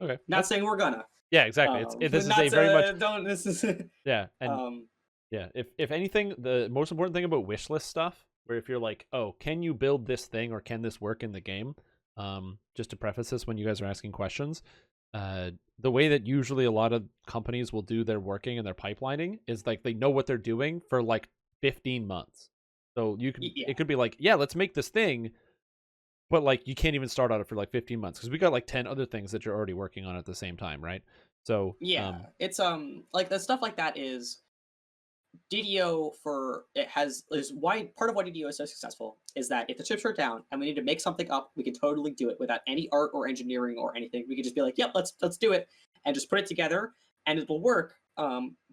Okay. Not saying we're gonna. Yeah, exactly. This is a very much. Don't. This is. Yeah, and yeah. If anything, the most important thing about wishlist stuff, where if you're like, oh, can you build this thing or can this work in the game? Just to preface this, when you guys are asking questions, the way that usually a lot of companies will do their working and their pipelining is like they know what they're doing for like 15 months. So you can, it could be like, yeah, let's make this thing. But like you can't even start on it for like 15 months because we got like 10 other things that you're already working on at the same time, right? So yeah, it's like the stuff like that is DDO is why part of why DDO is so successful is that if the chips are down and we need to make something up, we can totally do it without any art or engineering or anything. We could just be like, yep, let's do it, and just put it together and it will work.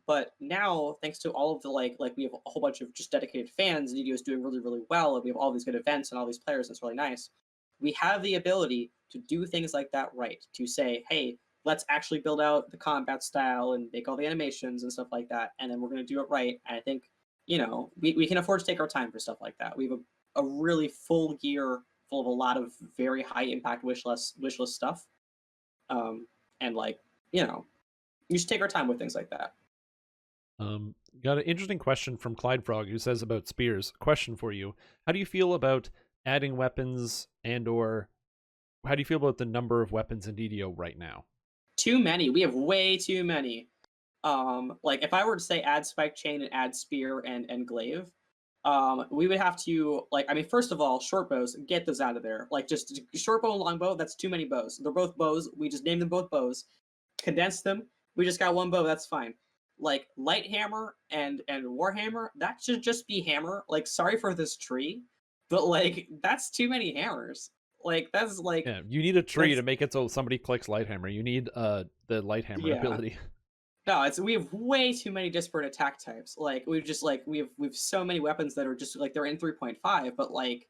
But now, thanks to all of the like we have a whole bunch of just dedicated fans, DDO is doing really, really well, and we have all these good events and all these players, and it's really nice. We have the ability to do things like that right, to say, hey, let's actually build out the combat style and make all the animations and stuff like that, and then we're going to do it right. And I think, you know, we can afford to take our time for stuff like that. We have a really full year full of a lot of very high impact wish list stuff. And like, you know, you should take our time with things like that. Got an interesting question from Clyde Frog, who says about spears. Question for you: how do you feel about adding weapons, and or how do you feel about the number of weapons in DDO right now? Too many. We have way too many. Like if I were to say add spike chain and add spear and glaive, we would have to, like, I mean, first of all, short bows, get those out of there. Like just short bow and long bow, that's too many bows. They're both bows. We just named them both bows, condensed them. We just got one bow. That's fine. Like light hammer and warhammer, that should just be hammer. Like, sorry for this tree, but like that's too many hammers. Like that's like, yeah, you need a tree to make it so somebody clicks Lighthammer. You need the Lighthammer ability. No, we have way too many disparate attack types. Like we've just like we've so many weapons that are just like they're in 3.5, but like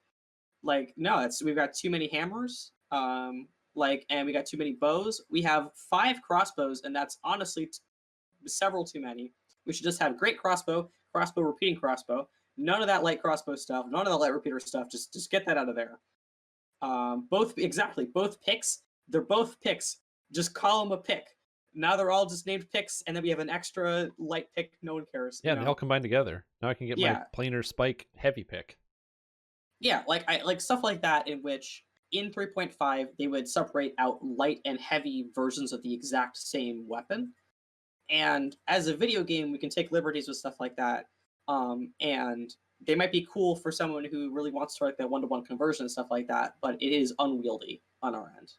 no, we've got too many hammers. And we got too many bows. We have 5 crossbows, and that's honestly several too many. We should just have great crossbow, repeating crossbow. None of that light crossbow stuff. None of the light repeater stuff. Just get that out of there. Both picks they're both picks. Just call them a pick. Now they're all just named picks, and then we have an extra light pick. No one cares. Yeah, they all combine together. Now I can get my planar spike heavy pick. Yeah, like stuff like that, in which in 3.5 they would separate out light and heavy versions of the exact same weapon. And as a video game, we can take liberties with stuff like that. And they might be cool for someone who really wants to like that one-to-one conversion and stuff like that, but it is unwieldy on our end.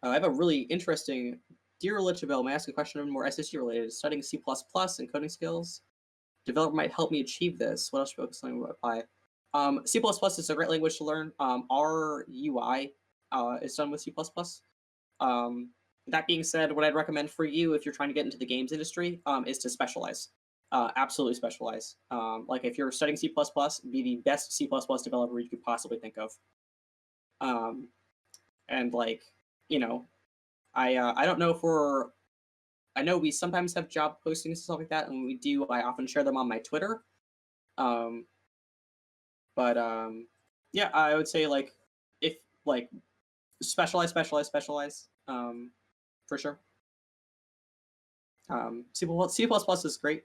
I have a really interesting, dear Lynnabel, may I ask a question more SSG related? Studying C++ and coding skills. Developer might help me achieve this. What else should I focus on? Apply? C++ is a great language to learn. Our UI is done with C++. That being said, what I'd recommend for you if you're trying to get into the games industry is to specialize. Absolutely specialize. Like if you're studying C++, be the best C++ developer you could possibly think of. And like, you know, I don't know if I know we sometimes have job postings and stuff like that, and when we do, I often share them on my Twitter. Yeah, I would say like if like specialize, for sure. C++ is great.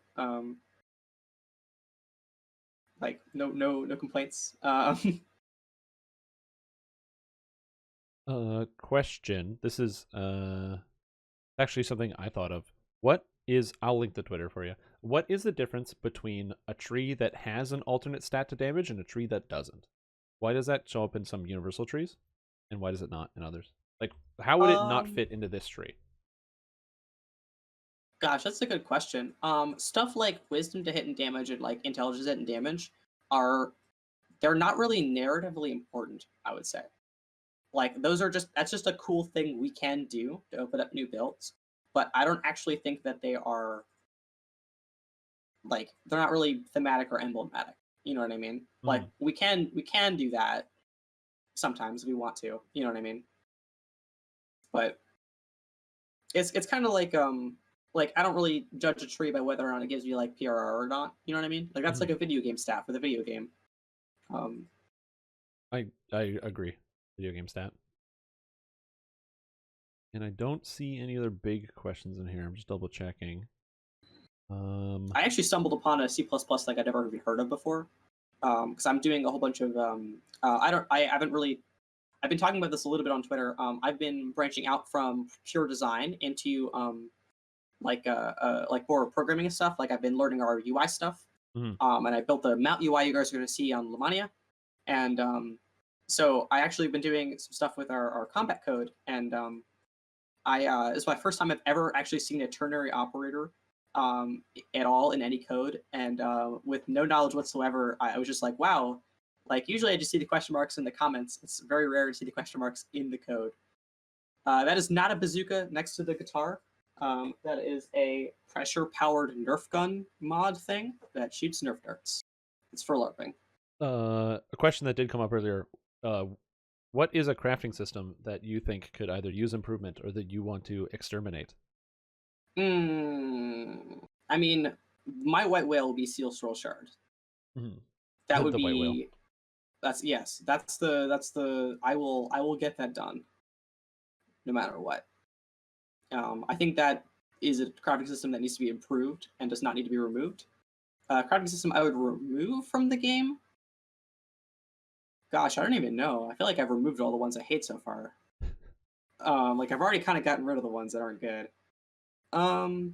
Like no complaints. Question. This is actually something I thought of. I'll link the Twitter for you. What is the difference between a tree that has an alternate stat to damage and a tree that doesn't? Why does that show up in some universal trees, and why does it not in others? Like, how would it not fit into this tree? Gosh, that's a good question. Stuff like wisdom to hit and damage and like intelligence hit and damage they're not really narratively important, I would say. Like that's just a cool thing we can do to open up new builds, but I don't actually think that they are like they're not really thematic or emblematic. You know what I mean? Like we can do that sometimes if we want to. You know what I mean? But it's kind of like I don't really judge a tree by whether or not it gives you like PRR or not. You know what I mean? Like that's like a video game stat for the video game. I agree. Video game stat. And I don't see any other big questions in here. I'm just double checking. I actually stumbled upon a C++ like I'd never heard of before. Because I'm doing a whole bunch of I've been talking about this a little bit on Twitter. I've been branching out from pure design into like more programming and stuff. Like I've been learning our UI stuff. And I built the mount UI you guys are going to see on Lemania. And so I actually been doing some stuff with our combat code. And it's my first time I've ever actually seen a ternary operator at all in any code. And with no knowledge whatsoever, I was just like, wow. Like usually I just see the question marks in the comments. It's very rare to see the question marks in the code. That is not a bazooka next to the guitar. That is a pressure-powered Nerf gun mod thing that shoots Nerf darts. It's for LARPing. A question that did come up earlier. What is a crafting system that you think could either use improvement or that you want to exterminate? I mean, my white whale will be Seal Scroll Shard. That would be. White whale. That's the. I will get that done. No matter what. I think that is a crafting system that needs to be improved and does not need to be removed. Crafting system I would remove from the game. Gosh, I don't even know. I feel like I've removed all the ones I hate so far. Like I've already kind of gotten rid of the ones that aren't good. I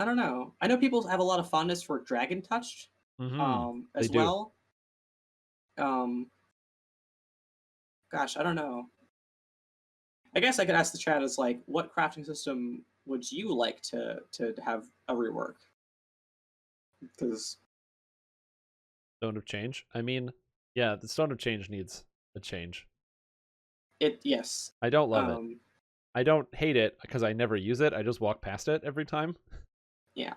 don't know. I know people have a lot of fondness for Dragon Touched as well. Gosh, I don't know. I guess I could ask the chat as like, what crafting system would you like to have a rework? Because Stone of Change. I mean, yeah, the Stone of Change needs a change. Yes. I don't love it. I don't hate it because I never use it. I just walk past it every time. Yeah.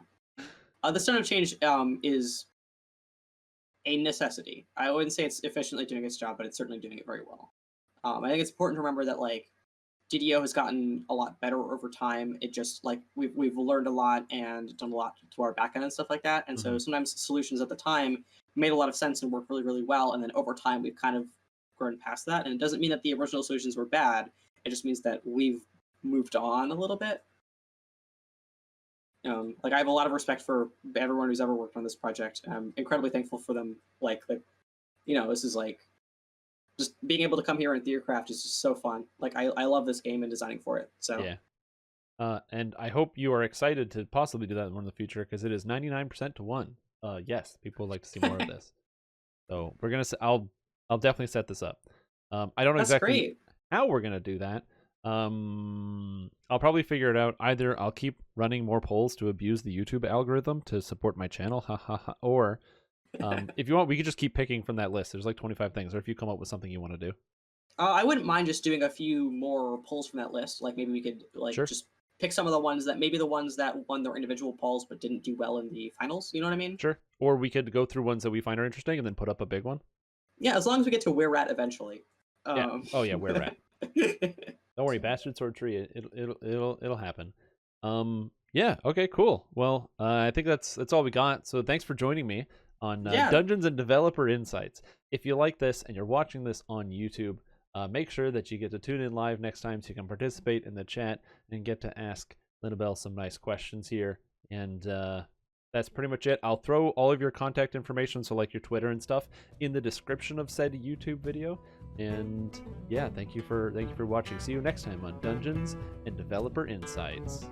The Stone of Change is a necessity. I wouldn't say it's efficiently doing its job, but it's certainly doing it very well. I think it's important to remember that like DDO has gotten a lot better over time. It just like we've learned a lot and done a lot to our backend and stuff like that. And so sometimes solutions at the time made a lot of sense and worked really, really well. And then over time, we've kind of grown past that, and it doesn't mean that the original solutions were bad. It just means that we've moved on a little bit. Like I have a lot of respect for everyone who's ever worked on this project. I'm incredibly thankful for them. Like this is like just being able to come here and Theorcraft is just so fun. Like I love this game and designing for it. So yeah. And I hope you are excited to possibly do that in the future, because it is 99% to 1. Yes, people would like to see more of this. So we're gonna. I'll definitely set this up. I don't know That's exactly great. how we're gonna do that. I'll probably figure it out. Either I'll keep running more polls to abuse the YouTube algorithm to support my channel, or if you want, we could just keep picking from that list. There's like 25 things, or if you come up with something you want to do. I wouldn't mind just doing a few more polls from that list. Like maybe we could just pick some of the ones that won their individual polls but didn't do well in the finals. You know what I mean? Sure. Or we could go through ones that we find are interesting and then put up a big one. Yeah, as long as we get to where we're at eventually. Yeah. Oh yeah, where we're at. Don't worry, Bastard Sword Tree. It'll happen. Yeah. Okay. Cool. Well, I think that's all we got. So thanks for joining me on Dungeons and Developer Insights. If you like this and you're watching this on YouTube, make sure that you get to tune in live next time so you can participate in the chat and get to ask Lynnabel some nice questions here. And that's pretty much it. I'll throw all of your contact information, so like your Twitter and stuff, in the description of said YouTube video. And yeah, thank you for watching. See you next time on Dungeons and Developer Insights.